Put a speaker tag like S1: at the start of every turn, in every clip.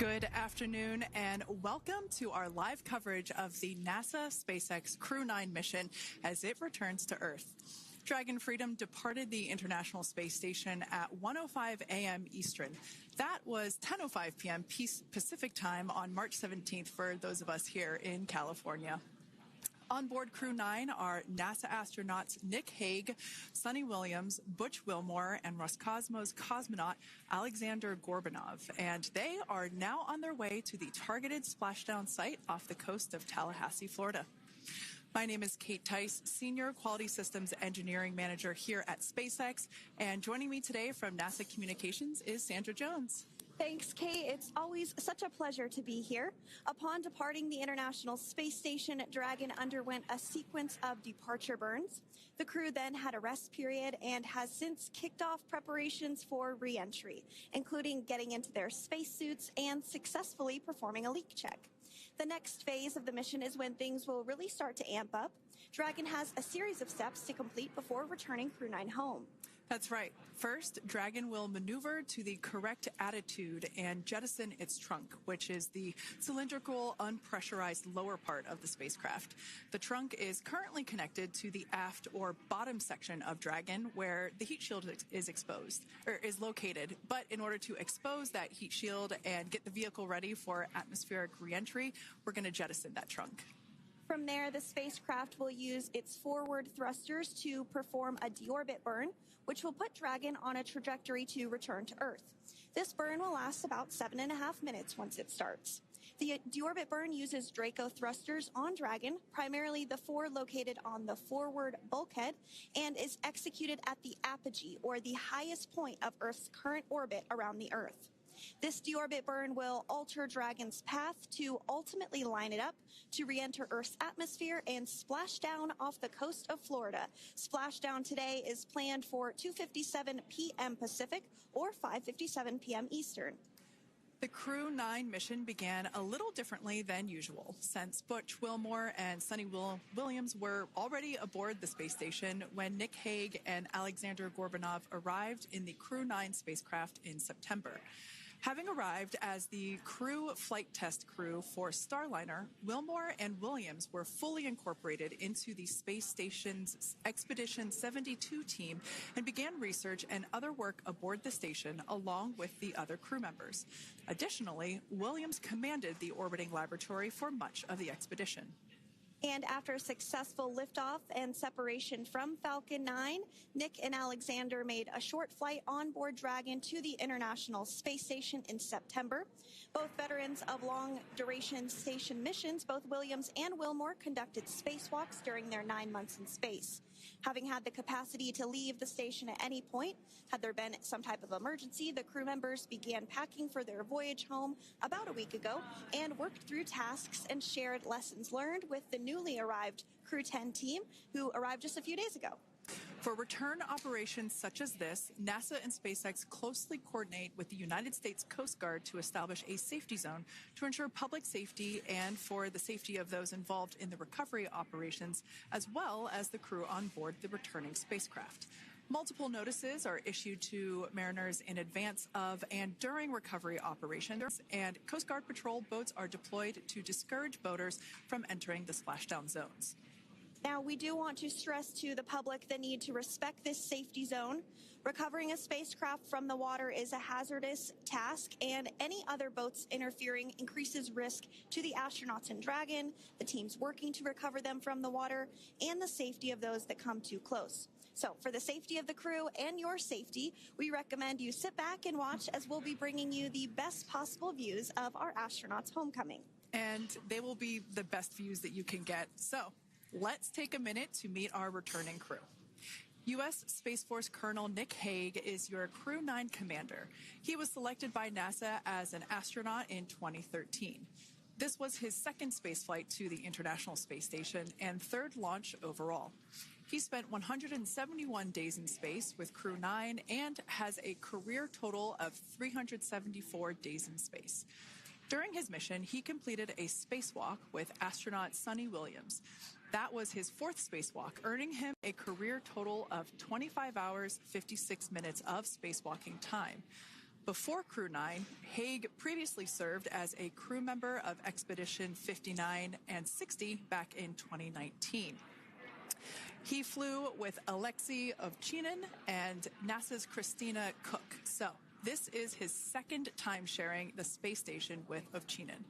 S1: Good afternoon and welcome to our live coverage of the NASA SpaceX Crew 9 mission as it returns to Earth. Dragon Freedom departed the International Space Station at 1:05 a.m. Eastern. That was 10:05 p.m. Pacific time on March 17th for those of us here in California. On board Crew 9 are NASA astronauts Nick Hague, Suni Williams, Butch Wilmore, and Roscosmos cosmonaut Alexander Gorbanov. And they are now on their way to the targeted splashdown site off the coast of Tallahassee, Florida. My name is Kate Tice, Senior Quality Systems Engineering Manager here at SpaceX. And joining me today from NASA Communications is Sandra Jones.
S2: Thanks, Kate. It's always such a pleasure to be here. Upon departing the International Space Station, Dragon underwent a sequence of departure burns. The crew then had a rest period and has since kicked off preparations for re-entry, including getting into their spacesuits and successfully performing a leak check. The next phase of the mission is when things will really start to amp up. Dragon has a series of steps to complete before returning Crew 9 home.
S1: That's right. First, Dragon will maneuver to the correct attitude and jettison its trunk, which is the cylindrical, unpressurized lower part of the spacecraft. The trunk is currently connected to the aft or bottom section of Dragon, where the heat shield is located. But in order to expose that heat shield and get the vehicle ready for atmospheric reentry, we're going to jettison that trunk.
S2: From there, the spacecraft will use its forward thrusters to perform a deorbit burn, which will put Dragon on a trajectory to return to Earth. This burn will last about 7.5 minutes once it starts. The deorbit burn uses Draco thrusters on Dragon, primarily the four located on the forward bulkhead, and is executed at the apogee, or the highest point of Earth's current orbit around the Earth. This deorbit burn will alter Dragon's path to ultimately line it up to re-enter Earth's atmosphere and splash down off the coast of Florida. Splashdown today is planned for 2:57 p.m. Pacific or 5:57 p.m. Eastern.
S1: The Crew 9 mission began a little differently than usual, since Butch Wilmore and Suni Williams were already aboard the space station when Nick Hague and Alexander Gorbanov arrived in the Crew 9 spacecraft in September. Having arrived as the crew flight test crew for Starliner, Wilmore and Williams were fully incorporated into the space station's Expedition 72 team and began research and other work aboard the station along with the other crew members. Additionally, Williams commanded the orbiting laboratory for much of the expedition.
S2: And after a successful liftoff and separation from Falcon 9, Nick and Alexander made a short flight on board Dragon to the International Space Station in September. Both veterans of long-duration station missions, both Williams and Wilmore conducted spacewalks during their 9 months in space. Having had the capacity to leave the station at any point, had there been some type of emergency, the crew members began packing for their voyage home about a week ago and worked through tasks and shared lessons learned with the newly arrived Crew 10 team, who arrived just a few days ago.
S1: For return operations such as this, NASA and SpaceX closely coordinate with the United States Coast Guard to establish a safety zone to ensure public safety and for the safety of those involved in the recovery operations, as well as the crew on board the returning spacecraft. Multiple notices are issued to mariners in advance of and during recovery operations, and Coast Guard patrol boats are deployed to discourage boaters from entering the splashdown zones.
S2: Now, we do want to stress to the public the need to respect this safety zone. Recovering a spacecraft from the water is a hazardous task, and any other boats interfering increases risk to the astronauts in Dragon, the teams working to recover them from the water, and the safety of those that come too close. So for the safety of the crew and your safety, we recommend you sit back and watch as we'll be bringing you the best possible views of our astronauts' homecoming.
S1: And they will be the best views that you can get. So let's take a minute to meet our returning crew. U.S. Space Force Colonel Nick Hague is your Crew 9 commander. He was selected by NASA as an astronaut in 2013. This was his second spaceflight to the International Space Station and third launch overall. He spent 171 days in space with Crew 9 and has a career total of 374 days in space. During his mission, he completed a spacewalk with astronaut Suni Williams. That was his fourth spacewalk, earning him a career total of 25 hours, 56 minutes of spacewalking time. Before Crew 9, Haig previously served as a crew member of Expedition 59 and 60 back in 2019. He flew with Alexei Ovchinin and NASA's Christina Cook. So this is his second time sharing the space station with Ovchinin.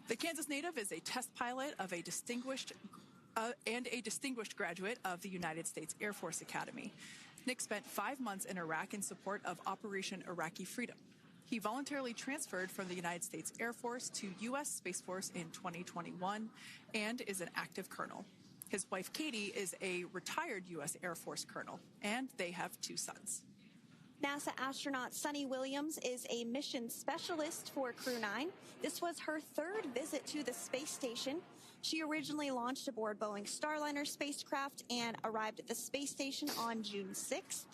S1: The Kansas native is a test pilot of a distinguished graduate of the United States Air Force Academy. Nick spent 5 months in Iraq in support of Operation Iraqi Freedom. He voluntarily transferred from the United States Air Force to U.S. Space Force in 2021 and is an active colonel. His wife, Katie, is a retired U.S. Air Force colonel, and they have 2 sons.
S2: NASA astronaut Suni Williams is a mission specialist for Crew 9. This was her 3rd visit to the space station. She originally launched aboard Boeing Starliner spacecraft and arrived at the space station on June 6th.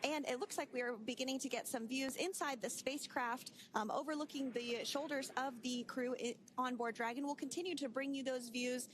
S2: And it looks like we are beginning to get some views inside the spacecraft, overlooking the shoulders of the crew on board Dragon. We'll continue to bring you those views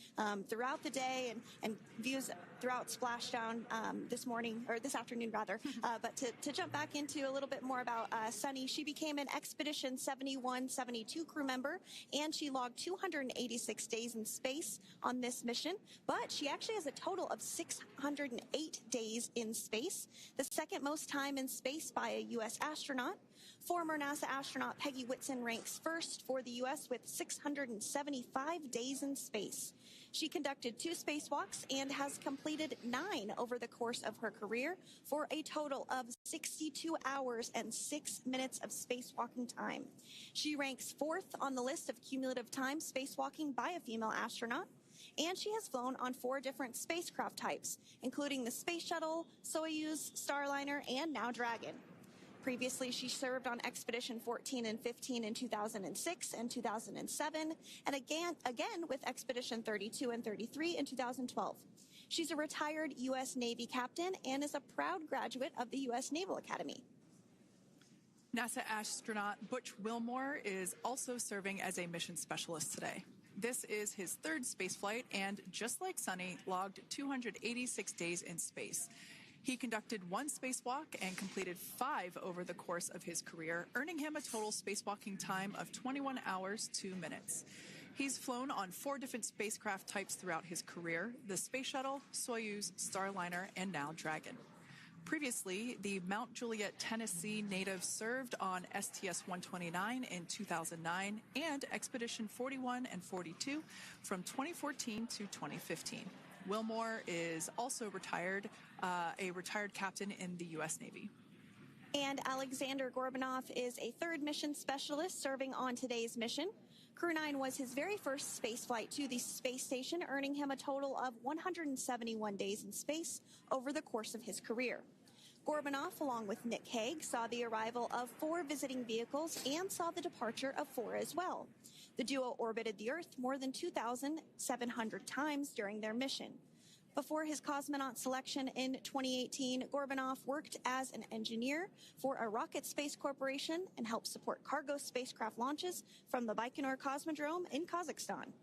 S2: throughout the day and views throughout Splashdown this afternoon rather. But to jump back into a little bit more about Suni, she became an Expedition 71-72 crew member, and she logged 286 days in space on this mission. But she actually has a total of 608 days in space, the second most time in space by a U.S. astronaut. Former NASA astronaut Peggy Whitson ranks first for the U.S. with 675 days in space. She conducted 2 spacewalks and has completed 9 over the course of her career for a total of 62 hours and 6 minutes of spacewalking time. She ranks 4th on the list of cumulative time spacewalking by a female astronaut. And she has flown on 4 different spacecraft types, including the Space Shuttle, Soyuz, Starliner, and now Dragon. Previously, she served on Expedition 14 and 15 in 2006 and 2007, and again with Expedition 32 and 33 in 2012. She's a retired U.S. Navy captain and is a proud graduate of the U.S. Naval Academy.
S1: NASA astronaut Butch Wilmore is also serving as a mission specialist today. This is his 3rd spaceflight and, just like Suni, logged 286 days in space. He conducted 1 spacewalk and completed 5 over the course of his career, earning him a total spacewalking time of 21 hours, 2 minutes. He's flown on 4 different spacecraft types throughout his career: the Space Shuttle, Soyuz, Starliner, and now Dragon. Previously, the Mount Juliet, Tennessee native served on STS-129 in 2009 and Expedition 41 and 42 from 2014 to 2015. Wilmore is also a retired captain in the U.S. Navy.
S2: And Alexander Gorbanov is a 3rd mission specialist serving on today's mission. Crew 9 was his very first space flight to the space station, earning him a total of 171 days in space over the course of his career. Gorbanov, along with Nick Haig, saw the arrival of 4 visiting vehicles and saw the departure of 4 as well. The duo orbited the Earth more than 2,700 times during their mission. Before his cosmonaut selection in 2018, Gorbanov worked as an engineer for a rocket space corporation and helped support cargo spacecraft launches from the Baikonur Cosmodrome in Kazakhstan.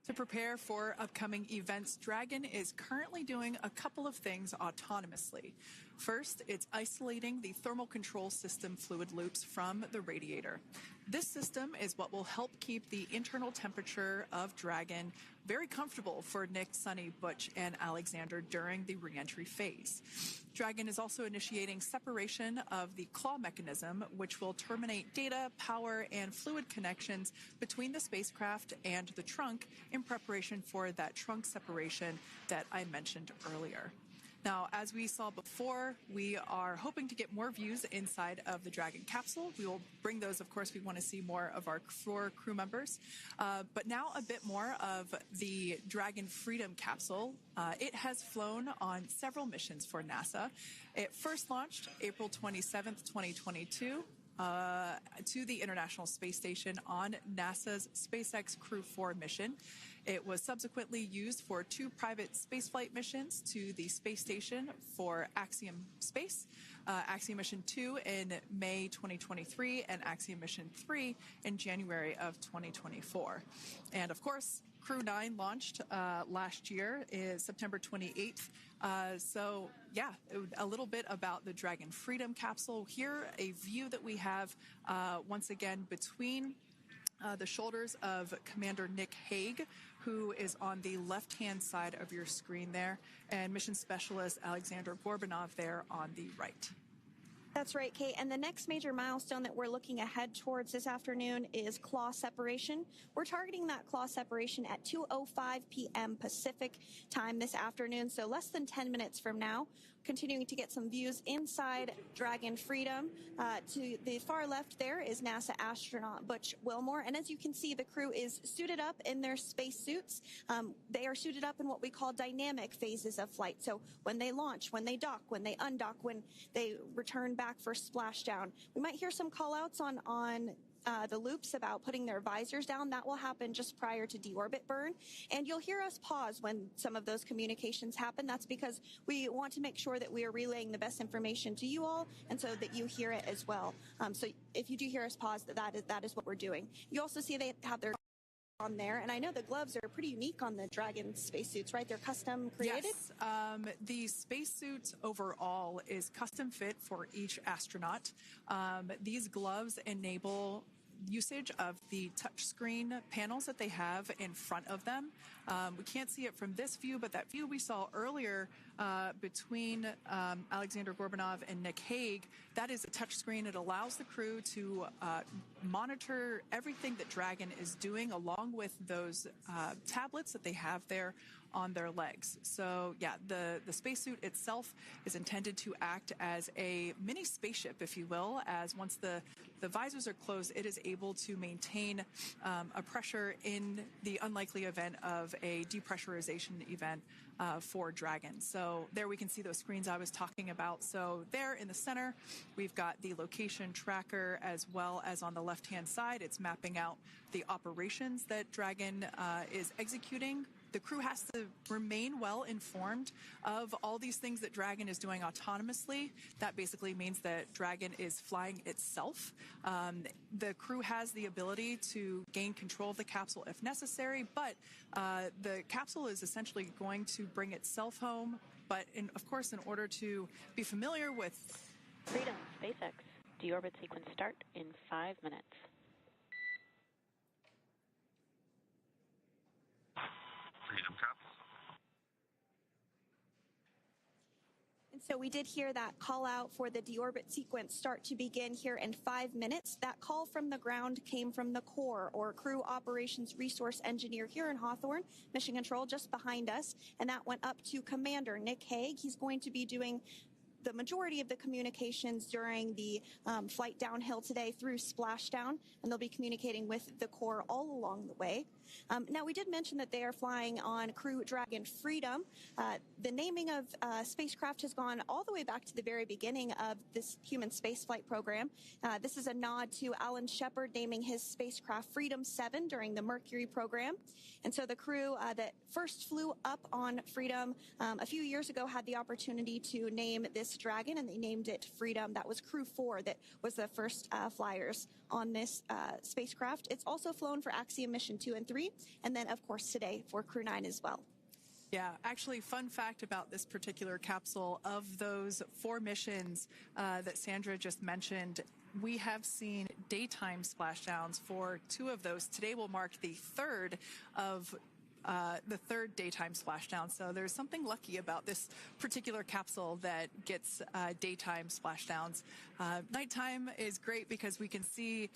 S1: To prepare for upcoming events, Dragon is currently doing a couple of things autonomously. First, it's isolating the thermal control system fluid loops from the radiator. This system is what will help keep the internal temperature of Dragon very comfortable for Nick, Suni, Butch, and Alexander during the reentry phase. Dragon is also initiating separation of the claw mechanism, which will terminate data, power, and fluid connections between the spacecraft and the trunk in preparation for that trunk separation that I mentioned earlier. Now, as we saw before, we are hoping to get more views inside of the Dragon capsule. We will bring those, of course. We want to see more of our 4 crew members. But now a bit more of the Dragon Freedom capsule. It has flown on several missions for NASA. It first launched April 27th, 2022. To the International Space Station on NASA's SpaceX Crew 4 mission. It was subsequently used for 2 private spaceflight missions to the space station for Axiom Space, Axiom Mission 2 in May 2023, and Axiom Mission 3 in January of 2024. And of course, Crew 9 launched last year, is September 28th. So, yeah, a little bit about the Dragon Freedom capsule. Here, a view that we have once again between the shoulders of Commander Nick Hague, who is on the left-hand side of your screen there, and Mission Specialist Alexander Gorbanov there on the right.
S2: That's right, Kate. And the next major milestone that we're looking ahead towards this afternoon is claw separation. We're targeting that claw separation at 2:05 p.m. Pacific time this afternoon, so less than 10 minutes from now. Continuing to get some views inside Dragon Freedom. To the far left there is NASA astronaut Butch Wilmore. And as you can see, the crew is suited up in their space suits. They are suited up in what we call dynamic phases of flight. So when they launch, when they dock, when they undock, when they return back for splashdown. We might hear some call outs on the loops about putting their visors down. That will happen just prior to deorbit burn. And you'll hear us pause when some of those communications happen. That's because we want to make sure that we are relaying the best information to you all and so that you hear it as well. So if you do hear us pause, that is what we're doing. You also see they have their on there, and I know the gloves are pretty unique on the Dragon spacesuits, right? They're custom created?
S1: Yes. The spacesuit overall is custom fit for each astronaut. These gloves enable usage of the touchscreen panels that they have in front of them. We can't see it from this view, but that view we saw earlier between Alexander Gorbanov and Nick Hague, that is a touchscreen. It allows the crew to monitor everything that Dragon is doing along with those tablets that they have there on their legs. So yeah, the spacesuit itself is intended to act as a mini spaceship, if you will, as once the visors are closed, it is able to maintain a pressure in the unlikely event of a depressurization event for Dragon. So there we can see those screens I was talking about. So there in the center, we've got the location tracker, as well as on the left-hand side, it's mapping out the operations that Dragon is executing. The crew has to remain well informed of all these things that Dragon is doing autonomously. That basically means that Dragon is flying itself. The crew has the ability to gain control of the capsule if necessary, but the capsule is essentially going to bring itself home. But of course, in order to be familiar with
S3: Freedom, SpaceX, deorbit sequence start in 5 minutes.
S4: Freedom capsule.
S2: And so we did hear that call out for the deorbit sequence start to begin here in 5 minutes. That call from the ground came from the core, or Crew Operations Resource Engineer here in Hawthorne, Mission Control just behind us. And that went up to Commander Nick Hague. He's going to be doing the majority of the communications during the flight downhill today through Splashdown, and they'll be communicating with the core all along the way. Now, we did mention that they are flying on Crew Dragon Freedom. The naming of spacecraft has gone all the way back to the very beginning of this human spaceflight program. This is a nod to Alan Shepard naming his spacecraft Freedom 7 during the Mercury program. And so the crew that first flew up on Freedom a few years ago had the opportunity to name this Dragon, and they named it Freedom. That was Crew 4 that was the first flyers on this spacecraft. It's also flown for Axiom Mission 2 and 3, and then, of course, today for Crew 9 as well.
S1: Yeah, actually, fun fact about this particular capsule, of those 4 missions that Sandra just mentioned, we have seen daytime splashdowns for 2 of those. Today will mark the third daytime splashdown. So there's something lucky about this particular capsule that gets daytime splashdowns. Nighttime is great because we can see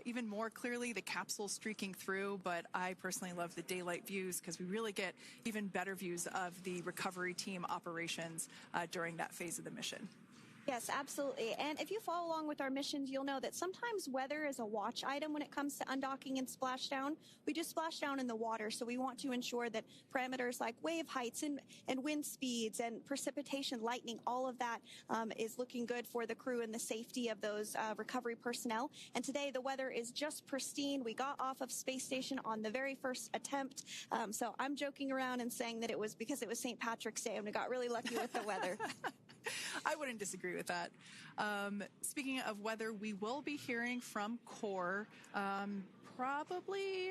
S1: even more clearly the capsule streaking through, but I personally love the daylight views because we really get even better views of the recovery team operations during that phase of the mission.
S2: Yes, absolutely. And if you follow along with our missions, you'll know that sometimes weather is a watch item when it comes to undocking and splashdown. We do splashdown in the water, so we want to ensure that parameters like wave heights and wind speeds and precipitation, lightning, all of that is looking good for the crew and the safety of those recovery personnel. And today the weather is just pristine. We got off of space station on the very first attempt. So I'm joking around and saying that it was because it was St. Patrick's Day and we got really lucky with the weather.
S1: I wouldn't disagree with that. Speaking of weather, we will be hearing from Core probably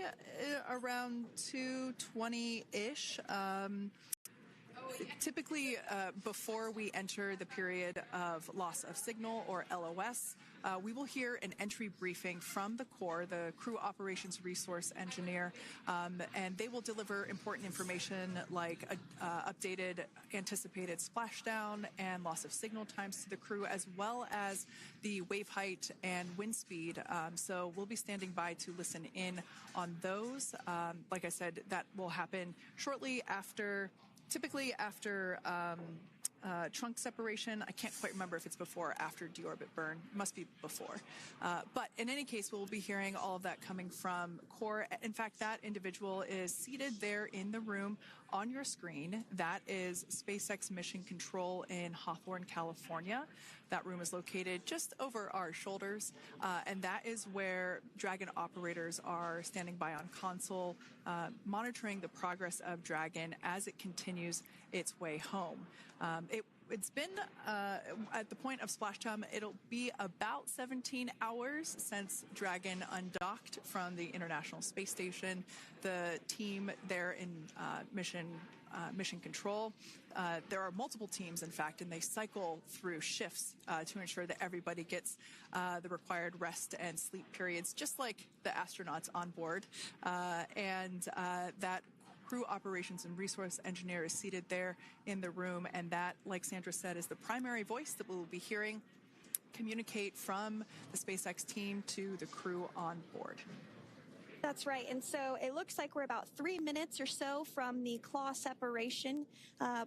S1: around 2:20-ish. Typically, before we enter the period of loss of signal, or LOS, we will hear an entry briefing from the core, the Crew Operations Resource Engineer, and they will deliver important information like updated anticipated splashdown and loss of signal times to the crew, as well as the wave height and wind speed. So we'll be standing by to listen in on those. Like I said, that will happen shortly after. Typically after trunk separation. I can't quite remember if it's before or after deorbit burn. It must be before. But in any case, we'll be hearing all of that coming from core. In fact, that individual is seated there in the room on your screen. That is SpaceX Mission Control in Hawthorne, California. That room is located just over our shoulders, and that is where Dragon operators are standing by on console, monitoring the progress of Dragon as it continues its way home. It's been, at the point of splashdown, it'll be about 17 hours since Dragon undocked from the International Space Station. The team there in mission control, there are multiple teams, in fact, and they cycle through shifts to ensure that everybody gets the required rest and sleep periods, just like the astronauts on board. And that Crew Operations and Resource Engineer is seated there in the room, and that, like Sandra said, is the primary voice that we will be hearing communicate from the SpaceX team to the crew on board.
S2: That's right. And so it looks like we're about 3 minutes or so from the claw separation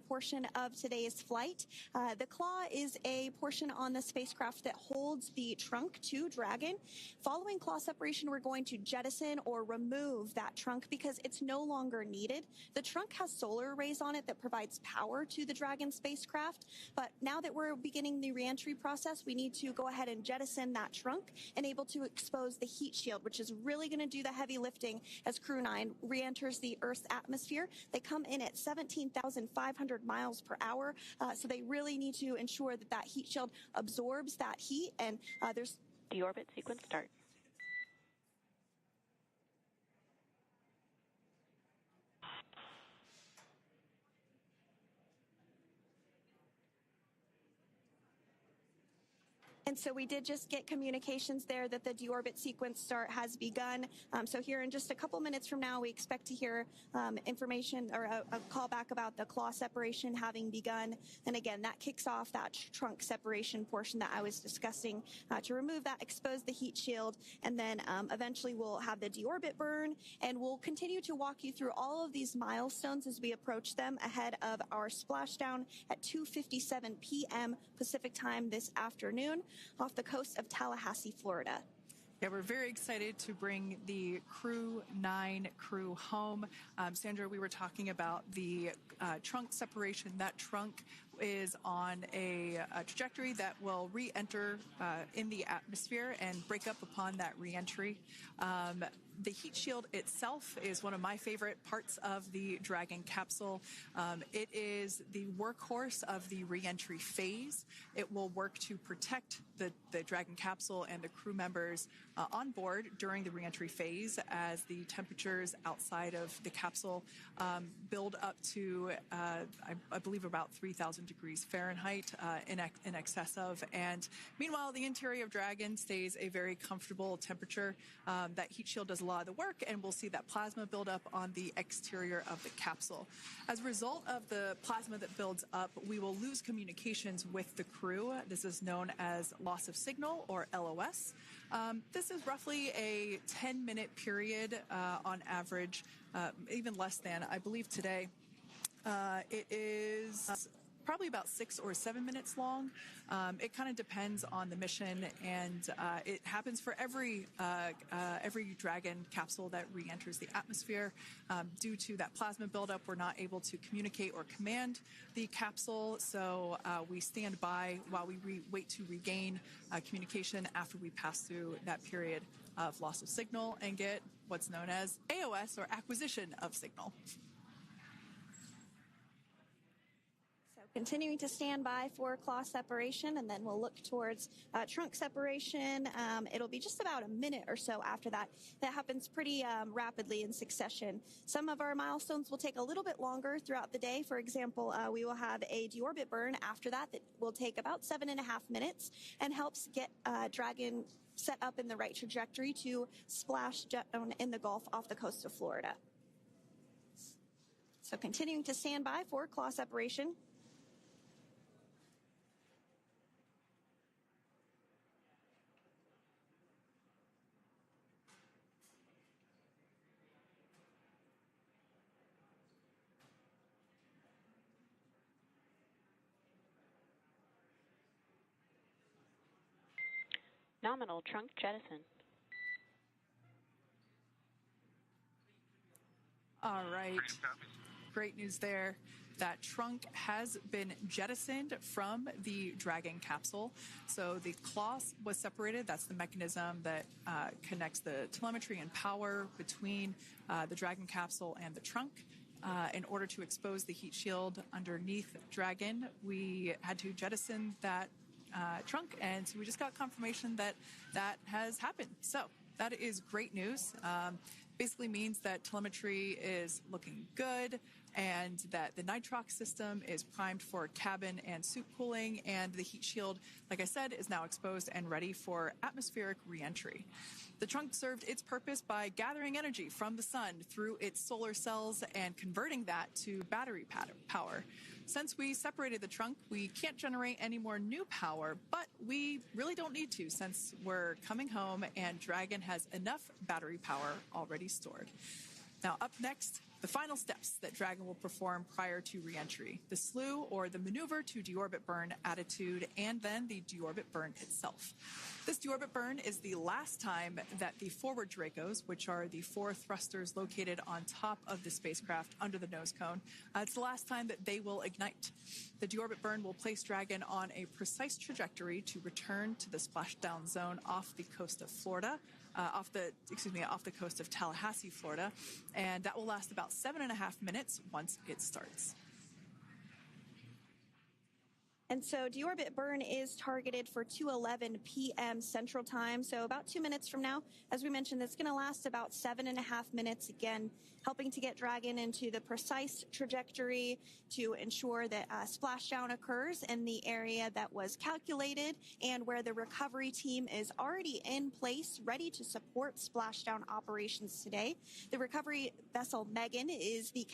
S2: portion of today's flight. The claw is a portion on the spacecraft that holds the trunk to Dragon. Following claw separation, we're going to jettison or remove that trunk because it's no longer needed. The trunk has solar arrays on it that provides power to the Dragon spacecraft. But now that we're beginning the reentry process, we need to go ahead and jettison that trunk and able to expose the heat shield, which is really going to do the heavy lifting as Crew 9 re-enters the Earth's atmosphere. They come in at 17,500 miles per hour, so they really need to ensure that that heat shield absorbs that heat, and there's...
S3: Deorbit sequence start.
S2: And so we did just get communications there that the deorbit sequence start has begun. So here in just a couple minutes from now, we expect to hear information or a call back about the claw separation having begun. And again, that kicks off that trunk separation portion that I was discussing to remove that, expose the heat shield, and then eventually we'll have the deorbit burn, and we'll continue to walk you through all of these milestones as we approach them ahead of our splashdown at 2:57 p.m. Pacific time this afternoon off the coast of Tallahassee, Florida.
S1: Yeah, we're very excited to bring the Crew 9 crew home. Sandra, we were talking about the trunk separation. That trunk is on a trajectory that will re-enter in the atmosphere and break up upon that re-entry. The heat shield itself is one of my favorite parts of the Dragon capsule. It is the workhorse of the re-entry phase. It will work to protect the Dragon capsule and the crew members on board during the re-entry phase as the temperatures outside of the capsule build up to, I believe, about 3,000 degrees Fahrenheit in excess of. And meanwhile, the interior of Dragon stays a very comfortable temperature. That heat shield does a lot of the work, and we'll see that plasma build up on the exterior of the capsule. As a result of the plasma that builds up, we will lose communications with the crew. This is known as loss of signal, or LOS. This is roughly a 10-minute period on average, even less than. I believe today it is probably about 6 or 7 minutes long. It kind of depends on the mission, and it happens for every Dragon capsule that re-enters the atmosphere. Due to that plasma buildup, we're not able to communicate or command the capsule, so we stand by while we wait to regain communication after we pass through that period of loss of signal and get what's known as AOS, or acquisition of signal.
S2: Continuing to stand by for claw separation, and then we'll look towards trunk separation. It'll be just about a minute or so after that. That happens pretty rapidly in succession. Some of our milestones will take a little bit longer throughout the day. For example, we will have a deorbit burn after that will take about 7.5 minutes and helps get Dragon set up in the right trajectory to splash down in the Gulf off the coast of Florida. So continuing to stand by for claw separation.
S3: Nominal trunk jettison.
S1: All right. Great news there. That trunk has been jettisoned from the Dragon capsule. So the claw was separated. That's the mechanism that connects the telemetry and power between the Dragon capsule and the trunk. In order to expose the heat shield underneath Dragon, we had to jettison that trunk, and so we just got confirmation that that has happened. So that is great news. Basically means that telemetry is looking good and that the nitrox system is primed for cabin and suit cooling, and the heat shield, like I said, is now exposed and ready for atmospheric reentry. The trunk served its purpose by gathering energy from the sun through its solar cells and converting that to battery power. Since we separated the trunk, we can't generate any more new power, but we really don't need to since we're coming home and Dragon has enough battery power already stored. Now, up next, the final steps that Dragon will perform prior to reentry: the slew, or the maneuver to deorbit burn attitude, and then the deorbit burn itself. This deorbit burn is the last time that the forward Dracos, which are the 4 thrusters located on top of the spacecraft under the nose cone, it's the last time that they will ignite. The deorbit burn will place Dragon on a precise trajectory to return to the splashdown zone off the coast of Florida, off the coast of Tallahassee, Florida, and that will last about 7.5 minutes once it starts.
S2: And so deorbit burn is targeted for 2:11 p.m. Central Time, so about 2 minutes from now. As we mentioned, it's going to last about 7.5 minutes, again, helping to get Dragon into the precise trajectory to ensure that splashdown occurs in the area that was calculated and where the recovery team is already in place, ready to support splashdown operations today. The recovery vessel Megan is the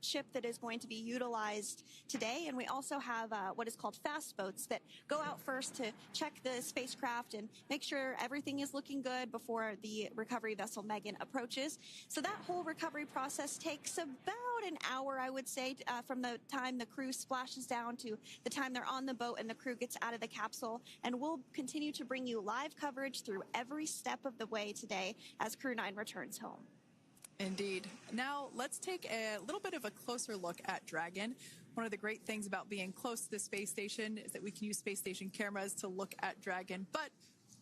S2: ship that is going to be utilized today, and we also have what is called fast boats that go out first to check the spacecraft and make sure everything is looking good before the recovery vessel Megan approaches. So that whole recovery process takes about an hour, I would say, from the time the crew splashes down to the time they're on the boat and the crew gets out of the capsule. And we'll continue to bring you live coverage through every step of the way today as Crew 9 returns home.
S1: Indeed. Now, let's take a little bit of a closer look at Dragon. One of the great things about being close to the space station is that we can use space station cameras to look at Dragon. But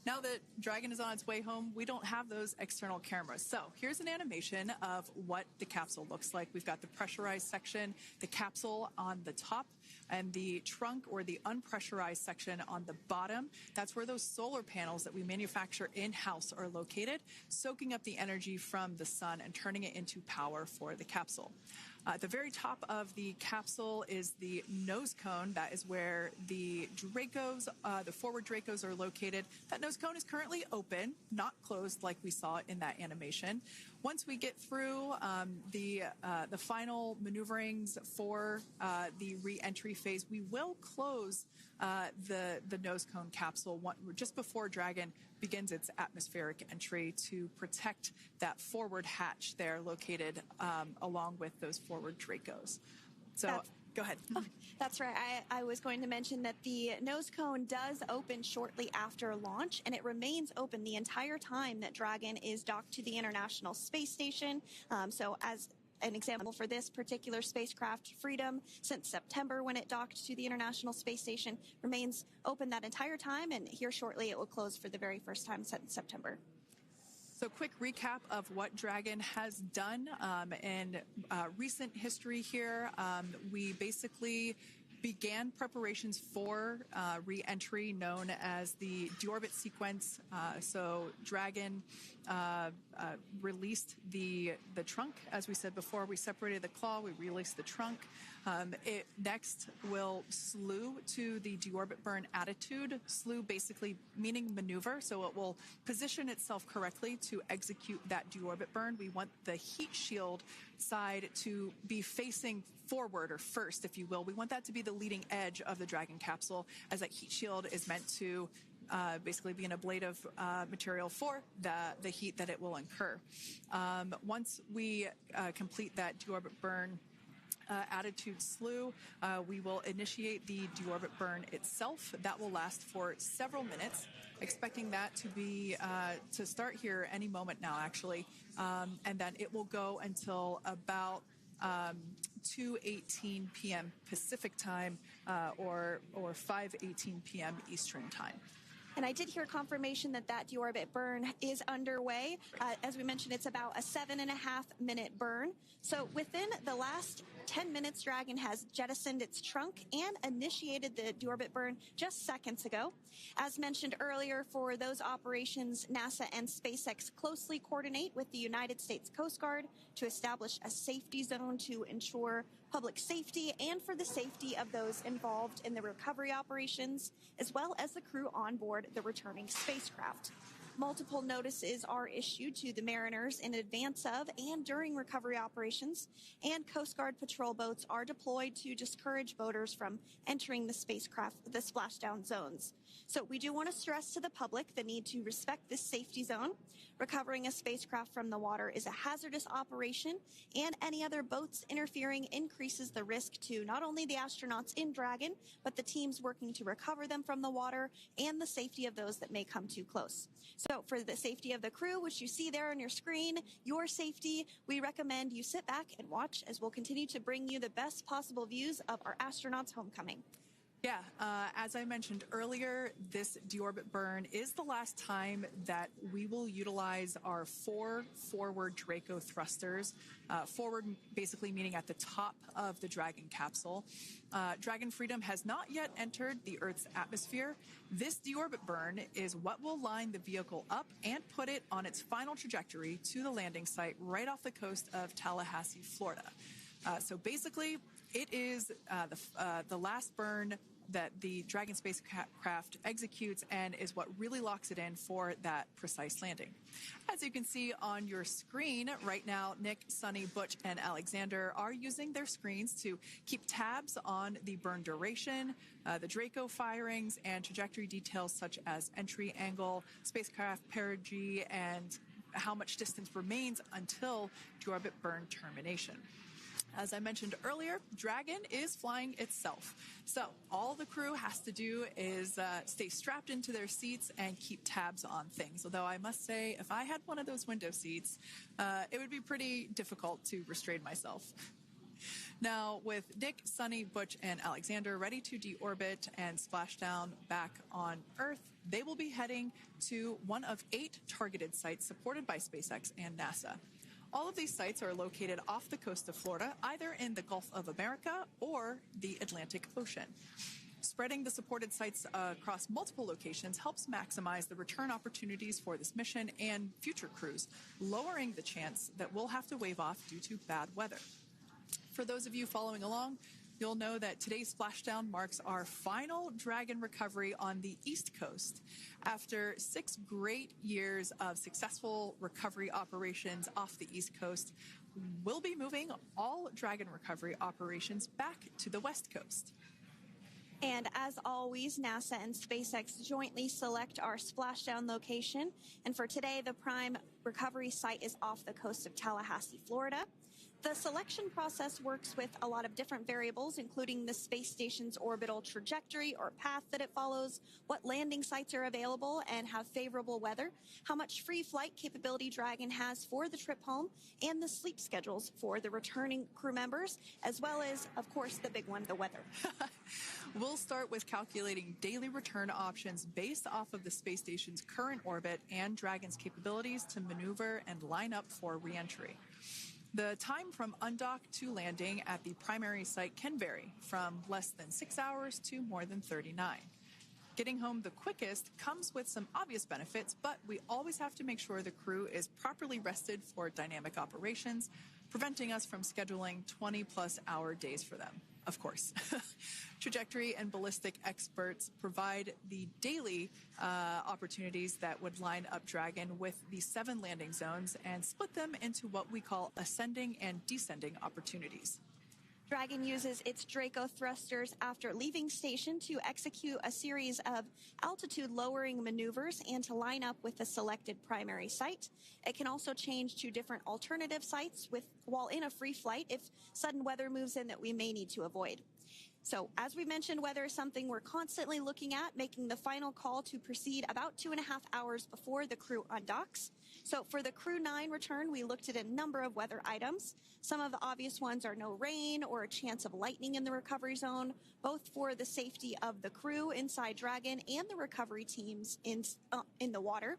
S1: now that Dragon is on its way home, we don't have those external cameras. So here's an animation of what the capsule looks like. We've got the pressurized section, the capsule on the top, and the trunk, or the unpressurized section, on the bottom. That's where those solar panels that we manufacture in-house are located, soaking up the energy from the sun and turning it into power for the capsule. At the very top of the capsule is the nose cone. That is where the Dracos, the forward Dracos, are located. That nose cone is currently open, not closed like we saw in that animation. Once we get through the final maneuverings for the re-entry phase, we will close the nose cone capsule just before Dragon begins its atmospheric entry to protect that forward hatch there located along with those forward Dracos. So go ahead.
S2: Oh, that's right. I was going to mention that the nose cone does open shortly after launch, and it remains open the entire time that Dragon is docked to the International Space Station. So as an example for this particular spacecraft, Freedom, since September when it docked to the International Space Station, remains open that entire time, and here shortly it will close for the very first time since September.
S1: So quick recap of what Dragon has done in recent history here. We basically began preparations for re-entry known as the deorbit sequence. So Dragon released the trunk. As we said before, we separated the claw, we released the trunk. It next will slew to the deorbit burn attitude. Slew basically meaning maneuver, so it will position itself correctly to execute that deorbit burn. We want the heat shield side to be facing forward, or first, if you will. We want that to be the leading edge of the Dragon capsule, as that heat shield is meant to basically be an ablative material for the heat that it will incur. Once we complete that deorbit burn attitude slew, we will initiate the deorbit burn itself. That will last for several minutes, expecting that to be to start here any moment now, actually, and then it will go until about 2:18 p.m. Pacific time or 5:18 p.m. Eastern time.
S2: And I did hear confirmation that deorbit burn is underway. As we mentioned, it's about a 7.5-minute burn. So within the last 10 minutes, Dragon has jettisoned its trunk and initiated the deorbit burn just seconds ago. As mentioned earlier, for those operations, NASA and SpaceX closely coordinate with the United States Coast Guard to establish a safety zone to ensure public safety and for the safety of those involved in the recovery operations, as well as the crew on board the returning spacecraft. Multiple notices are issued to the mariners in advance of and during recovery operations, and Coast Guard patrol boats are deployed to discourage boaters from entering the splashdown zones. So we do want to stress to the public the need to respect this safety zone. Recovering a spacecraft from the water is a hazardous operation, and any other boats interfering increases the risk to not only the astronauts in Dragon, but the teams working to recover them from the water and the safety of those that may come too close. So for the safety of the crew, which you see there on your screen, your safety, we recommend you sit back and watch as we'll continue to bring you the best possible views of our astronauts' homecoming.
S1: Yeah, as I mentioned earlier, this deorbit burn is the last time that we will utilize our 4 forward Draco thrusters. Forward basically meaning at the top of the Dragon capsule. Dragon Freedom has not yet entered the Earth's atmosphere. This deorbit burn is what will line the vehicle up and put it on its final trajectory to the landing site right off the coast of Tallahassee, Florida. So basically, it is the last burn that the Dragon spacecraft executes and is what really locks it in for that precise landing. As you can see on your screen right now, Nick, Suni, Butch, and Alexander are using their screens to keep tabs on the burn duration, the Draco firings, and trajectory details such as entry angle, spacecraft perigee, and how much distance remains until deorbit burn termination. As I mentioned earlier, Dragon is flying itself. So all the crew has to do is stay strapped into their seats and keep tabs on things. Although I must say, if I had one of those window seats, it would be pretty difficult to restrain myself. Now, with Nick, Suni, Butch, and Alexander ready to deorbit and splash down back on Earth, they will be heading to one of 8 targeted sites supported by SpaceX and NASA. All of these sites are located off the coast of Florida, either in the Gulf of America or the Atlantic Ocean. Spreading the supported sites across multiple locations helps maximize the return opportunities for this mission and future crews, lowering the chance that we'll have to wave off due to bad weather. For those of you following along, you'll know that today's splashdown marks our final Dragon recovery on the East Coast. After 6 great years of successful recovery operations off the East Coast, we'll be moving all Dragon recovery operations back to the West Coast.
S2: And as always, NASA and SpaceX jointly select our splashdown location. And for today, the prime recovery site is off the coast of Tallahassee, Florida. The selection process works with a lot of different variables, including the space station's orbital trajectory or path that it follows, what landing sites are available and have favorable weather, how much free flight capability Dragon has for the trip home, and the sleep schedules for the returning crew members, as well as, of course, the big one, the weather.
S1: We'll start with calculating daily return options based off of the space station's current orbit and Dragon's capabilities to maneuver and line up for re-entry. The time from undock to landing at the primary site can vary from less than 6 hours to more than 39. Getting home the quickest comes with some obvious benefits, but we always have to make sure the crew is properly rested for dynamic operations, preventing us from scheduling 20-plus hour days for them, of course. Trajectory and ballistic experts provide the daily opportunities that would line up Dragon with the 7 landing zones and split them into what we call ascending and descending opportunities.
S2: Dragon uses its Draco thrusters after leaving station to execute a series of altitude-lowering maneuvers and to line up with the selected primary site. It can also change to different alternative sites while in a free flight if sudden weather moves in that we may need to avoid. So, as we mentioned, weather is something we're constantly looking at, making the final call to proceed about 2.5 hours before the crew undocks. So, for the Crew 9 return, we looked at a number of weather items. Some of the obvious ones are no rain or a chance of lightning in the recovery zone, both for the safety of the crew inside Dragon and the recovery teams in the water.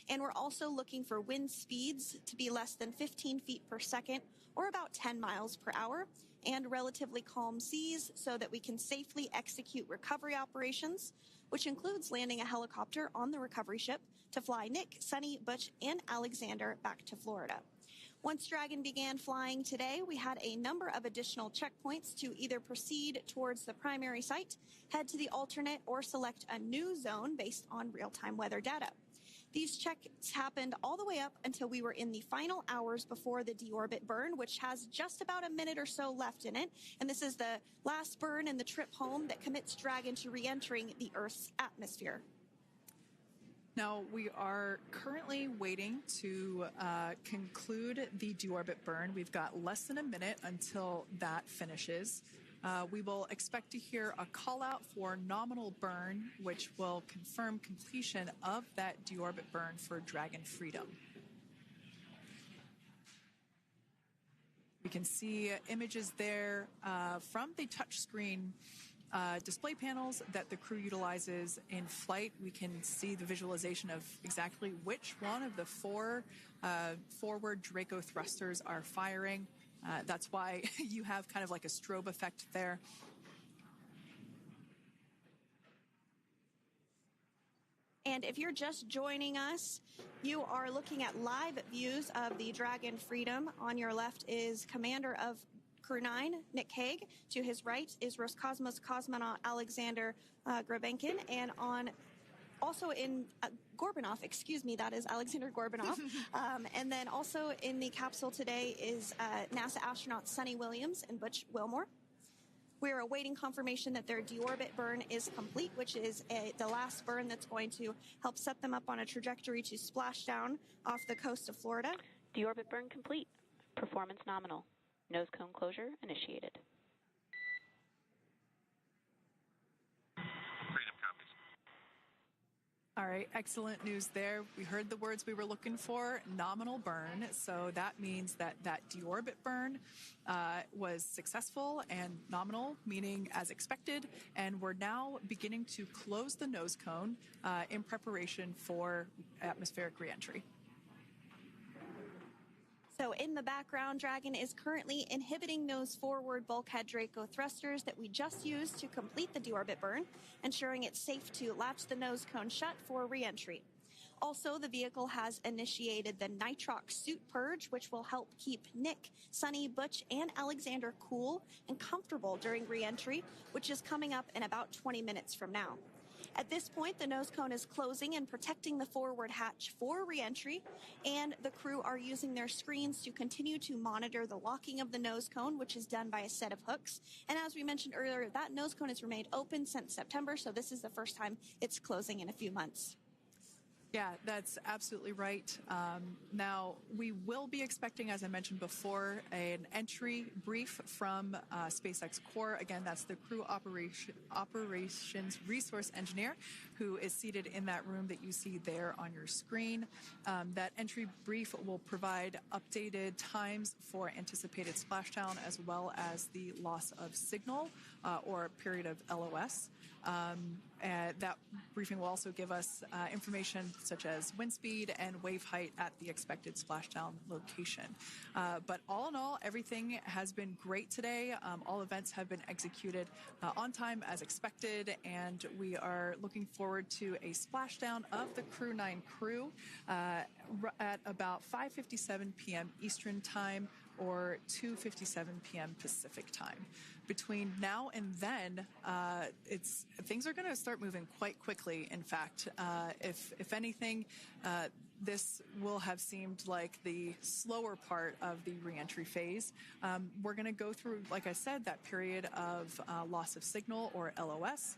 S2: And we're also looking for wind speeds to be less than 15 feet per second or about 10 miles per hour, and relatively calm seas so that we can safely execute recovery operations, which includes landing a helicopter on the recovery ship to fly Nick, Suni, Butch, and Alexander back to Florida. Once Dragon began flying today, we had a number of additional checkpoints to either proceed towards the primary site, head to the alternate, or select a new zone based on real-time weather data. These checks happened all the way up until we were in the final hours before the deorbit burn, which has just about a minute or so left in it. And this is the last burn in the trip home that commits Dragon to re-entering the Earth's atmosphere.
S1: Now, we are currently waiting to conclude the deorbit burn. We've got less than a minute until that finishes. We will expect to hear a call out for nominal burn, which will confirm completion of that deorbit burn for Dragon Freedom. We can see images there from the touchscreen display panels that the crew utilizes in flight. We can see the visualization of exactly which one of the 4 forward Draco thrusters are firing. That's why you have kind of like a strobe effect there.
S2: And if you're just joining us, you are looking at live views of the Dragon Freedom. On your left is Commander of Crew 9, Nick Hague. To his right is Roscosmos cosmonaut Alexander Grebenkin. And also in Gorbunov, that is Alexander Gorbunov. And then also in the capsule today is NASA astronauts Suni Williams and Butch Wilmore. We are awaiting confirmation that their deorbit burn is complete, which is the last burn that's going to help set them up on a trajectory to Splashdown off the coast of Florida.
S3: Deorbit burn complete. Performance nominal. Nose cone closure initiated.
S4: Freedom copies.
S1: All right, excellent news there. We heard the words we were looking for, nominal burn. So that means that deorbit burn was successful and nominal, meaning as expected. And we're now beginning to close the nose cone in preparation for atmospheric reentry.
S2: So in the background, Dragon is currently inhibiting those forward bulkhead Draco thrusters that we just used to complete the deorbit burn, ensuring it's safe to latch the nose cone shut for reentry. Also, the vehicle has initiated the nitrox suit purge, which will help keep Nick, Suni, Butch, and Alexander cool and comfortable during reentry, which is coming up in about 20 minutes from now. At this point, the nose cone is closing and protecting the forward hatch for reentry, and the crew are using their screens to continue to monitor the locking of the nose cone, which is done by a set of hooks. And as we mentioned earlier, that nose cone has remained open since September, so this is the first time it's closing in a few months.
S1: Yeah, that's absolutely right. Now, we will be expecting, as I mentioned before, an entry brief from SpaceX Core. Again, that's the Crew Operations Resource Engineer, who is seated in that room that you see there on your screen. That entry brief will provide updated times for anticipated splashdown as well as the loss of signal or period of LOS. That briefing will also give us information such as wind speed and wave height at the expected splashdown location. But all in all, everything has been great today. All events have been executed on time as expected, and we are looking forward to a splashdown of the Crew 9 crew at about 5:57 p.m. Eastern Time or 2:57 p.m. Pacific Time. Between now and then, things are going to start moving quite quickly. In fact, if anything, this will have seemed like the slower part of the reentry phase. We're going to go through, like I said, that period of loss of signal or LOS.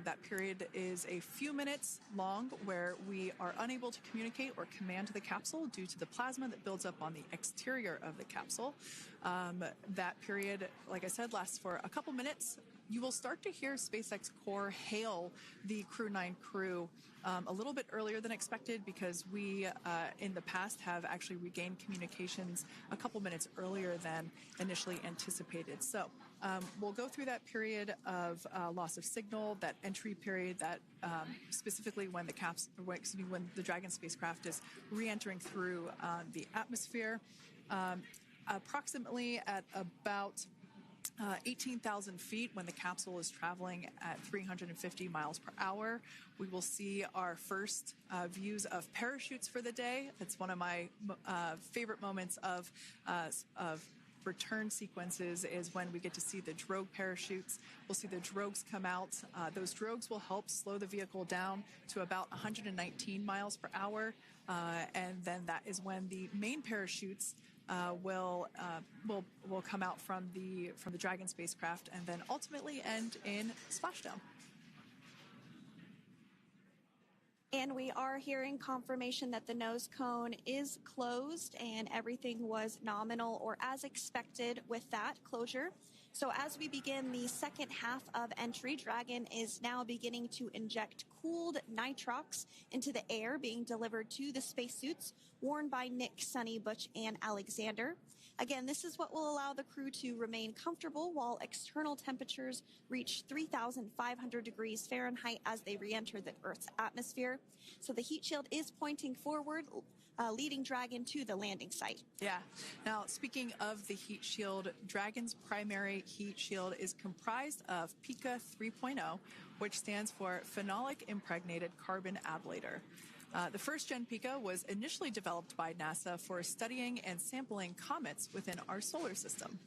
S1: That period is a few minutes long where we are unable to communicate or command the capsule due to the plasma that builds up on the exterior of the capsule. That period, like I said, lasts for a couple minutes. You will start to hear SpaceX Core hail the Crew 9 crew a little bit earlier than expected because we, in the past, have actually regained communications a couple minutes earlier than initially anticipated. So we'll go through that period of loss of signal, that entry period, that specifically when when the Dragon spacecraft is re-entering through the atmosphere, approximately at about 18,000 feet when the capsule is traveling at 350 miles per hour. We will see our first views of parachutes for the day. It's one of my favorite moments of return sequences is when we get to see the drogue parachutes. We'll see the drogues come out. Those drogues will help slow the vehicle down to about 119 miles per hour. And then that is when the main parachutes will come out from the Dragon spacecraft and then ultimately end in splashdown.
S2: And we are hearing confirmation that the nose cone is closed and everything was nominal or as expected with that closure. So as we begin the second half of entry, Dragon is now beginning to inject cooled nitrox into the air being delivered to the spacesuits worn by Nick, Suni, Butch, and Alexander. Again, this is what will allow the crew to remain comfortable while external temperatures reach 3,500 degrees Fahrenheit as they re-enter the Earth's atmosphere. So the heat shield is pointing forward, leading Dragon to the landing site.
S1: Yeah. Now, speaking of the heat shield, Dragon's primary heat shield is comprised of PICA 3.0, which stands for Phenolic Impregnated Carbon Ablator. The first-gen PICA was initially developed by NASA for studying and sampling comets within our solar system.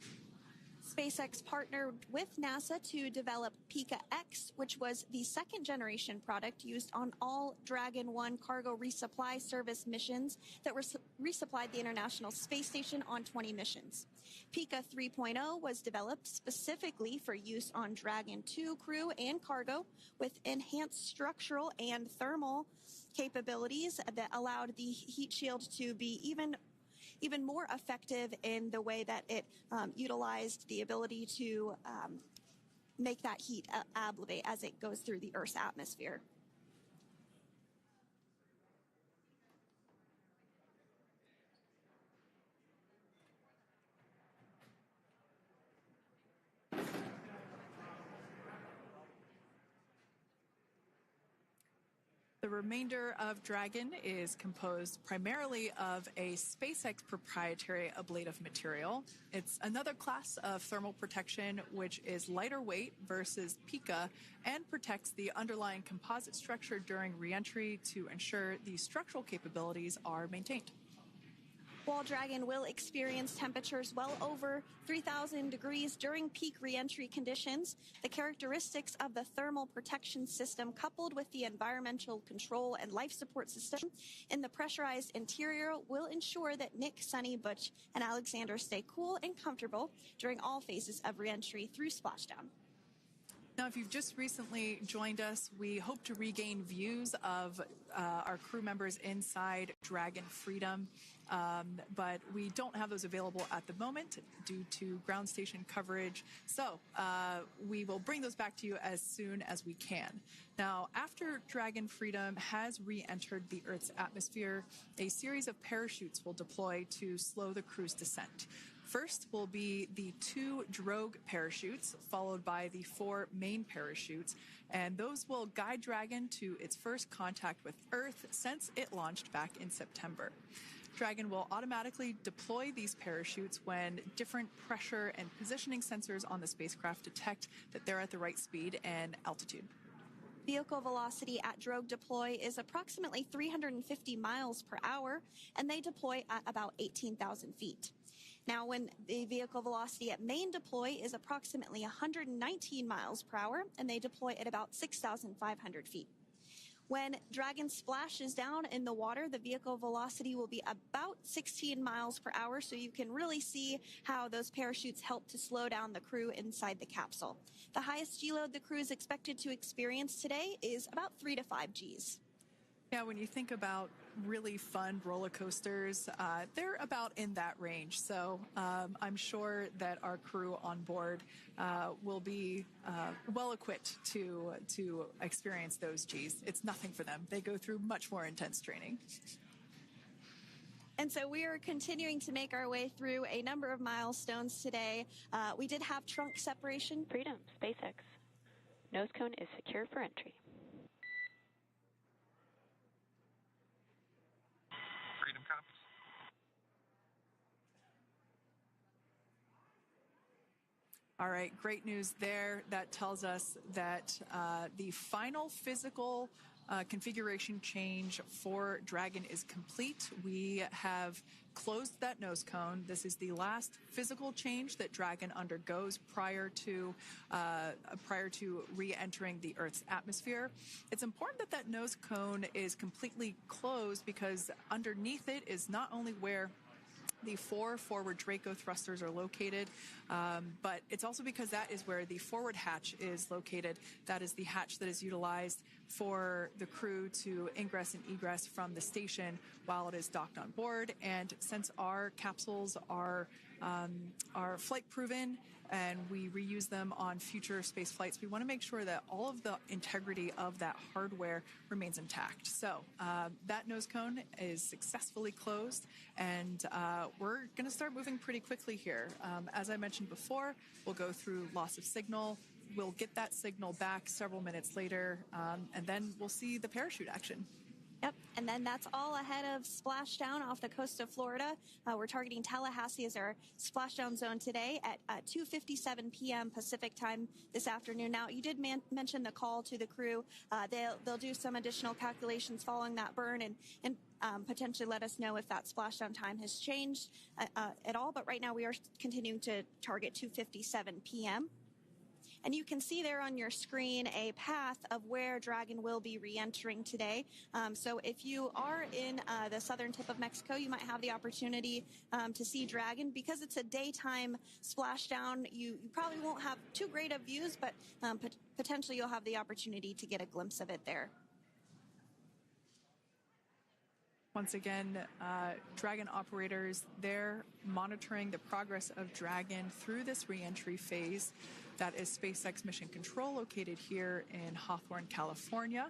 S2: SpaceX partnered with NASA to develop PICA X, which was the second-generation product used on all Dragon 1 cargo resupply service missions that resupplied the International Space Station on 20 missions. PICA 3.0 was developed specifically for use on Dragon 2 crew and cargo with enhanced structural and thermal capabilities that allowed the heat shield to be even more effective in the way that it utilized the ability to make that heat ablevate as it goes through the Earth's atmosphere.
S1: The remainder of Dragon is composed primarily of a SpaceX proprietary ablative material. It's another class of thermal protection which is lighter weight versus PICA and protects the underlying composite structure during reentry to ensure the structural capabilities are maintained.
S2: While Dragon will experience temperatures well over 3,000 degrees during peak reentry conditions, the characteristics of the thermal protection system coupled with the environmental control and life support system in the pressurized interior will ensure that Nick, Suni, Butch, and Alexander stay cool and comfortable during all phases of reentry through splashdown.
S1: Now, if you've just recently joined us, we hope to regain views of our crew members inside Dragon Freedom, but we don't have those available at the moment due to ground station coverage. So we will bring those back to you as soon as we can. Now, after Dragon Freedom has re-entered the Earth's atmosphere, a series of parachutes will deploy to slow the crew's descent. First will be the 2 drogue parachutes, followed by the 4 main parachutes, and those will guide Dragon to its first contact with Earth since it launched back in September. Dragon will automatically deploy these parachutes when different pressure and positioning sensors on the spacecraft detect that they're at the right speed and altitude.
S2: Vehicle velocity at drogue deploy is approximately 350 miles per hour, and they deploy at about 18,000 feet. Now, when the vehicle velocity at main deploy is approximately 119 miles per hour, and they deploy at about 6,500 feet. When Dragon splashes down in the water, the vehicle velocity will be about 16 miles per hour, so you can really see how those parachutes help to slow down the crew inside the capsule. The highest G-load the crew is expected to experience today is about 3 to 5 Gs.
S1: Yeah, when you think about really fun roller coasters, they're about in that range. So I'm sure that our crew on board will be well equipped to experience those Gs. It's nothing for them. They go through much more intense training.
S2: And so we are continuing to make our way through a number of milestones today. We did have trunk separation.
S3: Freedom, SpaceX. Nose cone is secure for entry.
S4: Freedom comes.
S1: All right, great news there. That tells us that the final physical configuration change for Dragon is complete. We have closed that nose cone. This is the last physical change that Dragon undergoes prior to re-entering the Earth's atmosphere. It's important that that nose cone is completely closed because underneath it is not only where the 4 forward Draco thrusters are located, but it's also because that is where the forward hatch is located. That is the hatch that is utilized for the crew to ingress and egress from the station while it is docked on board. And since our capsules are flight proven and we reuse them on future space flights, we want to make sure that all of the integrity of that hardware remains intact. So that nose cone is successfully closed, and we're going to start moving pretty quickly here. As I mentioned before, we'll go through loss of signal. We'll get that signal back several minutes later, and then we'll see the parachute action.
S2: Yep, and then that's all ahead of Splashdown off the coast of Florida. We're targeting Tallahassee as our Splashdown zone today at 2:57 p.m. Pacific time this afternoon. Now, you did mention the call to the crew. They'll do some additional calculations following that burn and potentially let us know if that splashdown time has changed at all. But right now, we are continuing to target 2:57 p.m. And you can see there on your screen a path of where Dragon will be re-entering today. So if you are in the southern tip of Mexico, you might have the opportunity to see Dragon. Because it's a daytime splashdown, you probably won't have too great of views, but potentially you'll have the opportunity to get a glimpse of it there.
S1: Once again, Dragon operators, they're monitoring the progress of Dragon through this re-entry phase. That is SpaceX Mission Control, located here in Hawthorne, California.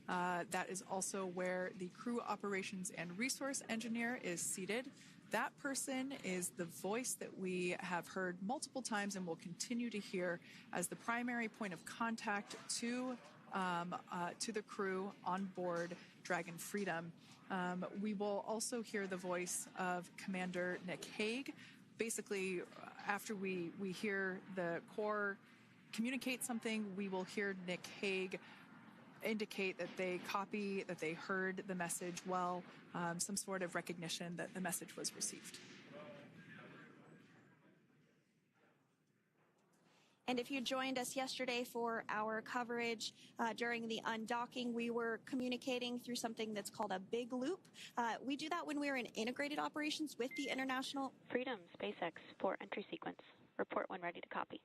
S1: That is also where the crew operations and resource engineer is seated. That person is the voice that we have heard multiple times and will continue to hear as the primary point of contact to the crew on board Dragon Freedom. We will also hear the voice of Commander Nick Hague. Basically, after we hear the Corps communicate something, we will hear Nick Hague indicate that they copy, that they heard the message well, some sort of recognition that the message was received.
S2: And if you joined us yesterday for our coverage during the undocking, we were communicating through something that's called a big loop. We do that when we're in integrated operations with the International
S3: Freedom, SpaceX, for entry sequence. Report when ready to copy.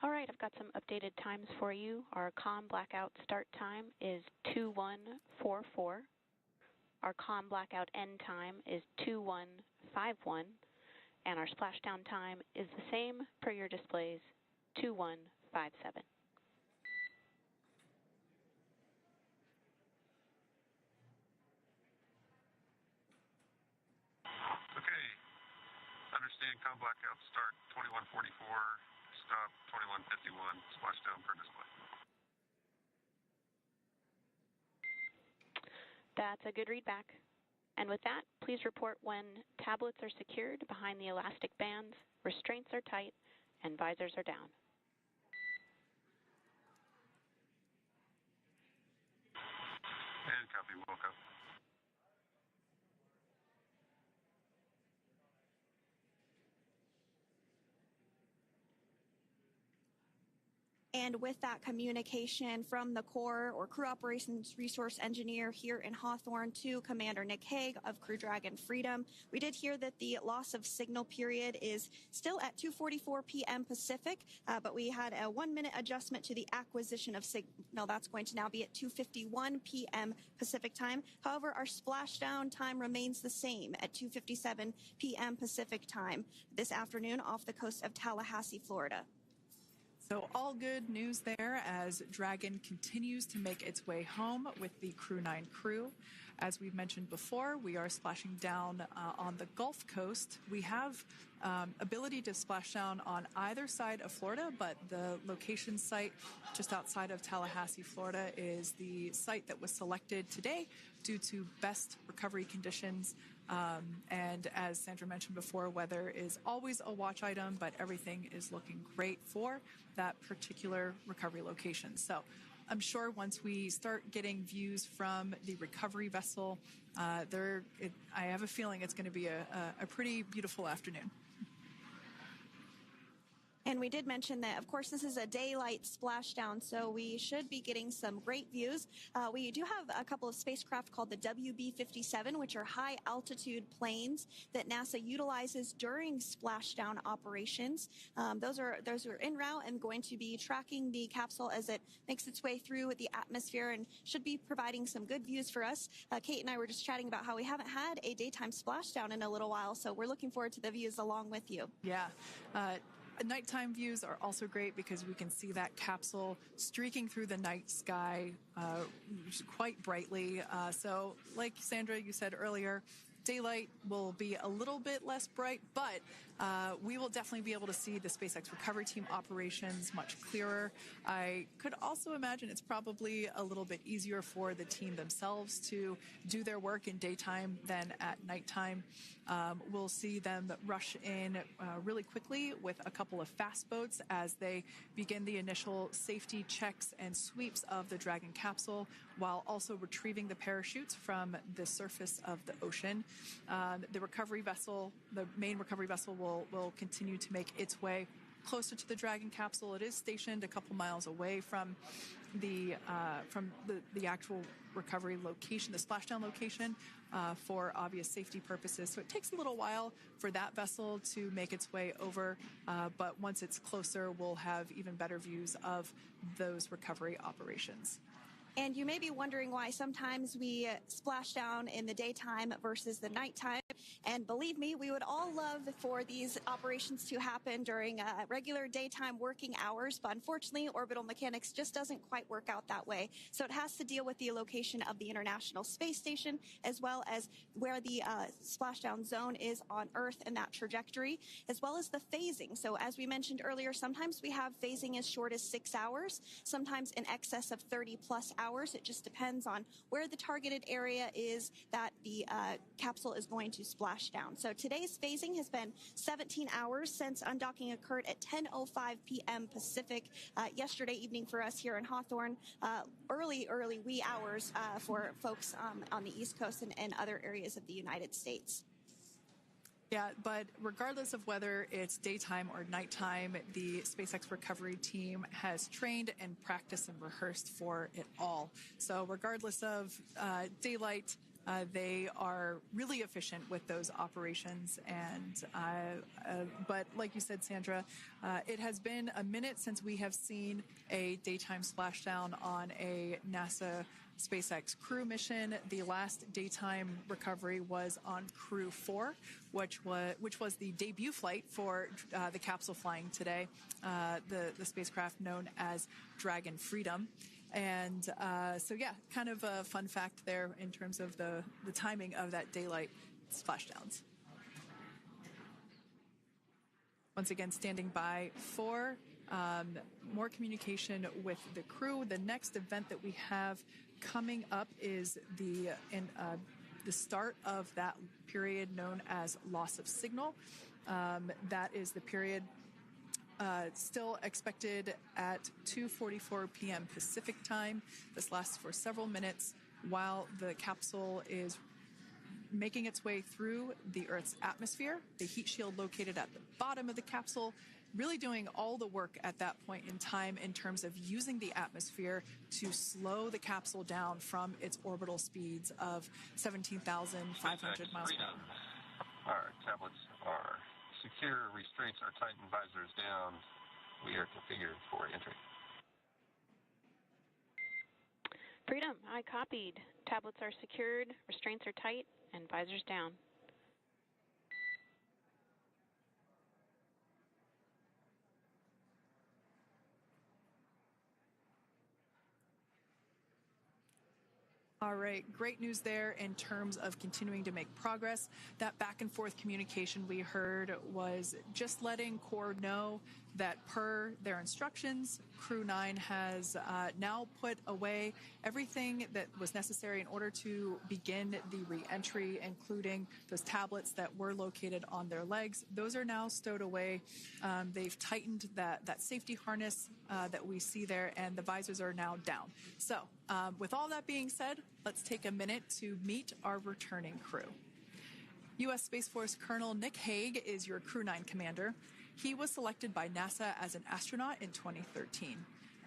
S3: All right, I've got some updated times for you. Our COM blackout start time is 2144. Our COM blackout end time is 2151. And our splashdown time is the same per your displays, 2157.
S4: Okay. Understand COM blackout start 2144, stop 2151, splashdown per display.
S3: That's a good readback. And with that, please report when tablets are secured behind the elastic bands, restraints are tight, and visors are down.
S4: And copy, Wilco.
S2: And with that communication from the Corps or Crew Operations Resource Engineer here in Hawthorne to Commander Nick Hague of Crew Dragon Freedom, we did hear that the loss of signal period is still at 2:44 p.m. Pacific, but we had a 1-minute adjustment to the acquisition of signal. That's going to now be at 2:51 p.m. Pacific time. However, our splashdown time remains the same at 2:57 p.m. Pacific time this afternoon off the coast of Tallahassee, Florida.
S1: So all good news there as Dragon continues to make its way home with the Crew 9 crew. As we've mentioned before, we are splashing down on the Gulf Coast. We have ability to splash down on either side of Florida, but the location site just outside of Tallahassee, Florida is the site that was selected today due to best recovery conditions. And as Sandra mentioned before, weather is always a watch item, but everything is looking great for that particular recovery location. So I'm sure once we start getting views from the recovery vessel, I have a feeling it's going to be a pretty beautiful afternoon.
S2: And we did mention that, of course, this is a daylight splashdown, so we should be getting some great views. We do have a couple of spacecraft called the WB-57, which are high-altitude planes that NASA utilizes during splashdown operations. Those are en route and going to be tracking the capsule as it makes its way through the atmosphere and should be providing some good views for us. Kate and I were just chatting about how we haven't had a daytime splashdown in a little while, so we're looking forward to the views along with you.
S1: Yeah. Nighttime views are also great because we can see that capsule streaking through the night sky quite brightly. So like Sandra, you said earlier, daylight will be a little bit less bright, but we will definitely be able to see the SpaceX recovery team operations much clearer. I could also imagine it's probably a little bit easier for the team themselves to do their work in daytime than at nighttime. We'll see them rush in really quickly with a couple of fast boats as they begin the initial safety checks and sweeps of the Dragon capsule while also retrieving the parachutes from the surface of the ocean. The recovery vessel, the main recovery vessel, will continue to make its way closer to the Dragon capsule. It is stationed a couple miles away from the actual recovery location, the splashdown location, for obvious safety purposes. So it takes a little while for that vessel to make its way over, but once it's closer, we'll have even better views of those recovery operations.
S2: And you may be wondering why sometimes we splash down in the daytime versus the nighttime. And believe me, we would all love for these operations to happen during regular daytime working hours. But unfortunately, orbital mechanics just doesn't quite work out that way. So it has to deal with the location of the International Space Station, as well as where the splashdown zone is on Earth and that trajectory, as well as the phasing. So as we mentioned earlier, sometimes we have phasing as short as 6 hours, sometimes in excess of 30 plus hours. It just depends on where the targeted area is that the capsule is going to splash down. So today's phasing has been 17 hours since undocking occurred at 10:05 p.m. Pacific yesterday evening for us here in Hawthorne. Early wee hours for folks on the East Coast and other areas of the United States.
S1: Yeah, but regardless of whether it's daytime or nighttime, the SpaceX recovery team has trained and practiced and rehearsed for it all. So regardless of daylight They are really efficient with those operations. But like you said, Sandra, it has been a minute since we have seen a daytime splashdown on a NASA SpaceX crew mission. The last daytime recovery was on Crew 4, which was the debut flight for the capsule flying today, the spacecraft known as Dragon Freedom. And so, yeah, kind of a fun fact there in terms of the timing of that daylight splashdowns. Once again, standing by for more communication with the crew. The next event that we have coming up is the start of that period known as loss of signal. That is the period still expected at 2:44 p.m. Pacific time. This lasts for several minutes while the capsule is making its way through the Earth's atmosphere. The heat shield located at the bottom of the capsule really doing all the work at that point in time in terms of using the atmosphere to slow the capsule down from its orbital speeds of 17,500 miles per hour.
S4: Our tablets are secure, restraints are tightened, visors down. We are configured for entry.
S3: Freedom, I copied. Tablets are secured, restraints are tight, and visors down.
S1: All right, great news there in terms of continuing to make progress. That back and forth communication we heard was just letting Core know that per their instructions, Crew 9 has now put away everything that was necessary in order to begin the re-entry, including those tablets that were located on their legs. Those are now stowed away. They've tightened that safety harness that we see there, and the visors are now down. So with all that being said, let's take a minute to meet our returning crew. U.S. Space Force Colonel Nick Hague is your Crew 9 commander. He was selected by NASA as an astronaut in 2013.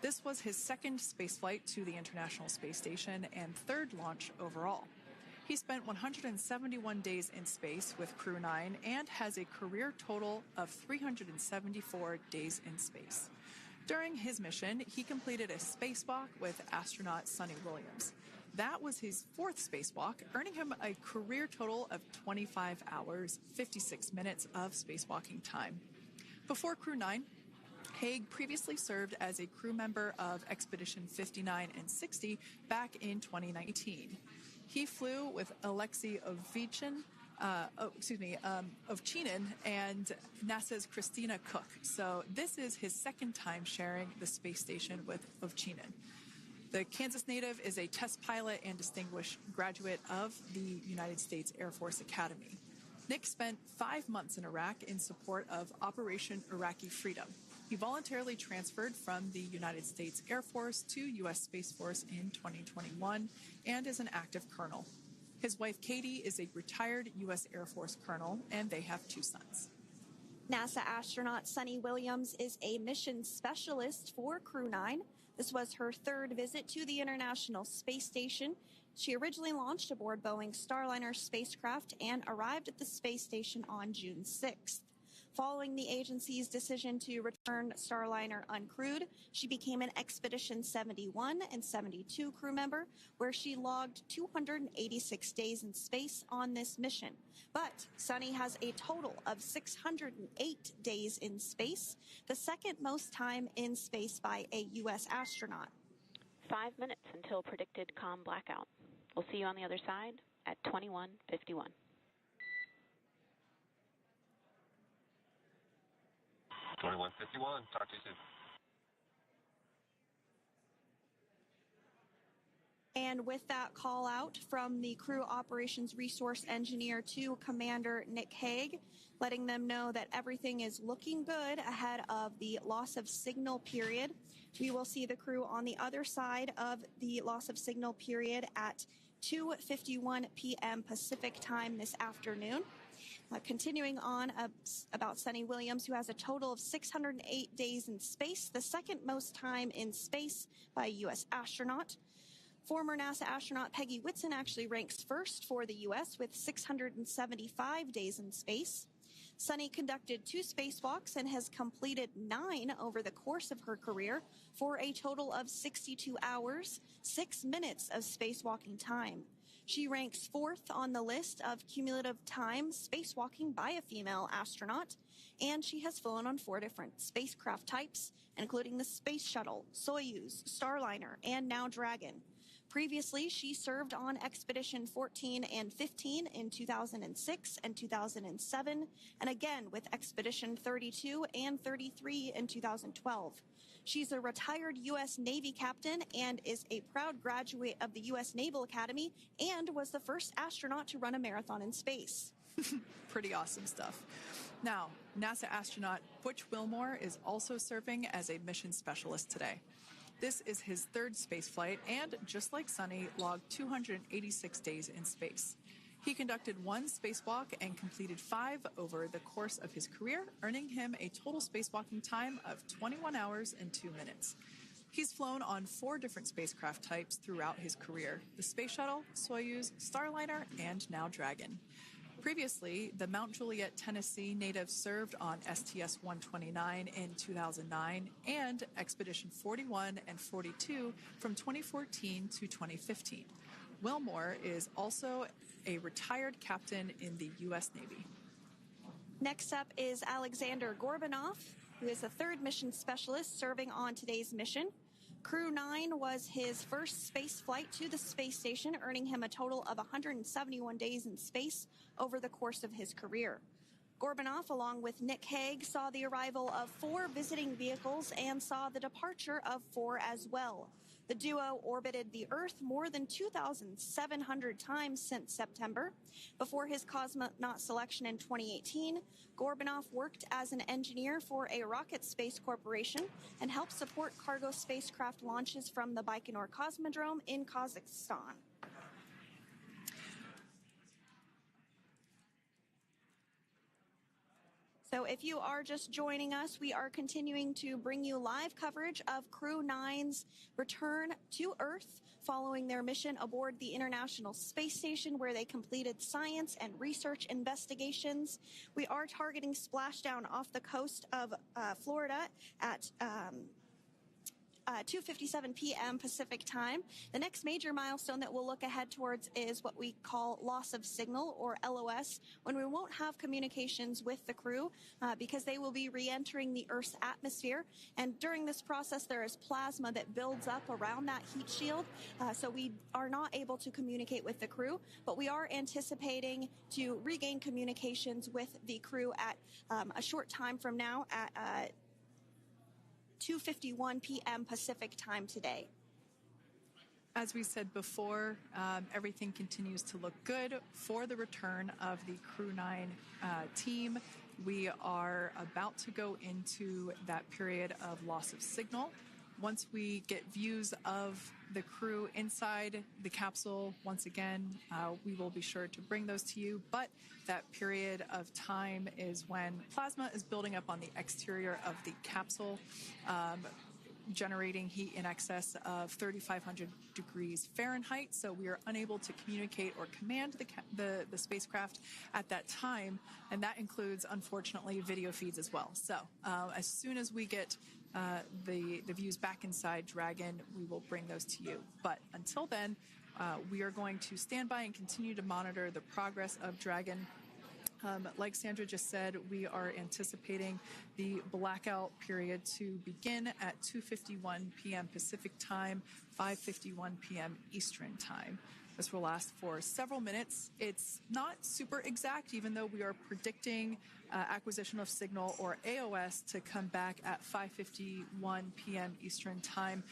S1: This was his second spaceflight to the International Space Station and third launch overall. He spent 171 days in space with Crew 9 and has a career total of 374 days in space. During his mission, he completed a spacewalk with astronaut Suni Williams. That was his fourth spacewalk, earning him a career total of 25 hours, 56 minutes of spacewalking time. Before Crew 9, Hague previously served as a crew member of Expedition 59 and 60 back in 2019. He flew with Alexei Ovchinin and NASA's Christina Cook. So this is his second time sharing the space station with Ovchinin. The Kansas native is a test pilot and distinguished graduate of the United States Air Force Academy. Nick spent 5 months in Iraq in support of Operation Iraqi Freedom. He voluntarily transferred from the United States Air Force to U.S. Space Force in 2021 and is an active colonel. His wife, Katie, is a retired U.S. Air Force colonel, and they have 2 sons.
S2: NASA astronaut Suni Williams is a mission specialist for Crew 9. This was her third visit to the International Space Station. She originally launched aboard Boeing Starliner spacecraft and arrived at the space station on June 6th. Following the agency's decision to return Starliner uncrewed, she became an Expedition 71 and 72 crew member, where she logged 286 days in space on this mission. But Suni has a total of 608 days in space, the second most time in space by a U.S. astronaut.
S3: 5 minutes until predicted comm blackout. We'll see you on the other side at 21:51.
S4: Talk to you soon.
S2: And with that call out from the Crew Operations Resource Engineer to Commander Nick Hague, letting them know that everything is looking good ahead of the loss of signal period. We will see the crew on the other side of the loss of signal period at 2:51 p.m. Pacific time this afternoon. Continuing on about Suni Williams, who has a total of 608 days in space, the second most time in space by a U.S. astronaut. Former NASA astronaut Peggy Whitson actually ranks first for the U.S. with 675 days in space. Suni conducted 2 spacewalks and has completed 9 over the course of her career for a total of 62 hours, 6 minutes of spacewalking time. She ranks 4th on the list of cumulative time spacewalking by a female astronaut, and she has flown on 4 different spacecraft types, including the Space Shuttle, Soyuz, Starliner, and now Dragon. Previously, she served on Expedition 14 and 15 in 2006 and 2007, and again with Expedition 32 and 33 in 2012. She's a retired U.S. Navy captain and is a proud graduate of the U.S. Naval Academy and was the first astronaut to run a marathon in space.
S1: Pretty awesome stuff. Now, NASA astronaut Butch Wilmore is also serving as a mission specialist today. This is his 3rd spaceflight and, just like Suni, logged 286 days in space. He conducted 1 spacewalk and completed 5 over the course of his career, earning him a total spacewalking time of 21 hours and 2 minutes. He's flown on 4 different spacecraft types throughout his career: the Space Shuttle, Soyuz, Starliner, and now Dragon. Previously, the Mount Juliet, Tennessee native served on STS-129 in 2009 and Expedition 41 and 42 from 2014 to 2015. Wilmore is also a retired captain in the U.S. Navy.
S2: Next up is Alexander Gorbunov, who is the 3rd mission specialist serving on today's mission. Crew 9 was his first space flight to the space station, earning him a total of 171 days in space over the course of his career. Gorbunov, along with Nick Hague, saw the arrival of 4 visiting vehicles and saw the departure of 4 as well. The duo orbited the Earth more than 2,700 times since September. Before his cosmonaut selection in 2018, Gorbunov worked as an engineer for a rocket space corporation and helped support cargo spacecraft launches from the Baikonur Cosmodrome in Kazakhstan. So if you are just joining us, we are continuing to bring you live coverage of Crew 9's return to Earth following their mission aboard the International Space Station, where they completed science and research investigations. We are targeting splashdown off the coast of Florida at 2:57 p.m. Pacific time. The next major milestone that we'll look ahead towards is what we call loss of signal, or LOS, when we won't have communications with the crew because they will be re-entering the Earth's atmosphere. And during this process, there is plasma that builds up around that heat shield, so we are not able to communicate with the crew, but we are anticipating to regain communications with the crew at a short time from now at 2:51 p.m. Pacific time today.
S1: As we said before, everything continues to look good for the return of the Crew 9 team. We are about to go into that period of loss of signal. Once we get views of the crew inside the capsule, once again, we will be sure to bring those to you. But that period of time is when plasma is building up on the exterior of the capsule, generating heat in excess of 3,500 degrees Fahrenheit. So we are unable to communicate or command the spacecraft at that time. And that includes, unfortunately, video feeds as well. So as soon as we get the views back inside Dragon, we will bring those to you. But until then, we are going to stand by and continue to monitor the progress of Dragon. Like Sandra just said, we are anticipating the blackout period to begin at 2:51 p.m. Pacific time, 5:51 p.m. Eastern time. This will last for several minutes. It's not super exact, even though we are predicting acquisition of signal, or AOS, to come back at 5:51 p.m. Eastern time.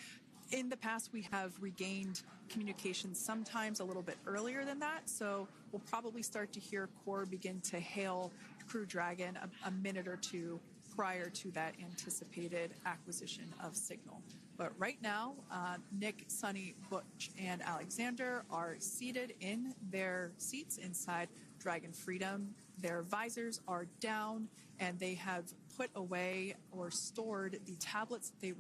S1: In the past, we have regained communication sometimes a little bit earlier than that, so we'll probably start to hear Core begin to hail Crew Dragon a minute or two prior to that anticipated acquisition of signal. But right now, Nick, Suni, Butch, and Alexander are seated in their seats inside Dragon Freedom. Their visors are down, and they have put away or stored the tablets they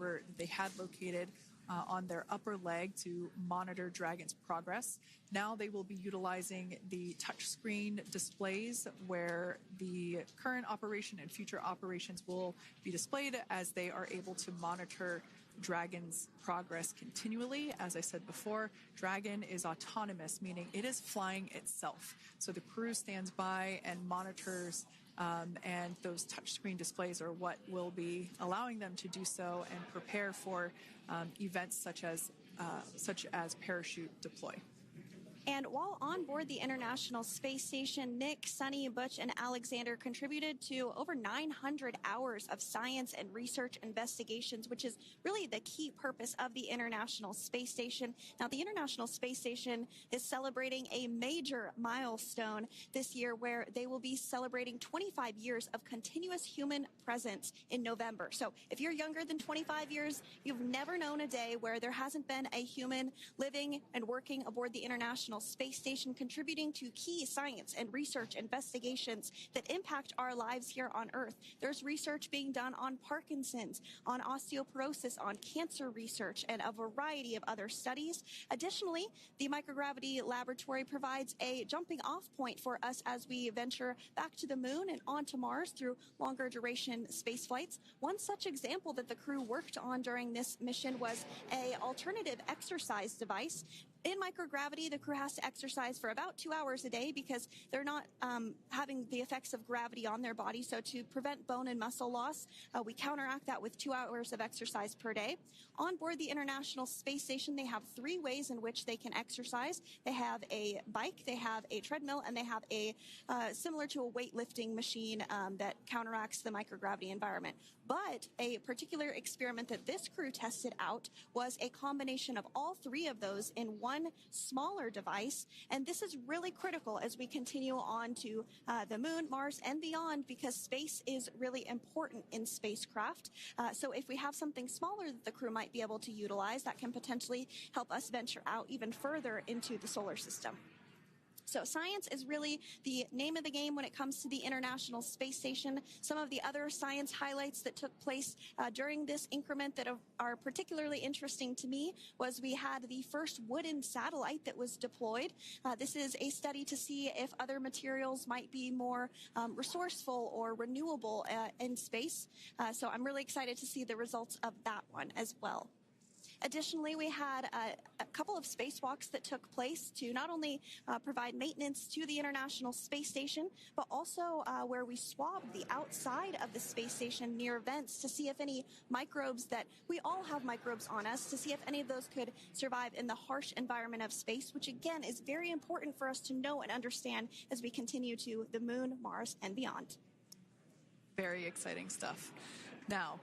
S1: had located on their upper leg to monitor Dragon's progress. Now they will be utilizing the touchscreen displays where the current operation and future operations will be displayed as they are able to monitor Dragon's progress continually. As I said before, Dragon is autonomous, meaning it is flying itself. So the crew stands by and monitors, and those touchscreen displays are what will be allowing them to do so and prepare for events such as parachute deploy.
S2: And while on board the International Space Station, Nick, Suni, Butch, and Alexander contributed to over 900 hours of science and research investigations, which is really the key purpose of the International Space Station. Now, the International Space Station is celebrating a major milestone this year where they will be celebrating 25 years of continuous human presence in November. So if you're younger than 25 years, you've never known a day where there hasn't been a human living and working aboard the International Space Station, contributing to key science and research investigations that impact our lives here on Earth. There's research being done on Parkinson's, on osteoporosis, on cancer research, and a variety of other studies. Additionally, the microgravity laboratory provides a jumping off point for us as we venture back to the moon and onto Mars through longer duration space flights. One such example that the crew worked on during this mission was an alternative exercise device. In microgravity, the crew has to exercise for about 2 hours a day because they're not having the effects of gravity on their body. So to prevent bone and muscle loss, we counteract that with 2 hours of exercise per day. On board the International Space Station, they have 3 ways in which they can exercise. They have a bike, they have a treadmill, and they have a similar to a weightlifting machine that counteracts the microgravity environment. But a particular experiment that this crew tested out was a combination of all 3 of those in one smaller device. And this is really critical as we continue on to the moon, Mars, and beyond, because space is really important in spacecraft. So if we have something smaller that the crew might be able to utilize, that can potentially help us venture out even further into the solar system. So science is really the name of the game when it comes to the International Space Station. Some of the other science highlights that took place during this increment that are particularly interesting to me was we had the first wooden satellite that was deployed. This is a study to see if other materials might be more resourceful or renewable in space. So I'm really excited to see the results of that one as well. Additionally, we had a couple of spacewalks that took place to not only provide maintenance to the International Space Station, but also where we swabbed the outside of the space station near vents to see if any microbes that we all have microbes on us, to see if any of those could survive in the harsh environment of space, which again is very important for us to know and understand as we continue to the moon, Mars, and beyond.
S1: Very exciting stuff. Now,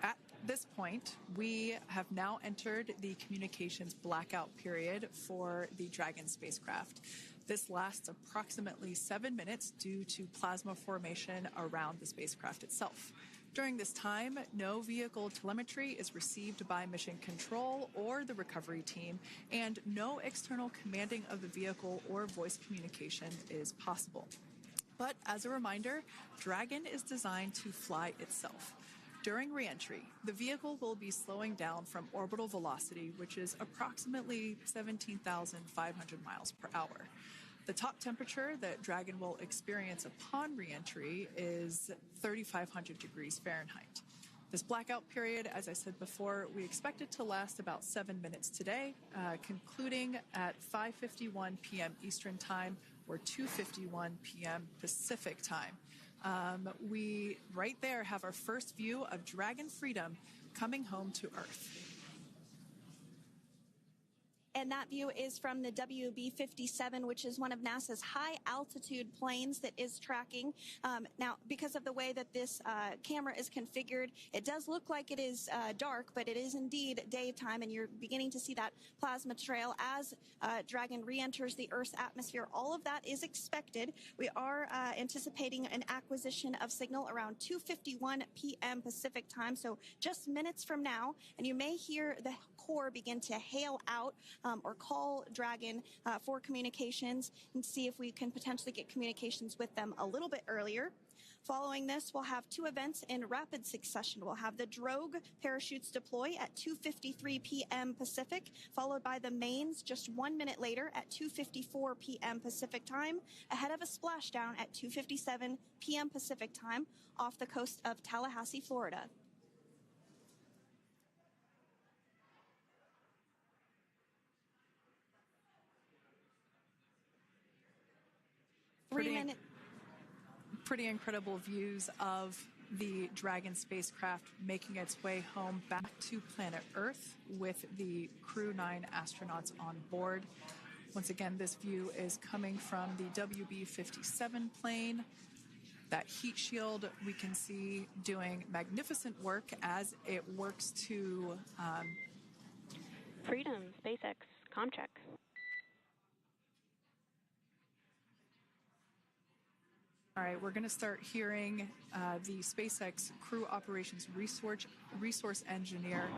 S1: at this point, we have now entered the communications blackout period for the Dragon spacecraft. This lasts approximately 7 minutes due to plasma formation around the spacecraft itself. During this time, no vehicle telemetry is received by mission control or the recovery team, and no external commanding of the vehicle or voice communication is possible. But as a reminder, Dragon is designed to fly itself. During re-entry, the vehicle will be slowing down from orbital velocity, which is approximately 17,500 miles per hour. The top temperature that Dragon will experience upon re-entry is 3,500 degrees Fahrenheit. This blackout period, as I said before, we expect it to last about 7 minutes today, concluding at 5:51 p.m. Eastern Time or 2:51 p.m. Pacific Time. We right there have our first view of Dragon Freedom coming home to Earth.
S2: And that view is from the WB-57, which is one of NASA's high-altitude planes that is tracking. Now, because of the way that this camera is configured, it does look like it is dark, but it is indeed daytime, and you're beginning to see that plasma trail as Dragon re-enters the Earth's atmosphere. All of that is expected. We are anticipating an acquisition of signal around 2:51 p.m. Pacific Time, so just minutes from now, and you may hear the core begin to hail out or call Dragon for communications and see if we can potentially get communications with them a little bit earlier. Following this, we'll have two events in rapid succession. We'll have the drogue parachutes deploy at 2:53 p.m. Pacific, followed by the mains just 1 minute later at 2:54 p.m. Pacific time, ahead of a splashdown at 2:57 p.m. Pacific time off the coast of Tallahassee, Florida.
S1: Pretty incredible views of the Dragon spacecraft making its way home back to planet Earth with the Crew 9 astronauts on board. Once again, this view is coming from the WB-57 plane. That heat shield we can see doing magnificent work as it works to
S3: Freedom, SpaceX, Comcheck.
S1: All right, we're going to start hearing the SpaceX Crew Operations Resource Engineer.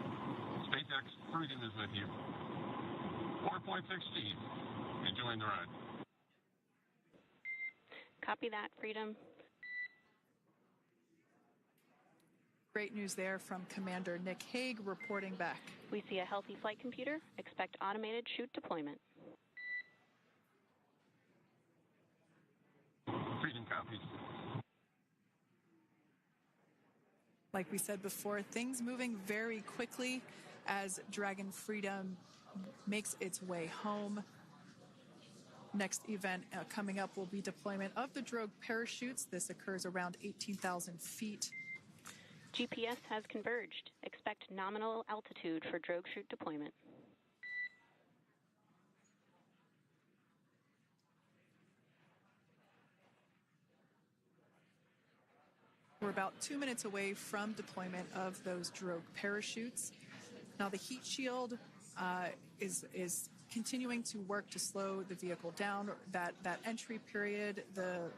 S4: SpaceX Freedom is with you. 4.6 feet. Enjoying the ride.
S3: Copy that, Freedom.
S1: Great news there from Commander Nick Hague reporting back.
S3: We see a healthy flight computer. Expect automated chute deployment.
S4: Freedom copies.
S1: Like we said before, things moving very quickly as Dragon Freedom makes its way home. Next event coming up will be deployment of the drogue parachutes. This occurs around 18,000 feet.
S3: GPS has converged. Expect nominal altitude for drogue chute deployment.
S1: We're about 2 minutes away from deployment of those drogue parachutes. Now the heat shield is continuing to work to slow the vehicle down. That entry period, the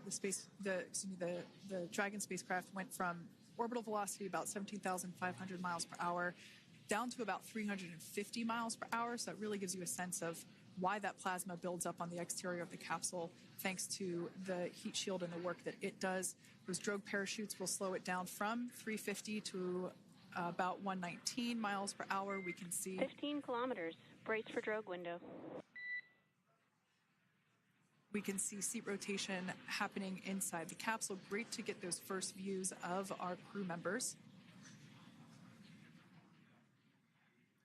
S1: Dragon spacecraft went from orbital velocity about 17,500 miles per hour down to about 350 miles per hour. So that really gives you a sense of why that plasma builds up on the exterior of the capsule, thanks to the heat shield and the work that it does. Those drogue parachutes will slow it down from 350 to about 119 miles per hour. We can see
S3: 15 kilometers. Brace for drogue window.
S1: We can see seat rotation happening inside the capsule. Great to get those first views of our crew members.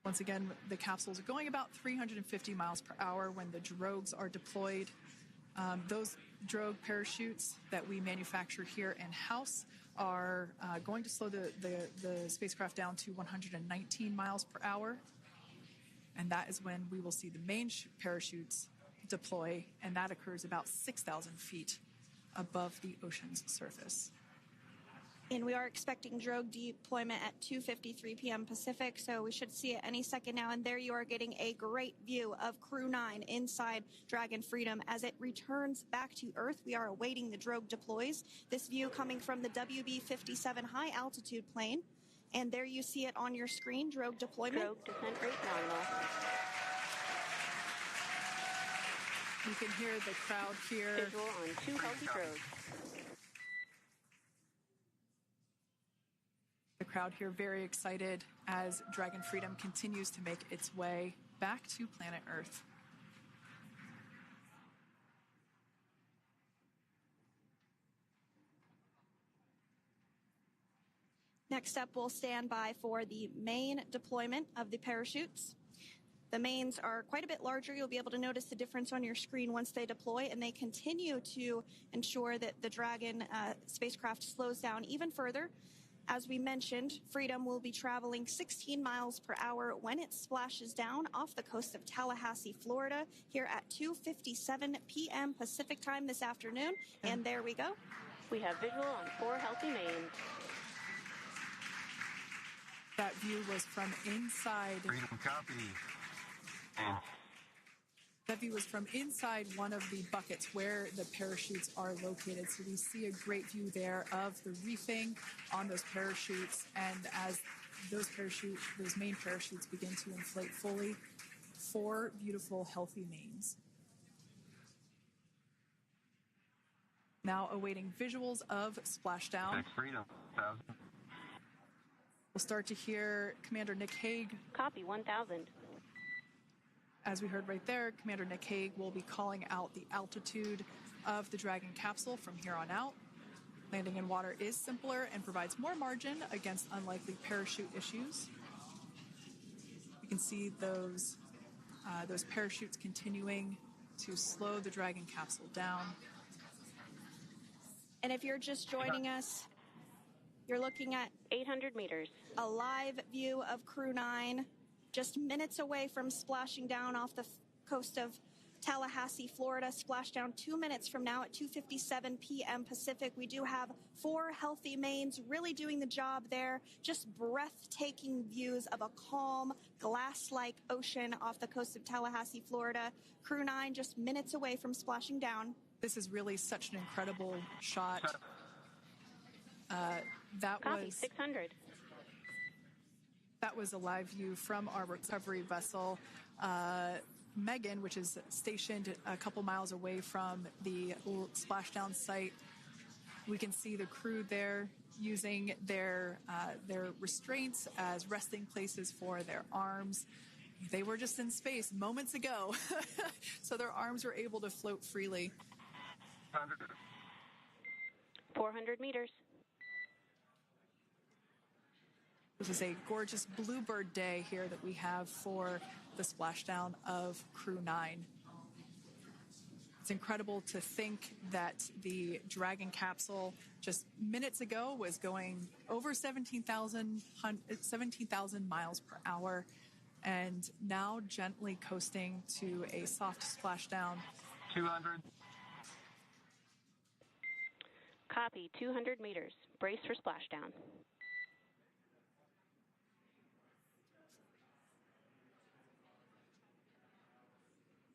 S1: Once again, the capsules are going about 350 miles per hour when the drogues are deployed. Those drogue parachutes that we manufacture here in-house are going to slow the spacecraft down to 119 miles per hour. And that is when we will see the main parachutes deploy, and that occurs about 6,000 feet above the ocean's surface.
S2: And we are expecting drogue deployment at 2:53 p.m. Pacific, so we should see it any second now. And there you are getting a great view of Crew 9 inside Dragon Freedom as it returns back to Earth. We are awaiting the drogue deploys. This view coming from the WB-57 high altitude plane. And there you see it on your screen, drogue deployment.
S3: Drogue descent rate nominal.
S1: You can hear the crowd here.
S3: Visual on 2 healthy drogues.
S1: The crowd here very excited as Dragon Freedom continues to make its way back to planet Earth.
S2: Next up, we'll stand by for the main deployment of the parachutes. The mains are quite a bit larger. You'll be able to notice the difference on your screen once they deploy, and they continue to ensure that the Dragon spacecraft slows down even further. As we mentioned, Freedom will be traveling 16 miles per hour when it splashes down off the coast of Tallahassee, Florida, here at 2:57 p.m. Pacific time this afternoon. And there we go.
S3: We have visual on 4 healthy mains.
S1: That view was from inside.
S4: Freedom copy.
S1: That view was from inside one of the buckets where the parachutes are located. So we see a great view there of the reefing on those parachutes. And as those main parachutes begin to inflate fully, 4 beautiful, healthy mains. Now awaiting visuals of Splashdown.
S4: Freedom, 1,000.
S1: We'll start to hear Commander Nick Hague.
S3: Copy, 1,000.
S1: As we heard right there, Commander Nick Hague will be calling out the altitude of the Dragon capsule from here on out. Landing in water is simpler and provides more margin against unlikely parachute issues. You can see those parachutes continuing to slow the Dragon capsule down.
S2: And if you're just joining us, you're looking at
S3: 800 meters.
S2: a live view of Crew 9, just minutes away from splashing down off the coast of Tallahassee, Florida. Splashdown 2 minutes from now at 2:57 p.m. Pacific. We do have 4 healthy mains really doing the job there. Just breathtaking views of a calm, glass-like ocean off the coast of Tallahassee, Florida. Crew 9 just minutes away from splashing down.
S1: This is really such an incredible shot.
S3: Copy, 600.
S1: That was a live view from our recovery vessel, Megan, which is stationed a couple miles away from the splashdown site. We can see the crew there using their restraints as resting places for their arms. They were just in space moments ago, so their arms were able to float freely.
S3: 400 meters.
S1: This is a gorgeous bluebird day here that we have for the splashdown of Crew 9. It's incredible to think that the Dragon capsule just minutes ago was going over 17,000 miles per hour and now gently coasting to a soft splashdown.
S4: 200.
S3: Copy, 200 meters. Brace for splashdown.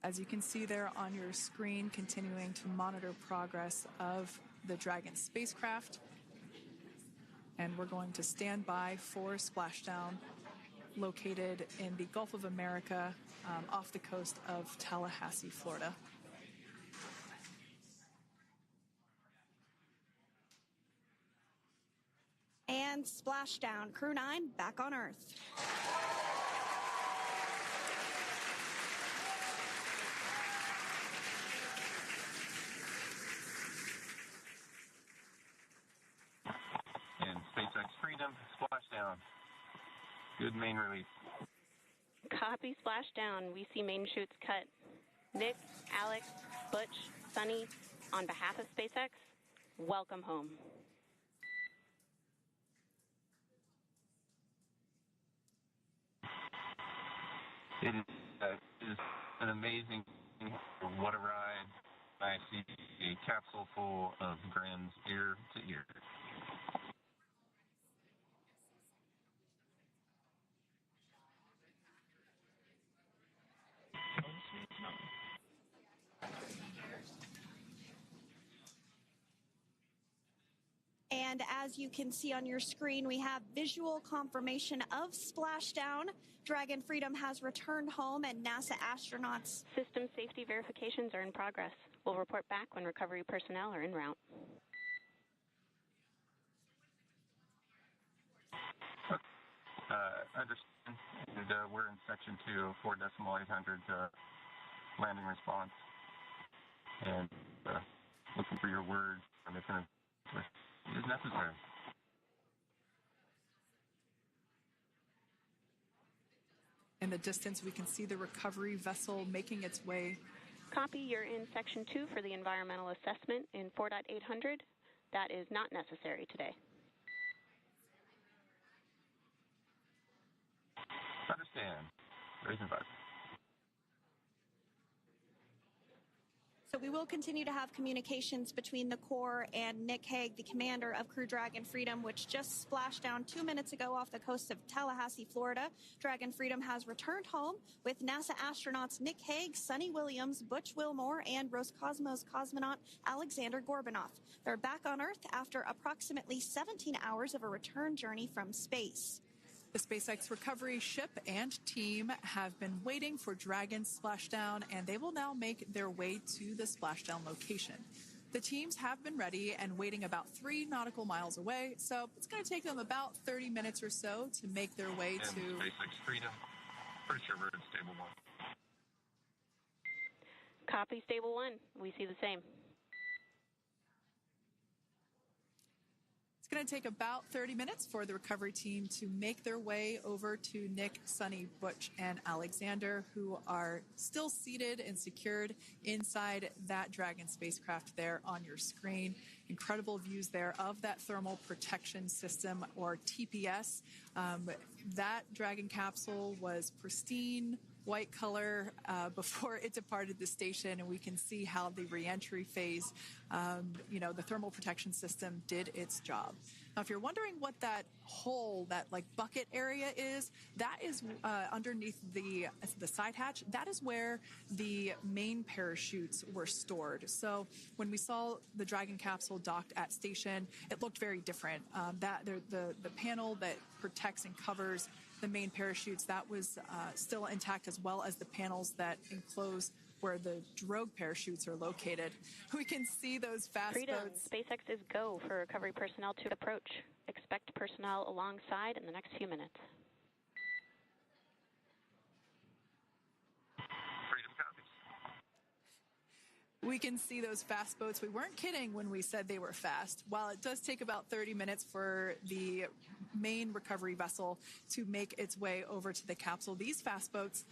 S1: As you can see there on your screen, continuing to monitor progress of the Dragon spacecraft. And we're going to stand by for splashdown, located in the Gulf of America, off the coast of Tallahassee, Florida.
S2: And splashdown. Crew 9 back on Earth.
S4: And SpaceX Freedom, splashdown. Good main release.
S3: Copy, splashdown. We see main chutes cut. Nick, Alex, Butch, Suni, on behalf of SpaceX, welcome home.
S4: It is an amazing, what a ride. I see a capsule full of grins ear to ear.
S2: And as you can see on your screen, we have visual confirmation of splashdown. Dragon Freedom has returned home, and NASA astronauts.
S3: System safety verifications are in progress. We'll report back when recovery personnel are en route.
S4: Understand. And we're in section 2, 4.800 landing response. And looking for your word on if it is necessary.
S1: In the distance, we can see the recovery vessel making its way.
S3: Copy, you're in section 2 for the environmental assessment in 4.800. That is not necessary today.
S4: Understand. Raising visor.
S2: So we will continue to have communications between the Corps and Nick Hague, the commander of Crew Dragon Freedom, which just splashed down 2 minutes ago off the coast of Tallahassee, Florida. Dragon Freedom has returned home with NASA astronauts Nick Hague, Suni Williams, Butch Wilmore, and Roscosmos cosmonaut Alexander Gorbunov. They're back on Earth after approximately 17 hours of a return journey from space.
S1: The SpaceX recovery ship and team have been waiting for Dragon's splashdown, and they will now make their way to the splashdown location. The teams have been ready and waiting about 3 nautical miles away, so it's going to take them about 30 minutes or so to make their way to
S4: SpaceX Freedom. Pretty sure we're in Stable 1.
S3: Copy, Stable 1. We see the same.
S1: It's going to take about 30 minutes for the recovery team to make their way over to Nick, Suni, Butch, and Alexander, who are still seated and secured inside that Dragon spacecraft there on your screen. Incredible views there of that thermal protection system, or TPS. That Dragon capsule was pristine, white color before it departed the station, and we can see how the reentry phase, the thermal protection system did its job. Now, if you're wondering what that hole, that like bucket area is, that is underneath the side hatch. That is where the main parachutes were stored. So when we saw the Dragon capsule docked at station, it looked very different. The panel that protects and covers the main parachutes, that was still intact, as well as the panels that enclose where the drogue parachutes are located. We can see those fast
S3: Freedom.
S1: boats.
S3: SpaceX is go for recovery personnel to approach. Expect personnel alongside in the next few minutes.
S4: Freedom copies.
S1: We can see those fast boats. We weren't kidding when we said they were fast. While it does take about 30 minutes for the main recovery vessel to make its way over to the capsule, these fast boats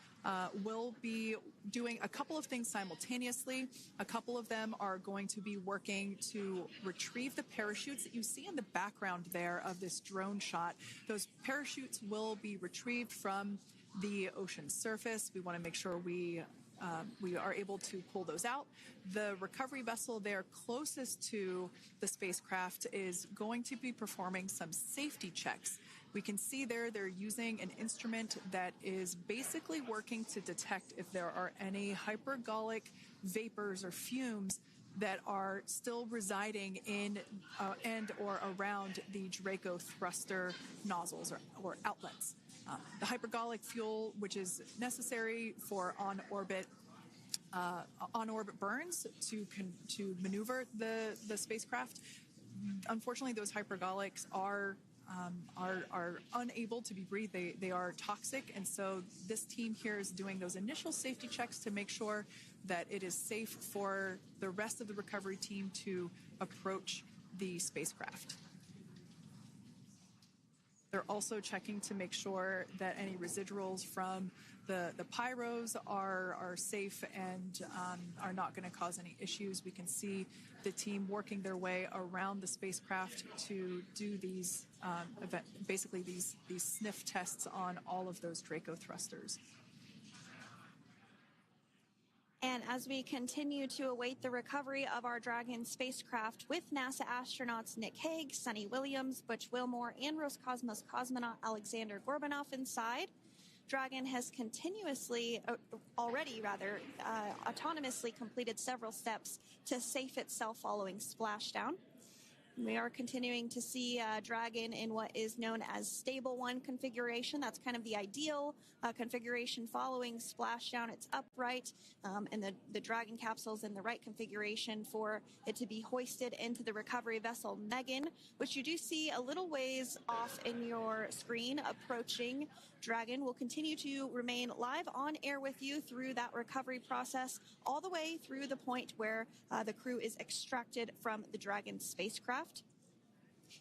S1: will be doing a couple of things simultaneously. A couple of them are going to be working to retrieve the parachutes that you see in the background there of this drone shot. Those parachutes will be retrieved from the ocean surface. We want to make sure we are able to pull those out. The recovery vessel there closest to the spacecraft is going to be performing some safety checks. We can see there they're using an instrument that is basically working to detect if there are any hypergolic vapors or fumes that are still residing in and or around the Draco thruster nozzles or outlets. The hypergolic fuel, which is necessary for on-orbit burns to maneuver the spacecraft. Unfortunately, those hypergolics are unable to be breathed. They are toxic, and so this team here is doing those initial safety checks to make sure that it is safe for the rest of the recovery team to approach the spacecraft. They're also checking to make sure that any residuals from the pyros are safe and are not going to cause any issues. We can see the team working their way around the spacecraft to do these these sniff tests on all of those Draco thrusters.
S2: And as we continue to await the recovery of our Dragon spacecraft with NASA astronauts Nick Hague, Suni Williams, Butch Wilmore, and Roscosmos cosmonaut Alexander Gorbanov inside, Dragon has autonomously completed several steps to safe itself following splashdown. We are continuing to see Dragon in what is known as Stable 1 configuration. That's kind of the ideal configuration following splashdown. It's upright, and the Dragon capsule's in the right configuration for it to be hoisted into the recovery vessel Megan, which you do see a little ways off in your screen approaching. Dragon will continue to remain live on air with you through that recovery process, all the way through the point where the crew is extracted from the Dragon spacecraft.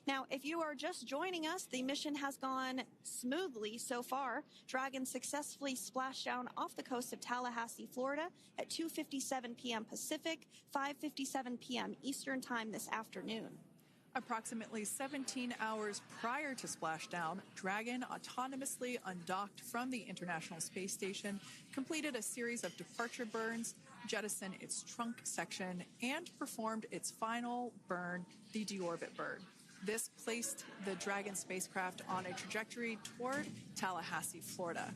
S2: Now, if you are just joining us, the mission has gone smoothly so far. Dragon successfully splashed down off the coast of Tallahassee, Florida at 2:57 p.m. Pacific, 5:57 p.m. Eastern Time this afternoon.
S1: Approximately 17 hours prior to splashdown, Dragon autonomously undocked from the International Space Station, completed a series of departure burns, jettisoned its trunk section, and performed its final burn, the deorbit burn. This placed the Dragon spacecraft on a trajectory toward Tallahassee, Florida.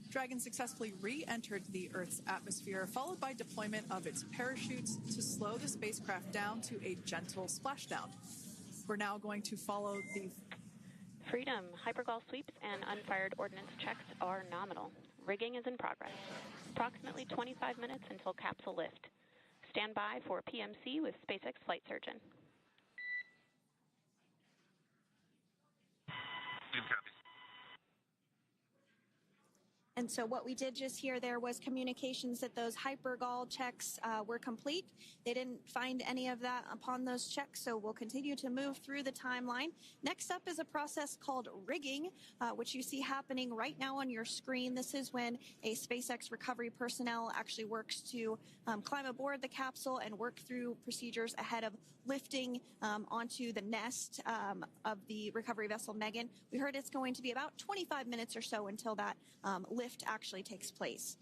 S1: Dragon successfully re-entered the Earth's atmosphere, followed by deployment of its parachutes to slow the spacecraft down to a gentle splashdown. We're now going to follow the
S3: Freedom. Hypergol sweeps and unfired ordnance checks are nominal. Rigging is in progress. Approximately 25 minutes until capsule lift. stand by for PMC with SpaceX flight surgeon.
S2: And so what we did just hear there was communications that those hypergol checks were complete. They didn't find any of that upon those checks, so we'll continue to move through the timeline. Next up is a process called rigging, which you see happening right now on your screen. This is when a SpaceX recovery personnel actually works to climb aboard the capsule and work through procedures ahead of lifting onto the nest of the recovery vessel Megan. We heard it's going to be about 25 minutes or so until that lift actually takes place.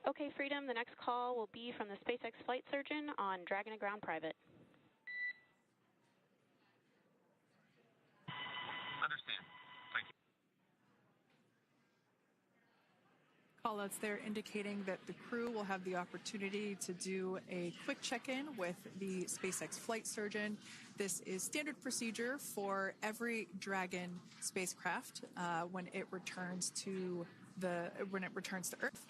S3: Okay, Freedom, the next call will be from the SpaceX flight surgeon on Dragon to Ground Private.
S4: Understand. Thank you.
S1: Callouts there indicating that the crew will have the opportunity to do a quick check-in with the SpaceX flight surgeon. This is standard procedure for every Dragon spacecraft when it returns to Earth.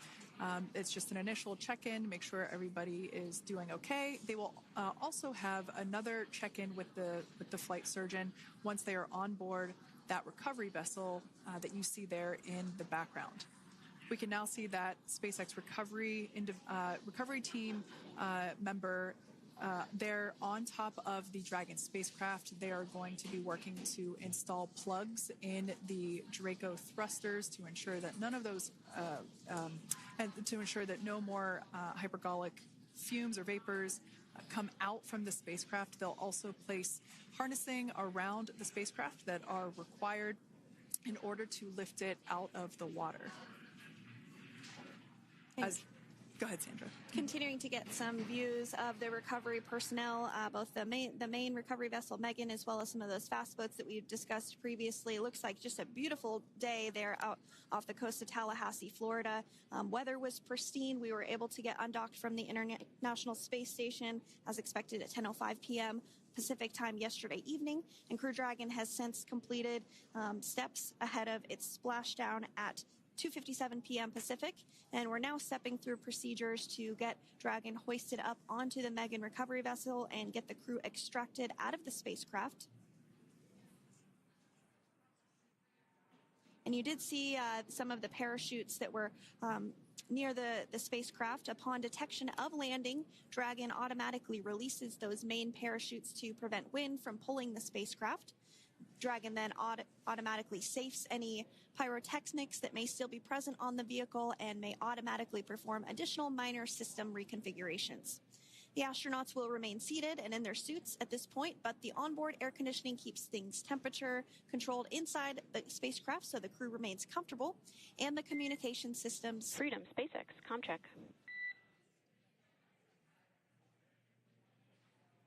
S1: It's just an initial check-in, make sure everybody is doing okay. They will also have another check-in with the flight surgeon once they are on board that recovery vessel that you see there in the background. We can now see that SpaceX recovery team member they're on top of the Dragon spacecraft. They are going to be working to install plugs in the Draco thrusters to ensure that none of those and to ensure that no more hypergolic fumes or vapors come out from the spacecraft. They'll also place harnessing around the spacecraft that are required in order to lift it out of the water. Go ahead, Sandra.
S2: Continuing to get some views of the recovery personnel, both the main recovery vessel Megan, as well as some of those fast boats that we've discussed previously. It looks like just a beautiful day there out off the coast of Tallahassee, Florida. Weather was pristine. We were able to get undocked from the International Space Station as expected at 10:05 p.m. Pacific time yesterday evening, and Crew Dragon has since completed steps ahead of its splashdown at 2:57 p.m. Pacific, and we're now stepping through procedures to get Dragon hoisted up onto the Megan recovery vessel and get the crew extracted out of the spacecraft. And you did see some of the parachutes that were near the spacecraft. Upon detection of landing, Dragon automatically releases those main parachutes to prevent wind from pulling the spacecraft. Dragon then automatically safes any pyrotechnics that may still be present on the vehicle and may automatically perform additional minor system reconfigurations. The astronauts will remain seated and in their suits at this point, but the onboard air conditioning keeps things temperature controlled inside the spacecraft so the crew remains comfortable, and the communication systems...
S3: Freedom, SpaceX, ComCheck.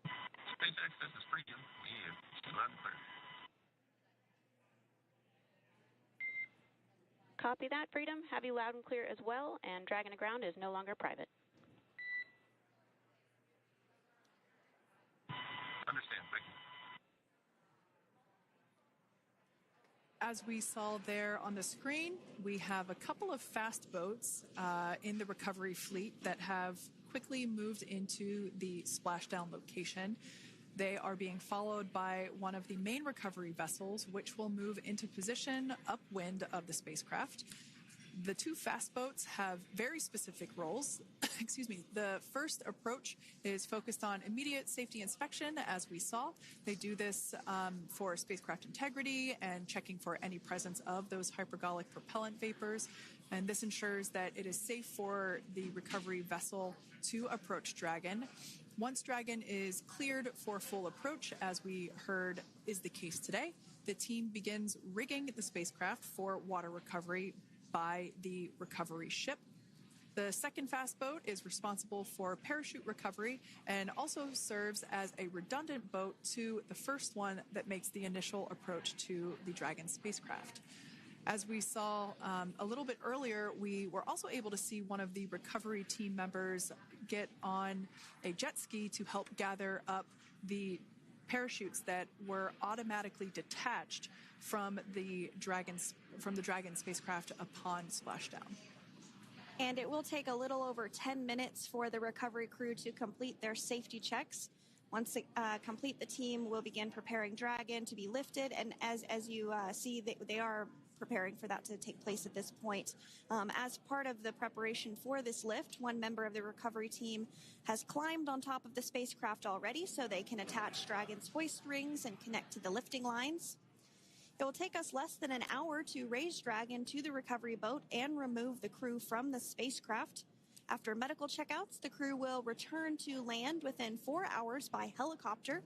S4: SpaceX, this is Freedom. We have loud and clear.
S3: Copy that, Freedom. Have you loud and clear as well, and Dragon to Ground is no longer private.
S4: Understand, thank you.
S1: As we saw there on the screen, we have a couple of fast boats in the recovery fleet that have quickly moved into the splashdown location. They are being followed by one of the main recovery vessels, which will move into position upwind of the spacecraft. The two fast boats have very specific roles. Excuse me. The first approach is focused on immediate safety inspection, as we saw. They do this for spacecraft integrity and checking for any presence of those hypergolic propellant vapors. And this ensures that it is safe for the recovery vessel to approach Dragon. Once Dragon is cleared for full approach, as we heard is the case today, the team begins rigging the spacecraft for water recovery by the recovery ship. The second fast boat is responsible for parachute recovery and also serves as a redundant boat to the first one that makes the initial approach to the Dragon spacecraft. As we saw a little bit earlier, we were also able to see one of the recovery team members get on a jet ski to help gather up the parachutes that were automatically detached from the Dragon spacecraft upon splashdown.
S2: And it will take a little over 10 minutes for the recovery crew to complete their safety checks. Once complete, the team will begin preparing Dragon to be lifted. And as you see, they are preparing for that to take place at this point. As part of the preparation for this lift, one member of the recovery team has climbed on top of the spacecraft already so they can attach Dragon's hoist rings and connect to the lifting lines. It will take us less than an hour to raise Dragon to the recovery boat and remove the crew from the spacecraft. After medical checkouts, the crew will return to land within 4 hours by helicopter.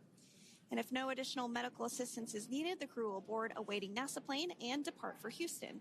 S2: And if no additional medical assistance is needed, the crew will board a waiting NASA plane and depart for Houston.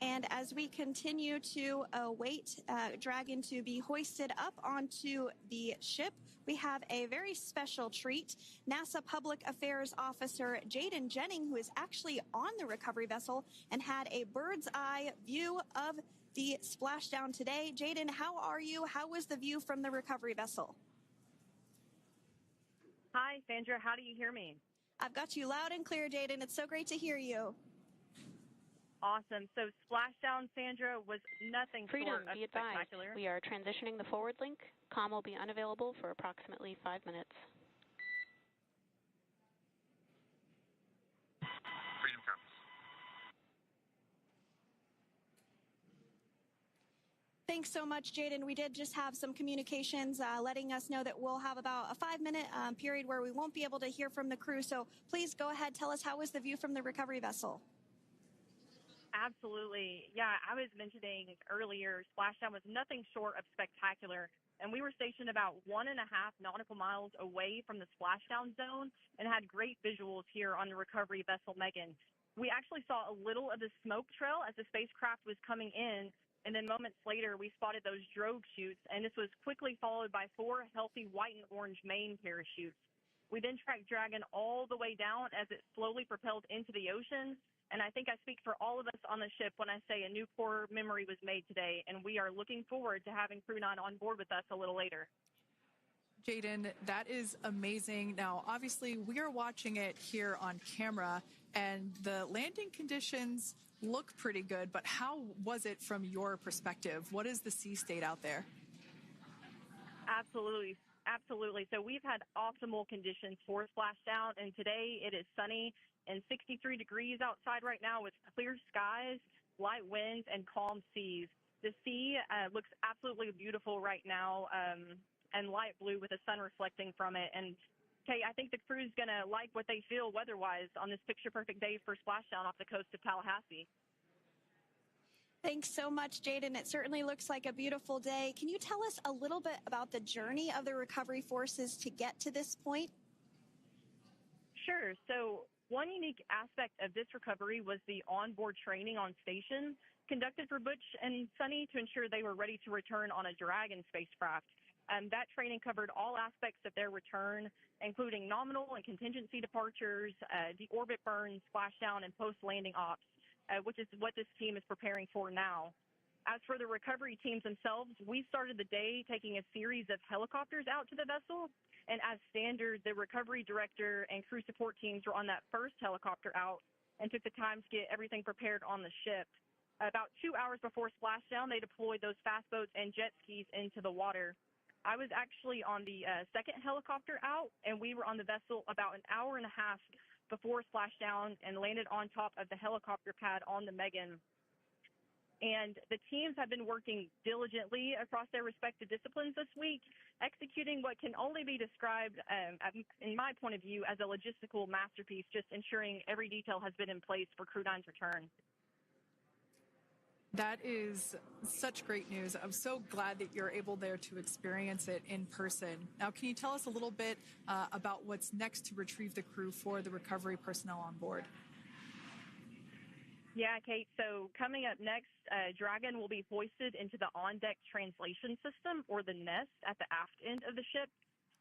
S2: And as we continue to await Dragon to be hoisted up onto the ship, we have a very special treat. NASA Public Affairs Officer Jaden Jennings, who is actually on the recovery vessel and had a bird's eye view of the splashdown today. Jaden, how are you? How was the view from the recovery vessel?
S5: Hi, Sandra. How do you hear me?
S2: I've got you loud and clear, Jaden. It's so great to hear you.
S5: Awesome. So Splashdown, Sandra, was nothing short of
S3: be advised.
S5: spectacular.
S3: We are transitioning the forward link. Comm will be unavailable for approximately 5 minutes.
S4: Freedom comes.
S2: Thanks so much, Jaden. We did just have some communications letting us know that we'll have about a 5-minute period where we won't be able to hear from the crew. So please go ahead, tell us, how was the view from the recovery vessel?
S5: Absolutely. Yeah, I was mentioning earlier, Splashdown was nothing short of spectacular. And we were stationed about 1.5 nautical miles away from the splashdown zone and had great visuals here on the recovery vessel Megan. We actually saw a little of the smoke trail as the spacecraft was coming in, and then moments later we spotted those drogue chutes, and this was quickly followed by 4 healthy white and orange main parachutes. We then tracked Dragon all the way down as it slowly propelled into the ocean. And I think I speak for all of us on the ship when I say a new core memory was made today, and we are looking forward to having Crew 9 on board with us a little later.
S1: Jaden, that is amazing. Now, obviously, we are watching it here on camera, and the landing conditions look pretty good, but how was it from your perspective? What is the sea state out there?
S5: Absolutely. Absolutely. So we've had optimal conditions for splashdown, and today it is sunny and 63 degrees outside right now with clear skies, light winds, and calm seas. The sea looks absolutely beautiful right now, and light blue with the sun reflecting from it. And Kay, I think the crew's going to like what they feel weather-wise on this picture-perfect day for splashdown off the coast of Tallahassee.
S2: Thanks so much, Jaden. It certainly looks like a beautiful day. Can you tell us a little bit about the journey of the recovery forces to get to this point?
S5: Sure. So one unique aspect of this recovery was the onboard training on station conducted for Butch and Suni to ensure they were ready to return on a Dragon spacecraft. That training covered all aspects of their return, including nominal and contingency departures, deorbit burns, splashdown, and post-landing ops, which is what this team is preparing for now. As for the recovery teams themselves, we started the day taking a series of helicopters out to the vessel. And as standard, the recovery director and crew support teams were on that first helicopter out and took the time to get everything prepared on the ship. About 2 hours before splashdown, they deployed those fast boats and jet skis into the water. I was actually on the second helicopter out, and we were on the vessel about an hour and a half before splashdown and landed on top of the helicopter pad on the Megan. And the teams have been working diligently across their respective disciplines this week, executing what can only be described, in my point of view, as a logistical masterpiece, just ensuring every detail has been in place for Crew 9's return.
S1: That is such great news. I'm so glad that you're able there to experience it in person. Now, can you tell us a little bit about what's next to retrieve the crew for the recovery personnel on board?
S5: Yeah, Kate. So coming up next, Dragon will be hoisted into the on-deck translation system, or the nest, at the aft end of the ship,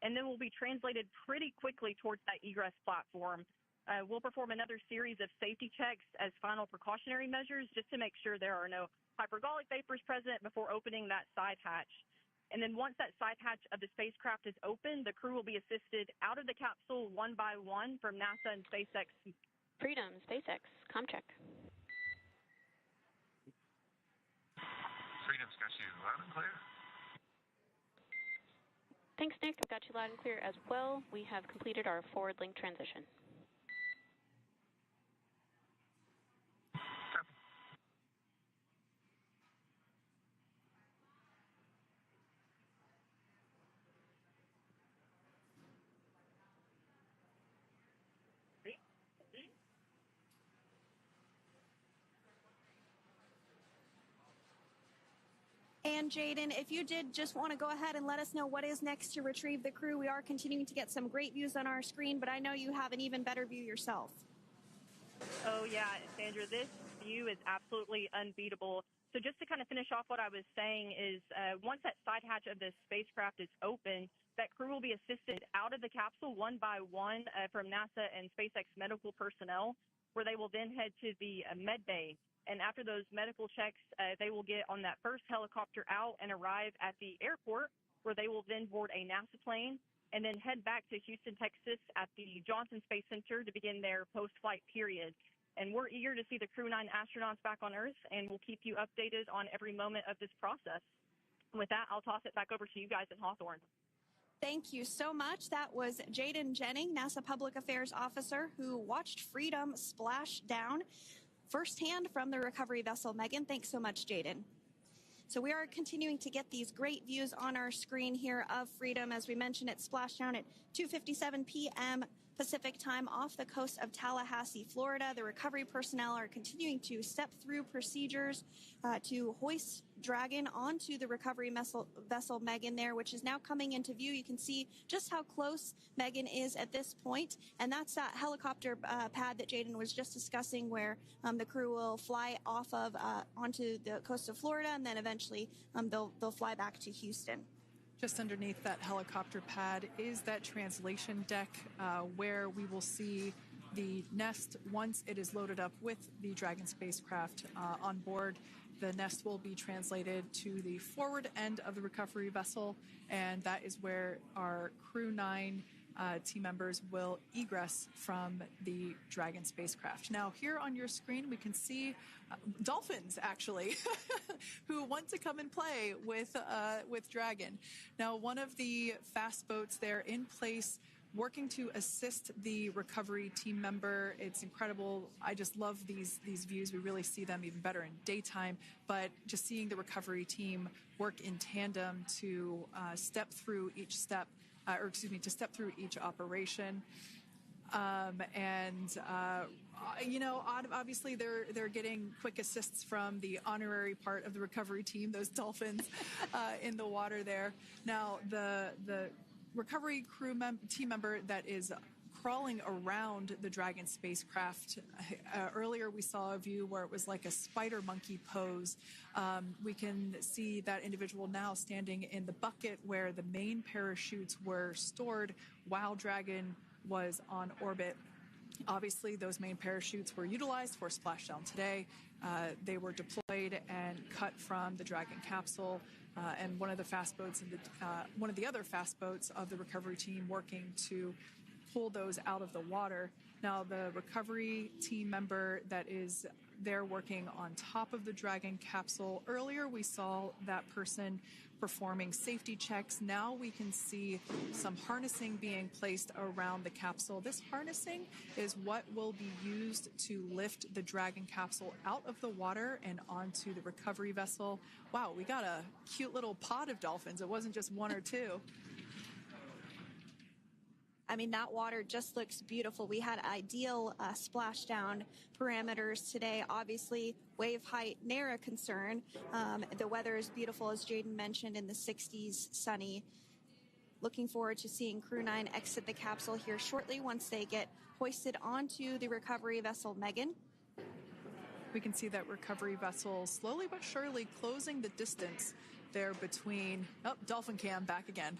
S5: and then will be translated pretty quickly towards that egress platform. We'll perform another series of safety checks as final precautionary measures just to make sure there are no hypergolic vapors present before opening that side hatch. And then once that side hatch of the spacecraft is open, the crew will be assisted out of the capsule one by one from NASA and SpaceX.
S3: Freedom, SpaceX, ComCheck.
S4: Freedom's got you loud and clear.
S3: Thanks, Nick. I've got you loud and clear as well. We have completed our forward link transition.
S2: And Jaden, if you did just want to go ahead and let us know what is next to retrieve the crew, we are continuing to get some great views on our screen, but I know you have an even better view yourself.
S5: Oh, yeah, Sandra, this view is absolutely unbeatable. So just to kind of finish off what I was saying is once that side hatch of the spacecraft is open, that crew will be assisted out of the capsule one by one from NASA and SpaceX medical personnel, where they will then head to the med bay. And after those medical checks, they will get on that first helicopter out and arrive at the airport, where they will then board a NASA plane and then head back to Houston, Texas at the Johnson Space Center to begin their post-flight period. And we're eager to see the Crew 9 astronauts back on Earth, and we'll keep you updated on every moment of this process. And with that, I'll toss it back over to you guys in Hawthorne.
S2: Thank you so much. That was Jaden Jennings, NASA Public Affairs Officer, who watched Freedom splash down firsthand from the recovery vessel. Megan, thanks so much, Jaden. So we are continuing to get these great views on our screen here of Freedom. As we mentioned, it splashed down at 2:57 p.m. Pacific time off the coast of Tallahassee, Florida. The recovery personnel are continuing to step through procedures to hoist Dragon onto the recovery vessel Megan there, which is now coming into view. You can see just how close Megan is at this point, and that's that helicopter pad that Jaden was just discussing, where the crew will fly off of onto the coast of Florida, and then eventually they'll fly back to Houston.
S1: Just underneath that helicopter pad is that translation deck where we will see the nest once it is loaded up with the Dragon spacecraft on board. The nest will be translated to the forward end of the recovery vessel, and that is where our Crew 9 team members will egress from the Dragon spacecraft. Now, here on your screen, we can see dolphins, actually, who want to come and play with Dragon. Now, one of the fast boats there in place, working to assist the recovery team member. It's incredible. I just love these views. We really see them even better in daytime, but just seeing the recovery team work in tandem to step through each step, to step through each operation. Obviously they're getting quick assists from the honorary part of the recovery team, those dolphins in the water there. Now, the recovery team member that is crawling around the Dragon spacecraft. Earlier we saw a view where it was like a spider monkey pose. We can see that individual now standing in the bucket where the main parachutes were stored while Dragon was on orbit. Obviously, those main parachutes were utilized for Splashdown today. They were deployed and cut from the Dragon capsule, and one of the other fast boats of the recovery team working to pull those out of the water. Now, the recovery team member that is there working on top of the Dragon capsule. Earlier, we saw that person performing safety checks. Now we can see some harnessing being placed around the capsule. This harnessing is what will be used to lift the Dragon capsule out of the water and onto the recovery vessel. Wow, we got a cute little pod of dolphins. It wasn't just one or two.
S2: I mean, that water just looks beautiful. We had ideal splashdown parameters today. Obviously, wave height, ne'er a concern. The weather is beautiful, as Jaden mentioned, in the 60s, sunny. Looking forward to seeing Crew 9 exit the capsule here shortly once they get hoisted onto the recovery vessel Megan.
S1: We can see that recovery vessel slowly but surely closing the distance there between, Dolphin Cam back again.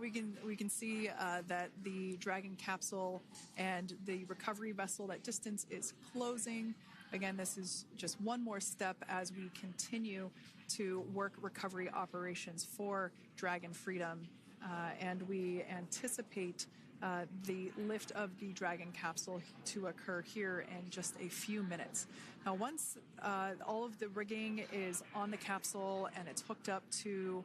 S1: We can see that the Dragon capsule and the recovery vessel, that distance is closing. Again, this is just one more step as we continue to work recovery operations for Dragon Freedom, and we anticipate the lift of the Dragon capsule to occur here in just a few minutes. Now, once all of the rigging is on the capsule and it's hooked up to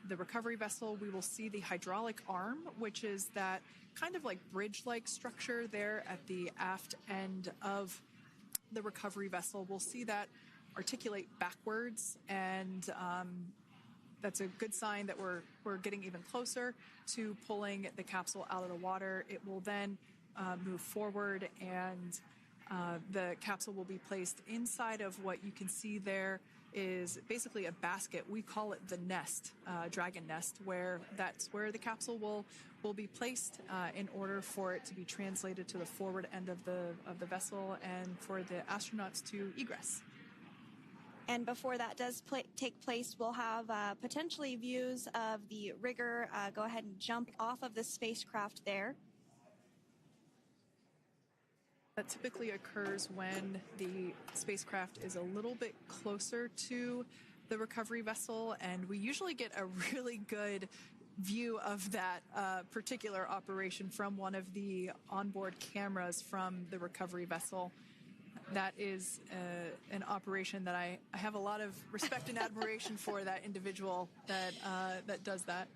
S1: the recovery vessel, we will see the hydraulic arm, which is that kind of like bridge-like structure there at the aft end of the recovery vessel. We'll see that articulate backwards, and that's a good sign that we're getting even closer to pulling the capsule out of the water. It will then move forward, and the capsule will be placed inside of what you can see there is basically a basket. We call it the nest, Dragon nest, where that's where the capsule will be placed in order for it to be translated to the forward end of the vessel and for the astronauts to egress.
S2: And before that does take place, we'll have potentially views of the rigger go ahead and jump off of the spacecraft there.
S1: That typically occurs when the spacecraft is a little bit closer to the recovery vessel, and we usually get a really good view of that particular operation from one of the onboard cameras from the recovery vessel. That is an operation that I have a lot of respect and admiration for, that individual that does that.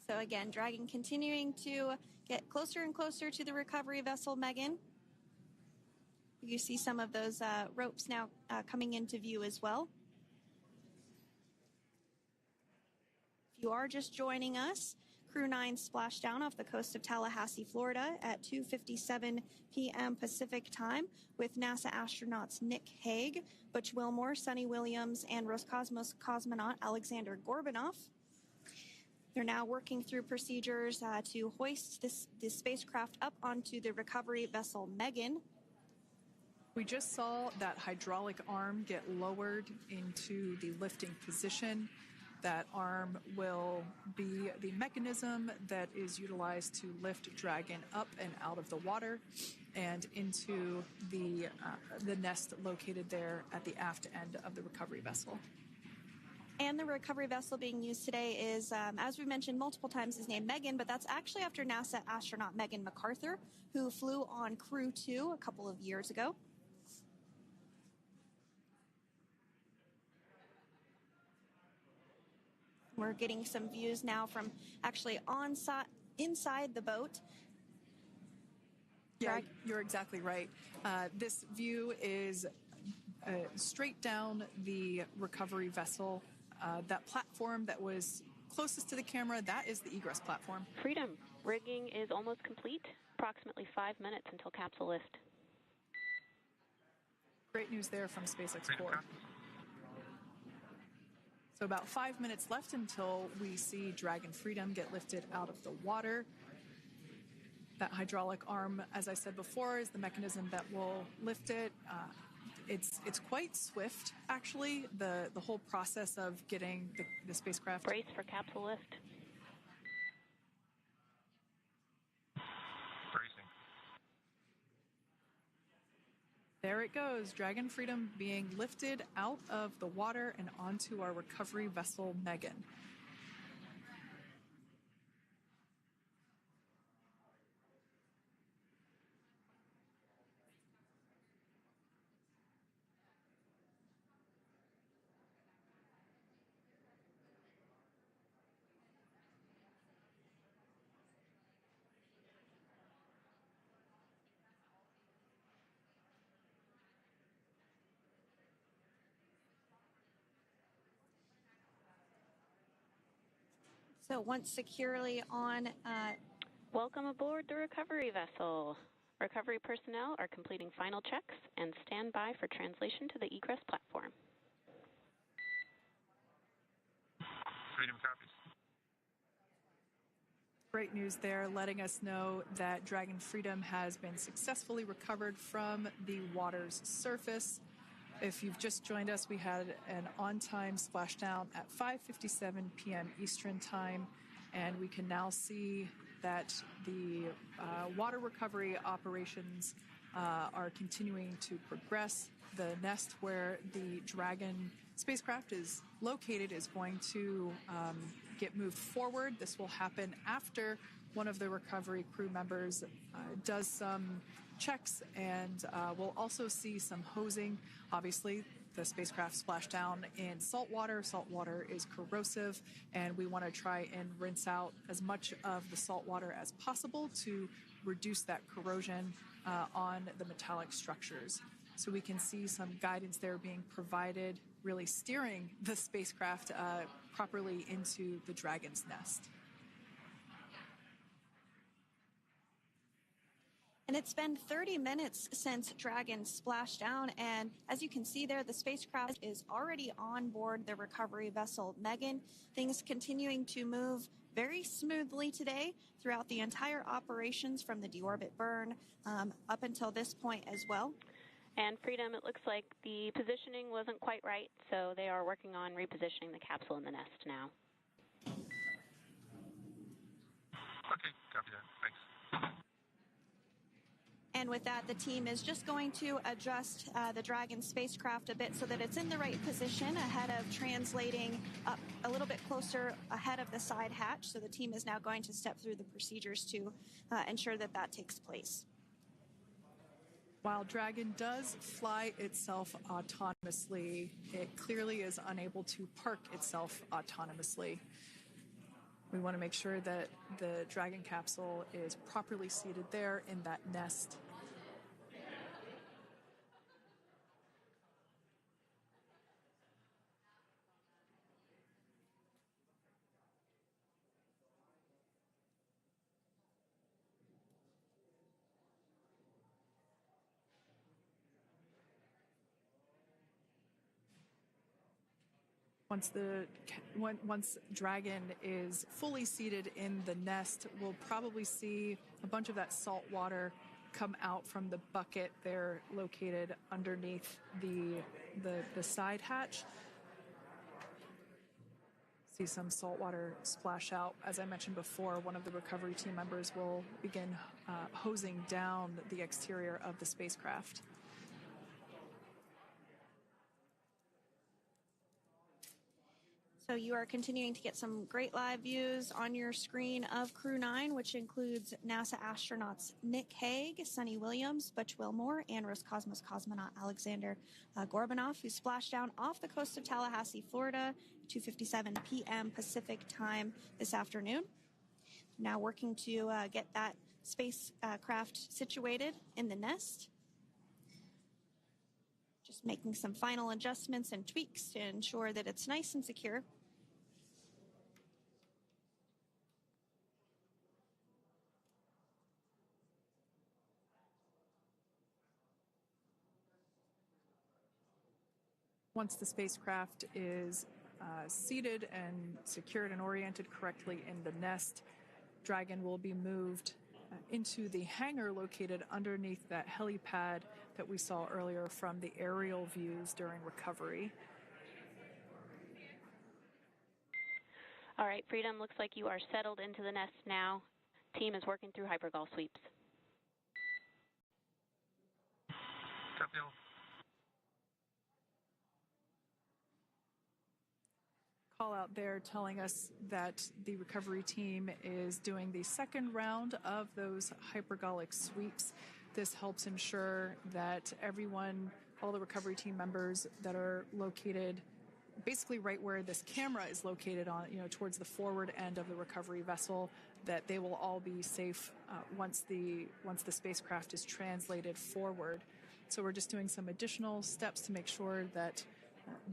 S2: So again, Dragon continuing to get closer and closer to the recovery vessel Megan. You see some of those ropes now coming into view as well. If you are just joining us, Crew 9 Splashdown off the coast of Tallahassee, Florida at 2:57 p.m. Pacific time with NASA astronauts Nick Hague, Butch Wilmore, Suni Williams, and Roscosmos cosmonaut Alexander Gorbanov. They're now working through procedures to hoist this spacecraft up onto the recovery vessel Megan.
S1: We just saw that hydraulic arm get lowered into the lifting position. That arm will be the mechanism that is utilized to lift Dragon up and out of the water and into the nest located there at the aft end of the recovery vessel.
S2: And the recovery vessel being used today is, as we mentioned multiple times, is named Megan, but that's actually after NASA astronaut Megan McArthur, who flew on Crew 2 a couple of years ago. We're getting some views now from actually inside the boat.
S1: Yeah, you're exactly right. This view is straight down the recovery vessel. That platform that was closest to the camera, that is the egress platform.
S3: Freedom. Rigging is almost complete. Approximately 5 minutes until capsule lift.
S1: Great news there from SpaceX Core. So about 5 minutes left until we see Dragon Freedom get lifted out of the water. That hydraulic arm, as I said before, is the mechanism that will lift it. It's quite swift, actually, the whole process of getting the spacecraft.
S3: Brace for capsule lift.
S4: Bracing.
S1: There it goes, Dragon Freedom being lifted out of the water and onto our recovery vessel, Megan.
S2: So once securely on,
S3: Welcome aboard the recovery vessel. Recovery personnel are completing final checks and stand by for translation to the egress platform.
S4: Freedom copies.
S1: Great news there, letting us know that Dragon Freedom has been successfully recovered from the water's surface. If you've just joined us, we had an on-time splashdown at 5:57 p.m. Eastern Time, and we can now see that the water recovery operations are continuing to progress. The nest where the Dragon spacecraft is located is going to get moved forward. This will happen after one of the recovery crew members does some checks, and we'll also see some hosing. Obviously, the spacecraft splashed down in salt water. Salt water is corrosive, and we want to try and rinse out as much of the salt water as possible to reduce that corrosion on the metallic structures. So we can see some guidance there being provided, really steering the spacecraft properly into the Dragon's nest.
S2: and it's been 30 minutes since Dragon splashed down, and as you can see there, the spacecraft is already on board the recovery vessel Megan. Things continuing to move very smoothly today throughout the entire operations from the deorbit burn up until this point as well.
S3: And Freedom, it looks like the positioning wasn't quite right, so they are working on repositioning the capsule in the nest now.
S4: Okay, copy that. Thanks.
S2: And with that, the team is just going to adjust the Dragon spacecraft a bit so that it's in the right position ahead of translating up a little bit closer ahead of the side hatch. So the team is now going to step through the procedures to ensure that that takes place.
S1: While Dragon does fly itself autonomously, it clearly is unable to park itself autonomously. We want to make sure that the Dragon capsule is properly seated there in that nest. Once Dragon is fully seated in the nest, we'll probably see a bunch of that salt water come out from the bucket there located underneath the side hatch. See some salt water splash out. As I mentioned before, one of the recovery team members will begin hosing down the exterior of the spacecraft.
S2: So you are continuing to get some great live views on your screen of Crew 9, which includes NASA astronauts Nick Hague, Suni Williams, Butch Wilmore, and Roscosmos cosmonaut Alexander Gorbanov, who splashed down off the coast of Tallahassee, Florida, 2:57 p.m. Pacific time this afternoon. Now working to get that spacecraft situated in the nest. Just making some final adjustments and tweaks to ensure that it's nice and secure.
S1: Once the spacecraft is seated and secured and oriented correctly in the nest, Dragon will be moved into the hangar located underneath that helipad that we saw earlier from the aerial views during recovery.
S3: All right, Freedom, looks like you are settled into the nest now. Team is working through hypergol sweeps.
S4: Copy all.
S1: Call out there telling us that the recovery team is doing the second round of those hypergolic sweeps. This helps ensure that everyone, all the recovery team members that are located basically right where this camera is located on, towards the forward end of the recovery vessel, that they will all be safe once the spacecraft is translated forward. So we're just doing some additional steps to make sure that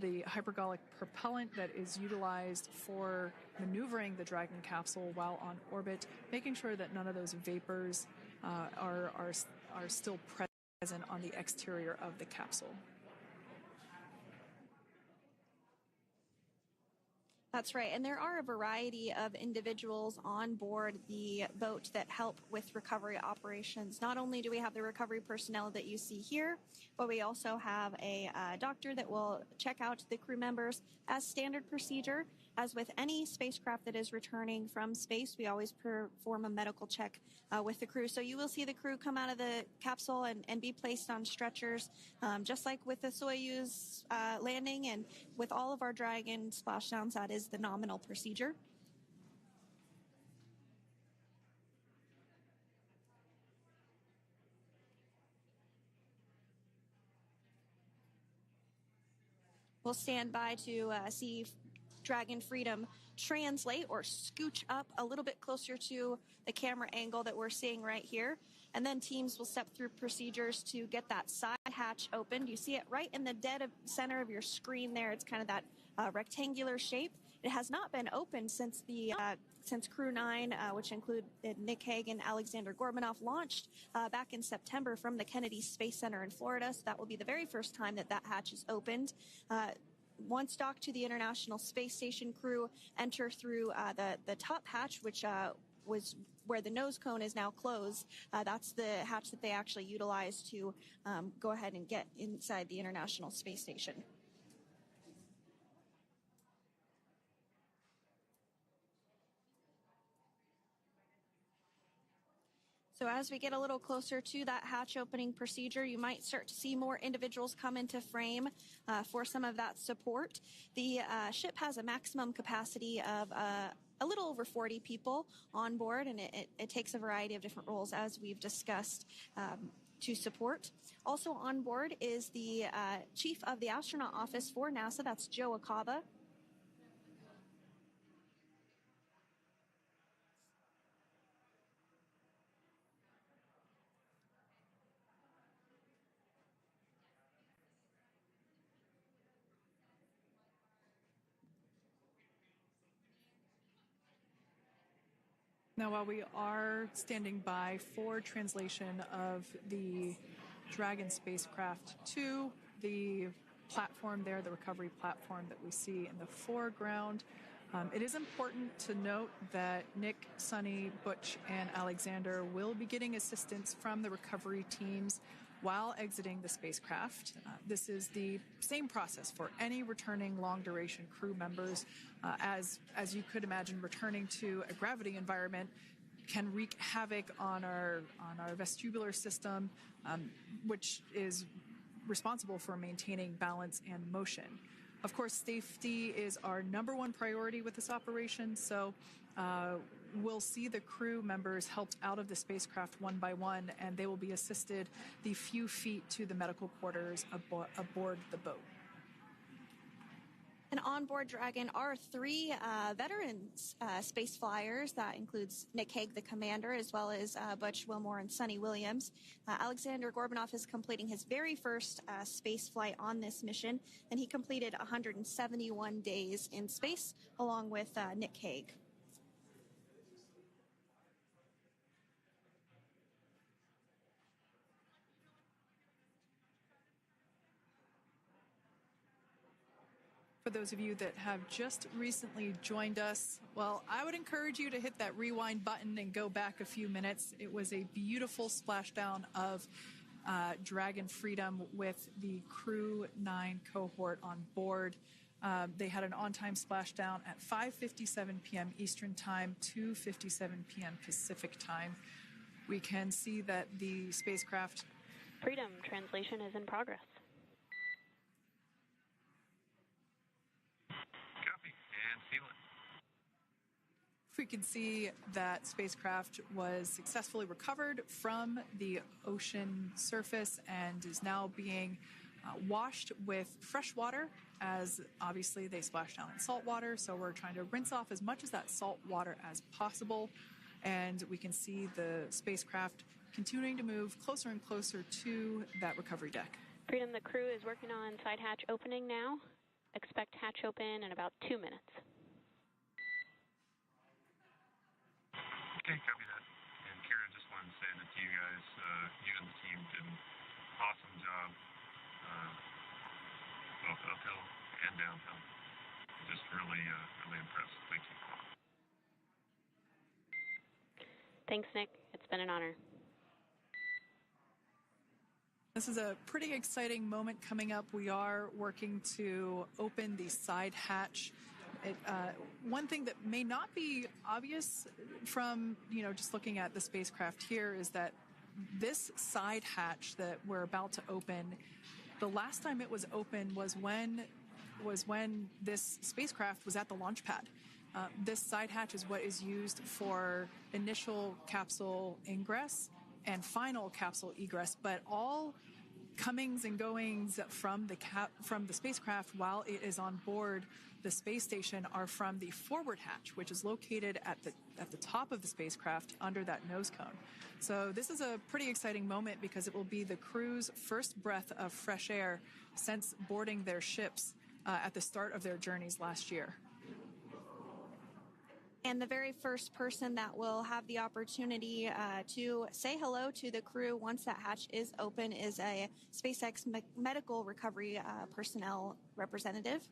S1: the hypergolic propellant that is utilized for maneuvering the Dragon capsule while on orbit, making sure that none of those vapors are still present on the exterior of the capsule.
S2: That's right. And there are a variety of individuals on board the boat that help with recovery operations. Not only do we have the recovery personnel that you see here, but we also have a doctor that will check out the crew members as standard procedure. As with any spacecraft that is returning from space, we always perform a medical check with the crew. So you will see the crew come out of the capsule and be placed on stretchers, just like with the Soyuz landing and with all of our Dragon splashdowns. That is the nominal procedure. We'll stand by to see Dragon Freedom translate or scooch up a little bit closer to the camera angle that we're seeing right here. And then teams will step through procedures to get that side hatch opened. You see it right in the dead center of your screen there. It's kind of that rectangular shape. It has not been opened since Crew 9, which include Nick Hague and Alexander Gorbanov, launched back in September from the Kennedy Space Center in Florida. So that will be the very first time that hatch is opened. Once docked to the International Space Station, crew enter through the top hatch, which was where the nose cone is now closed. That's the hatch that they actually utilize to go ahead and get inside the International Space Station. So as we get a little closer to that hatch opening procedure, you might start to see more individuals come into frame for some of that support. The ship has a maximum capacity of a little over 40 people on board, and it takes a variety of different roles, as we've discussed, to support. Also on board is the chief of the astronaut office for NASA. That's Joe Acaba.
S1: Now, while we are standing by for translation of the Dragon spacecraft to the platform there, the recovery platform that we see in the foreground, it is important to note that Nick, Suni, Butch, and Alexander will be getting assistance from the recovery teams while exiting the spacecraft. This is the same process for any returning long-duration crew members. As you could imagine, returning to a gravity environment can wreak havoc on our vestibular system, which is responsible for maintaining balance and motion. Of course, safety is our number one priority with this operation, so we'll see the crew members helped out of the spacecraft one by one, and they will be assisted the few feet to the medical quarters aboard the boat.
S2: And on board Dragon are three veterans space flyers. That includes Nick Hague, the commander, as well as Butch, Wilmore, and Suni Williams. Alexander Gorbanov is completing his very first space flight on this mission, and he completed 171 days in space along with Nick Hague.
S1: For those of you that have just recently joined us, well, I would encourage you to hit that rewind button and go back a few minutes. It was a beautiful splashdown of Dragon Freedom with the Crew 9 cohort on board. They had an on-time splashdown at 5:57 p.m. Eastern Time, 2:57 p.m. Pacific Time. We can see that the spacecraft...
S3: Freedom translation is in progress.
S1: We can see that spacecraft was successfully recovered from the ocean surface and is now being washed with fresh water, as obviously they splashed down in salt water. So we're trying to rinse off as much of that salt water as possible. And we can see the spacecraft continuing to move closer and closer to that recovery deck.
S3: Freedom, the crew is working on side hatch opening now. expect hatch open in about 2 minutes.
S6: Okay, copy that. And Kira, just wanted to say that to you guys, you and the team did an awesome job, both uphill and downhill. Just really, really impressed. Thank you.
S3: Thanks, Nick. It's been an honor.
S1: This is a pretty exciting moment coming up. We are working to open the side hatch. One thing that may not be obvious from, just looking at the spacecraft here is that this side hatch that we're about to open, the last time it was open was when this spacecraft was at the launch pad. This side hatch is what is used for initial capsule ingress and final capsule egress, but all comings and goings from the spacecraft while it is on board the space station are from the forward hatch, which is located at the top of the spacecraft under that nose cone. So this is a pretty exciting moment because it will be the crew's first breath of fresh air since boarding their ships at the start of their journeys last year.
S2: And the very first person that will have the opportunity to say hello to the crew once that hatch is open is a SpaceX medical recovery personnel representative.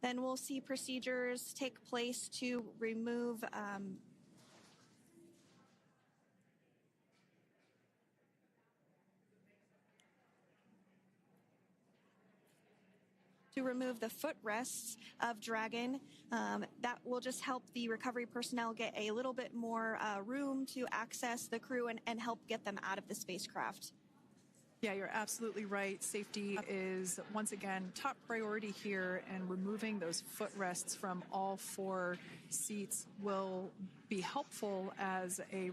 S2: Then we'll see procedures take place to remove the footrests of Dragon. That will just help the recovery personnel get a little bit more room to access the crew and help get them out of the spacecraft.
S1: Yeah, you're absolutely right. Safety is, once again, top priority here, and removing those footrests from all 4 seats will be helpful as a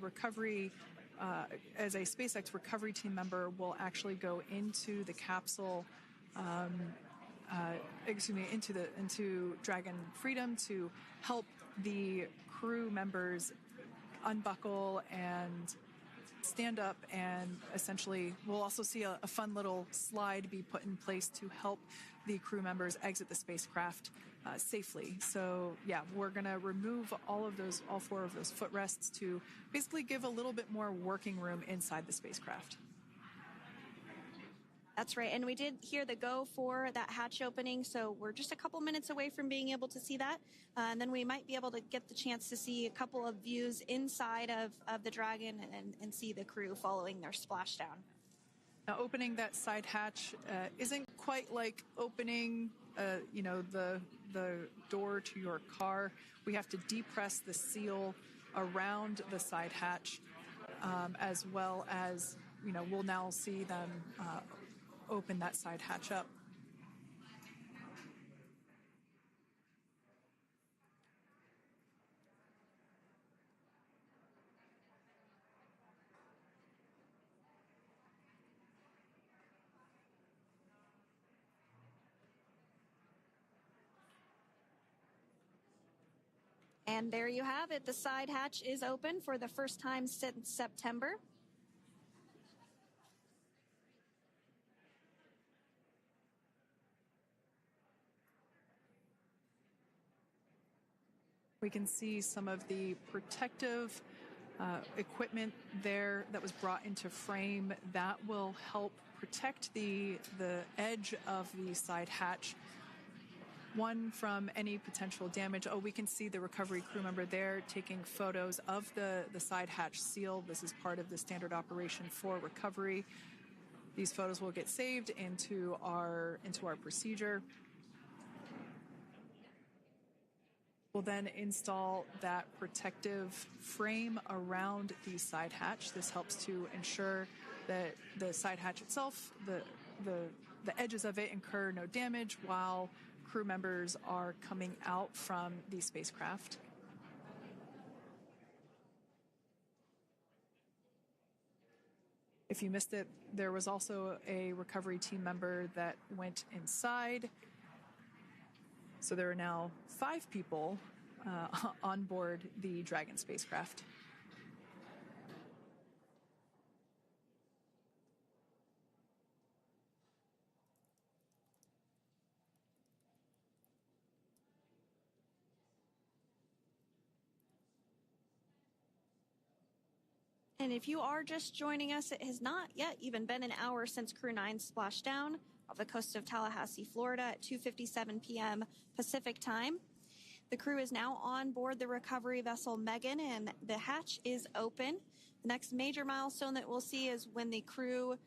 S1: SpaceX recovery team member will actually go into the capsule, into Dragon Freedom to help the crew members unbuckle and stand up, and essentially we'll also see a fun little slide be put in place to help the crew members exit the spacecraft safely. So yeah, we're going to remove all 4 of those footrests to basically give a little bit more working room inside the spacecraft.
S2: That's right, and we did hear the go for that hatch opening, so we're just a couple minutes away from being able to see that, and then we might be able to get the chance to see a couple of views inside of the Dragon and see the crew following their splashdown.
S1: Now, opening that side hatch isn't quite like opening, the door to your car. We have to depress the seal around the side hatch, as well as, we'll now see them open that side hatch up.
S2: And there you have it. The side hatch is open for the first time since September.
S1: We can see some of the protective equipment there that was brought into frame that will help protect the edge of the side hatch, one from any potential damage. Oh, we can see the recovery crew member there taking photos of the side hatch seal. This is part of the standard operation for recovery. These photos will get saved into our procedure. We'll then install that protective frame around the side hatch. This helps to ensure that the side hatch itself, the edges of it, incur no damage while crew members are coming out from the spacecraft. If you missed it, there was also a recovery team member that went inside. So there are now 5 people on board the Dragon spacecraft.
S2: And if you are just joining us, it has not yet even been an hour since Crew 9 splashed down off the coast of Tallahassee, Florida at 2:57 p.m. Pacific time. The crew is now on board the recovery vessel Megan, and the hatch is open. The next major milestone that we'll see is when the crew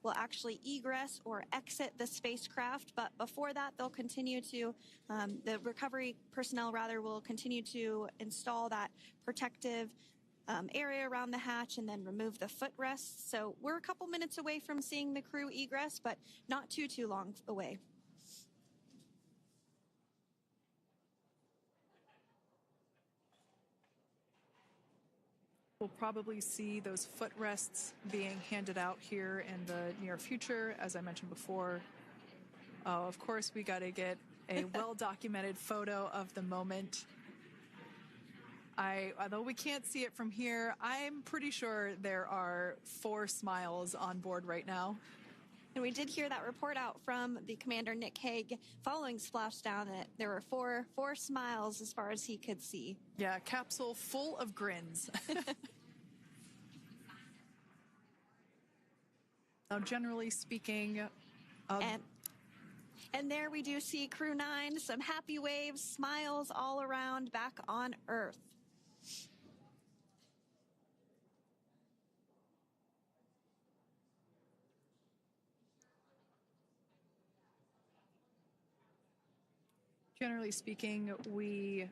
S2: will actually egress or exit the spacecraft. But before that, they'll continue to, the recovery personnel rather, will continue to install that protective area around the hatch and then remove the footrests. So we're a couple minutes away from seeing the crew egress, but not too long away.
S1: We'll probably see those footrests being handed out here in the near future, as I mentioned before. Oh, of course, we got to get a well-documented photo of the moment. Although we can't see it from here, I'm pretty sure there are 4 smiles on board right now.
S2: And we did hear that report out from the commander, Nick Hague, following Splashdown, that there were four smiles as far as he could see.
S1: Yeah, capsule full of grins. Now, generally speaking...
S2: And there we do see Crew 9, some happy waves, smiles all around back on Earth.
S1: Generally speaking, we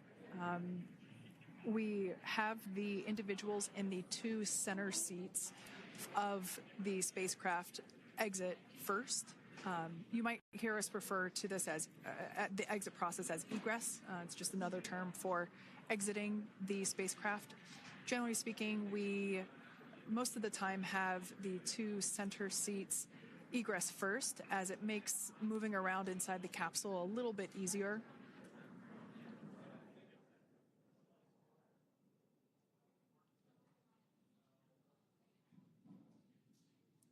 S1: have the individuals in the 2 center seats of the spacecraft exit first. You might hear us refer to this as the exit process as egress. It's just another term for exiting the spacecraft. Generally speaking, we most of the time have the 2 center seats egress first, as it makes moving around inside the capsule a little bit easier.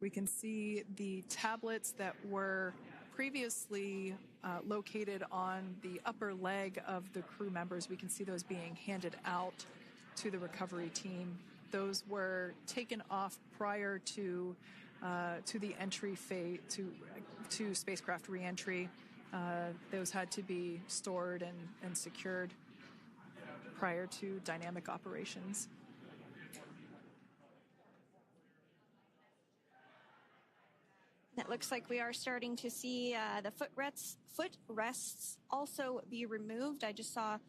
S1: We can see the tablets that were previously located on the upper leg of the crew members. We can see those being handed out to the recovery team. Those were taken off prior to the entry phase, to spacecraft reentry. Those had to be stored and secured prior to dynamic operations.
S2: It looks like we are starting to see the footrests also be removed. I just saw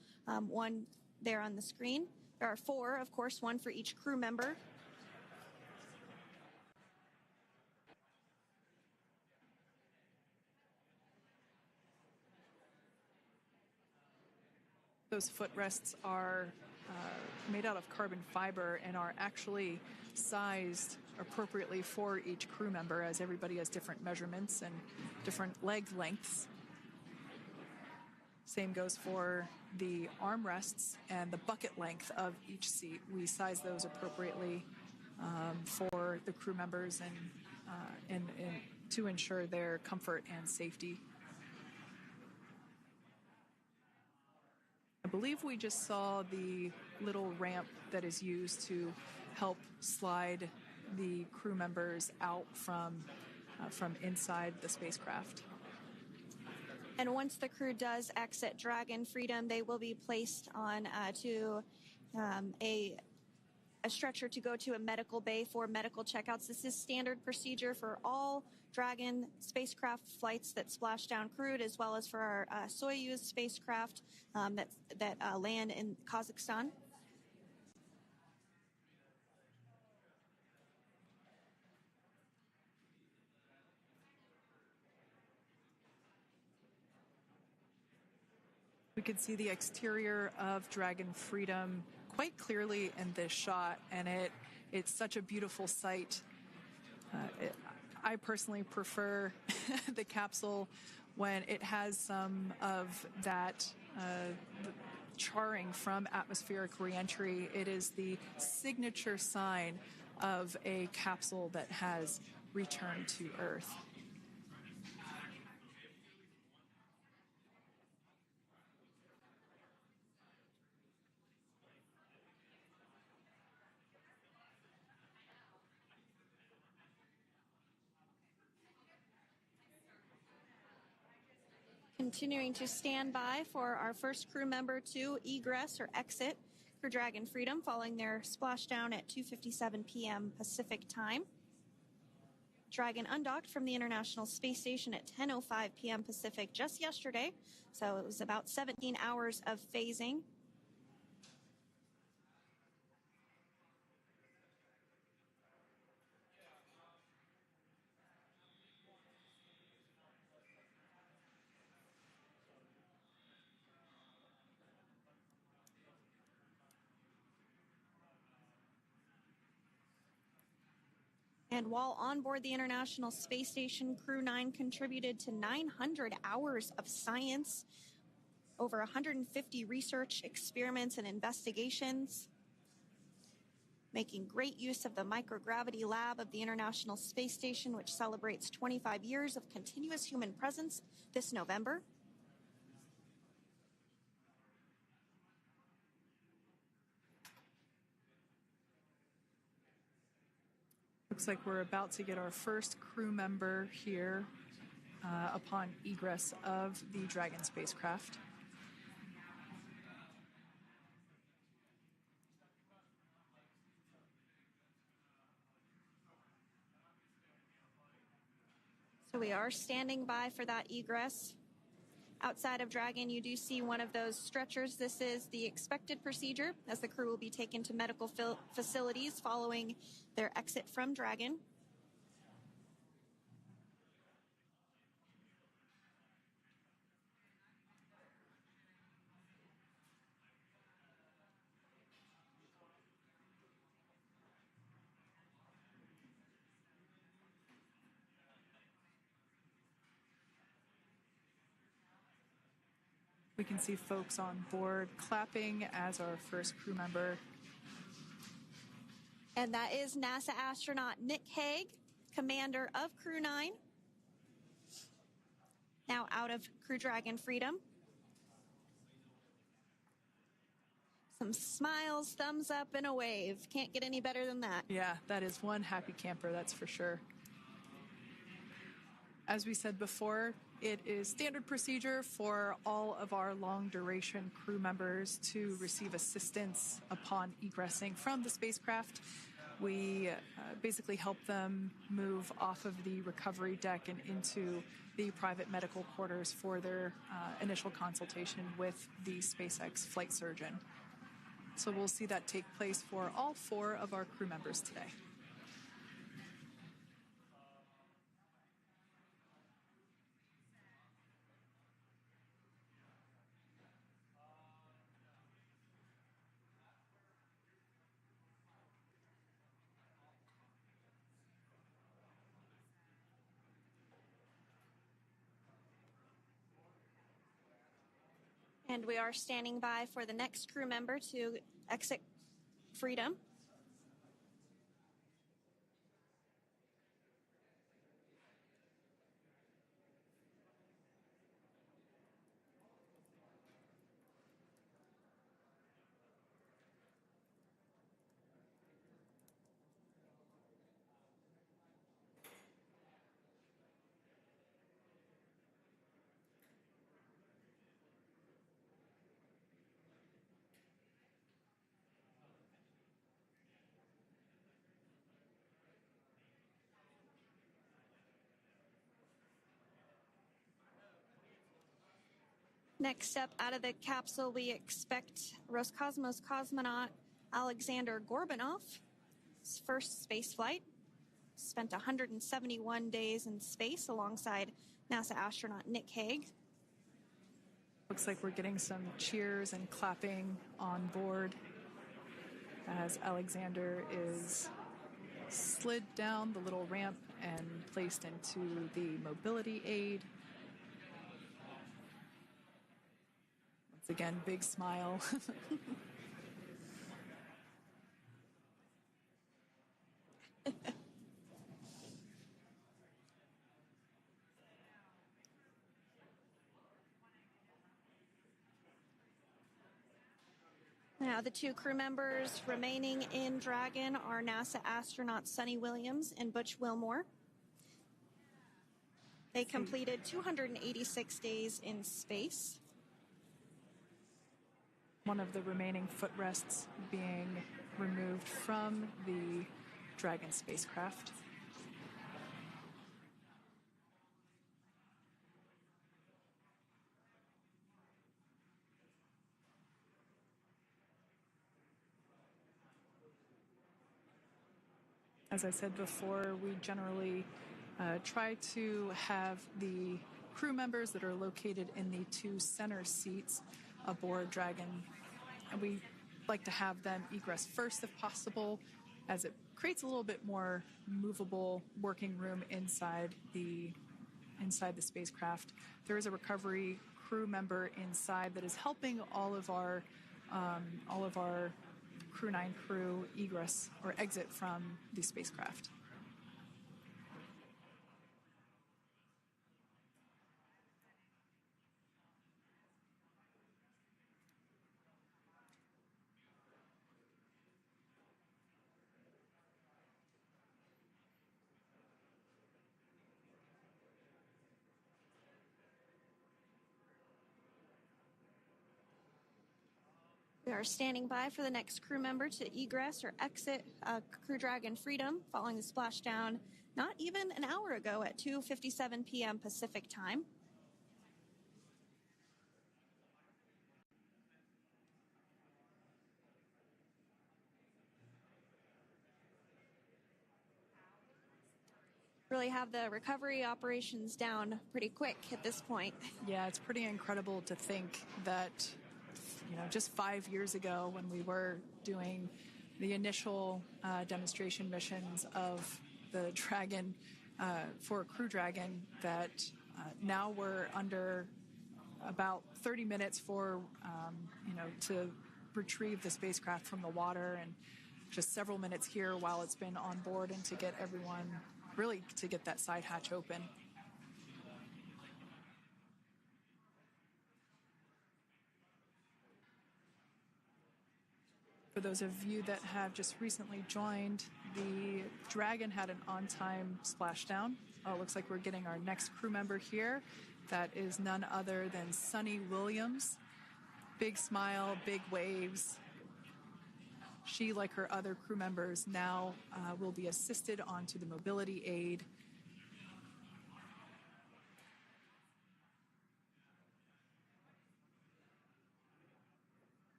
S2: one there on the screen. There are 4, of course, 1 for each crew member.
S1: Those footrests are made out of carbon fiber and are actually sized appropriately for each crew member, as everybody has different measurements and different leg lengths. Same goes for the armrests and the bucket length of each seat. We size those appropriately for the crew members and to ensure their comfort and safety. I believe we just saw the little ramp that is used to help slide the crew members out from inside the spacecraft.
S2: And once the crew does exit Dragon Freedom, they will be placed on to a stretcher to go to a medical bay for medical checkouts. This is standard procedure for all Dragon spacecraft flights that Splashdown crewed, as well as for our Soyuz spacecraft that land in Kazakhstan.
S1: We can see the exterior of Dragon Freedom quite clearly in this shot, and it's such a beautiful sight. I personally prefer the capsule when it has some of that charring from atmospheric reentry. It is the signature sign of a capsule that has returned to Earth.
S2: Continuing to stand by for our first crew member to egress or exit Crew Dragon Freedom following their splashdown at 2:57 p.m. Pacific time. Dragon undocked from the International Space Station at 10:05 p.m. Pacific just yesterday, so it was about 17 hours of phasing. And while on board the International Space Station, Crew 9 contributed to 900 hours of science, over 150 research experiments and investigations, making great use of the microgravity lab of the International Space Station, which celebrates 25 years of continuous human presence this November.
S1: Looks like we're about to get our first crew member here upon egress of the Dragon spacecraft.
S2: So we are standing by for that egress. Outside of Dragon, you do see one of those stretchers. This is the expected procedure as the crew will be taken to medical facilities following their exit from Dragon.
S1: We can see folks on board clapping as our first crew member.
S2: And that is NASA astronaut Nick Hague, commander of Crew 9, now out of Crew Dragon Freedom. Some smiles, thumbs up, and a wave. Can't get any better than that.
S1: Yeah, that is one happy camper, that's for sure. As we said before, it is standard procedure for all of our long-duration crew members to receive assistance upon egressing from the spacecraft. We basically help them move off of the recovery deck and into the private medical quarters for their initial consultation with the SpaceX flight surgeon. So we'll see that take place for all 4 of our crew members today.
S2: And we are standing by for the next crew member to exit Freedom. Next up out of the capsule, we expect Roscosmos cosmonaut Alexander Gorbanov. His first space flight. Spent 171 days in space alongside NASA astronaut Nick Hague.
S1: Looks like we're getting some cheers and clapping on board as Alexander is slid down the little ramp and placed into the mobility aid. Once again, big smile.
S2: Now, the 2 crew members remaining in Dragon are NASA astronauts Suni Williams and Butch Wilmore. They completed 286 days in space.
S1: One of the remaining footrests being removed from the Dragon spacecraft. As I said before, we generally try to have the crew members that are located in the two center seats aboard Dragon, and we like to have them egress first if possible, as it creates a little bit more movable working room inside the spacecraft. There is a recovery crew member inside that is helping all of our Crew 9 crew egress or exit from the spacecraft.
S2: We are standing by for the next crew member to egress or exit Crew Dragon Freedom following the splashdown not even an hour ago at 2:57 p.m. Pacific time. Really have the recovery operations down pretty quick at this point.
S1: Yeah, it's pretty incredible to think that, just 5 years ago when we were doing the initial demonstration missions of the Dragon for Crew Dragon, that now we're under about 30 minutes for, to retrieve the spacecraft from the water, and just several minutes here while it's been on board, and to get everyone, really to get that side hatch open. For those of you that have just recently joined, the Dragon had an on-time splashdown. It looks like we're getting our next crew member here. That is none other than Suni Williams. Big smile, big waves. She, like her other crew members, now will be assisted onto the mobility aid.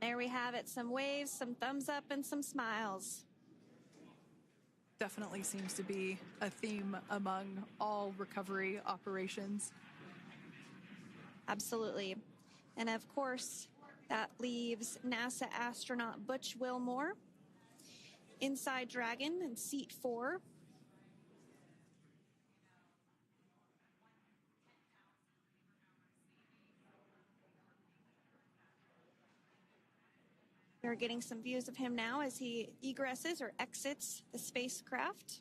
S2: There we have it, some waves, some thumbs up, and some smiles.
S1: Definitely seems to be a theme among all recovery operations.
S2: Absolutely. And of course, that leaves NASA astronaut Butch Wilmore inside Dragon in seat 4. We're getting some views of him now as he egresses or exits the spacecraft.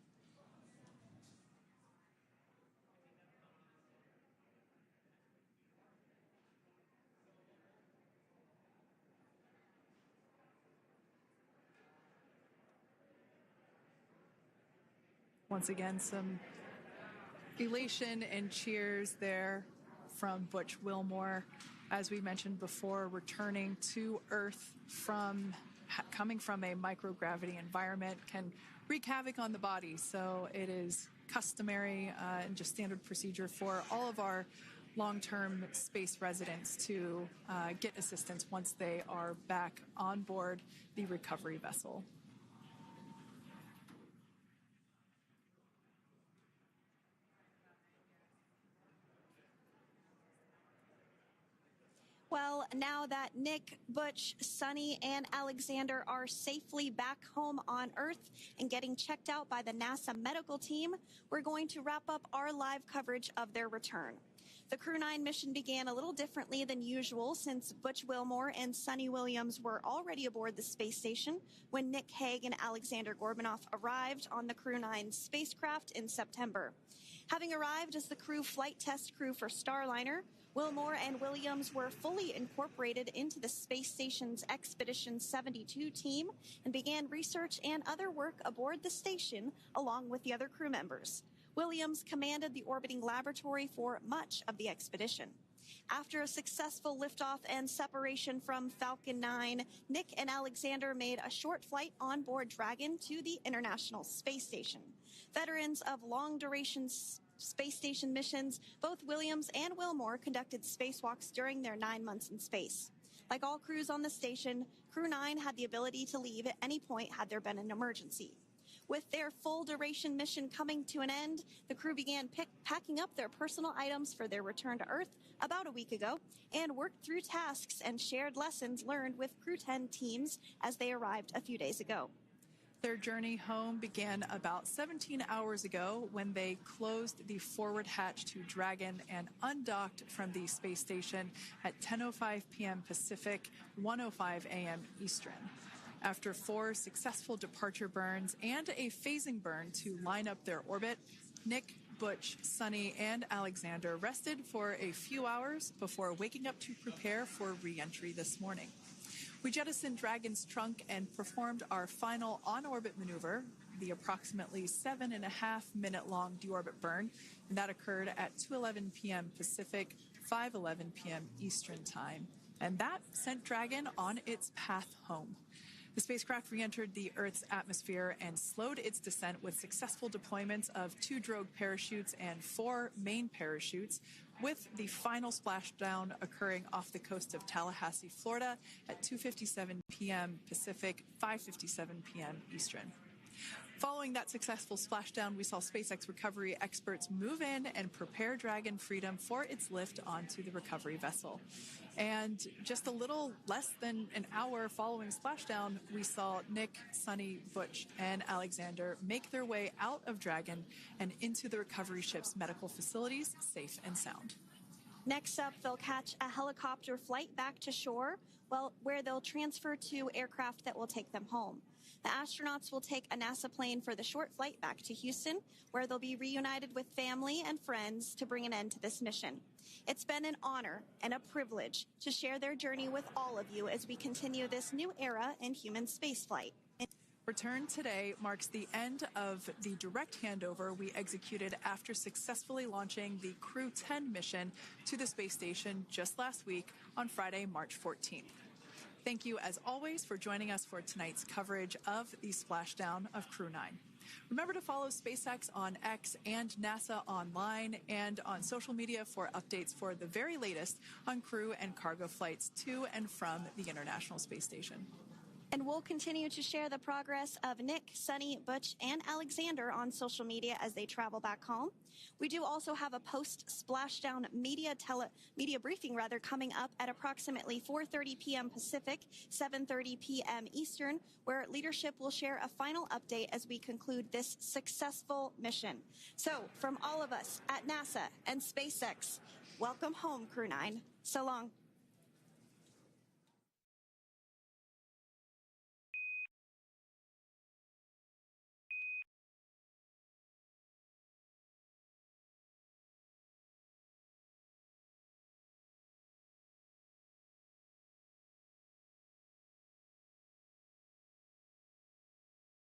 S1: Once again, some elation and cheers there from Butch Wilmore. As we mentioned before, returning to Earth coming from a microgravity environment can wreak havoc on the body. So it is customary and just standard procedure for all of our long-term space residents to get assistance once they are back on board the recovery vessel.
S2: Well, now that Nick, Butch, Suni, and Alexander are safely back home on Earth and getting checked out by the NASA medical team, we're going to wrap up our live coverage of their return. The Crew 9 mission began a little differently than usual since Butch Wilmore and Suni Williams were already aboard the space station when Nick Hague and Alexander Gorbanoff arrived on the Crew 9 spacecraft in September. Having arrived as the crew flight test crew for Starliner, Wilmore and Williams were fully incorporated into the space station's Expedition 72 team and began research and other work aboard the station along with the other crew members. Williams commanded the orbiting laboratory for much of the expedition. After a successful liftoff and separation from Falcon 9, Nick and Alexander made a short flight on board Dragon to the International Space Station. Veterans of long-duration space station missions, both Williams and Wilmore conducted spacewalks during their 9 months in space. Like all crews on the station, Crew 9 had the ability to leave at any point had there been an emergency. With their full-duration mission coming to an end, the crew began packing up their personal items for their return to Earth about a week ago and worked through tasks and shared lessons learned with Crew 10 teams as they arrived a few days ago.
S1: Their journey home began about 17 hours ago when they closed the forward hatch to Dragon and undocked from the space station at 10:05 p.m. Pacific, 1:05 a.m. Eastern. After 4 successful departure burns and a phasing burn to line up their orbit, Nick, Butch, Suni, and Alexander rested for a few hours before waking up to prepare for re-entry this morning. We jettisoned Dragon's trunk and performed our final on-orbit maneuver, the approximately 7.5-minute-long deorbit burn, and that occurred at 2:11 p.m. Pacific, 5:11 p.m. Eastern Time. And that sent Dragon on its path home. The spacecraft re-entered the Earth's atmosphere and slowed its descent with successful deployments of 2 drogue parachutes and 4 main parachutes, with the final splashdown occurring off the coast of Tallahassee, Florida at 2:57 p.m. Pacific, 5:57 p.m. Eastern. Following that successful splashdown, we saw SpaceX recovery experts move in and prepare Dragon Freedom for its lift onto the recovery vessel. And just a little less than an hour following splashdown, we saw Nick, Suni, Butch, and Alexander make their way out of Dragon and into the recovery ship's medical facilities, safe and sound.
S2: Next up, they'll catch a helicopter flight back to shore, where they'll transfer to aircraft that will take them home. The astronauts will take a NASA plane for the short flight back to Houston, where they'll be reunited with family and friends to bring an end to this mission. It's been an honor and a privilege to share their journey with all of you as we continue this new era in human spaceflight.
S1: Return today marks the end of the direct handover we executed after successfully launching the Crew 10 mission to the space station just last week on Friday, March 14th. Thank you, as always, for joining us for tonight's coverage of the splashdown of Crew 9. Remember to follow SpaceX on X and NASA online and on social media for updates for the very latest on crew and cargo flights to and from the International Space Station.
S2: And we'll continue to share the progress of Nick, Suni, Butch, and Alexander on social media as they travel back home. We do also have a post-splashdown media briefing coming up at approximately 4:30 p.m. Pacific, 7:30 p.m. Eastern, where leadership will share a final update as we conclude this successful mission. So, from all of us at NASA and SpaceX, welcome home, Crew 9. So long.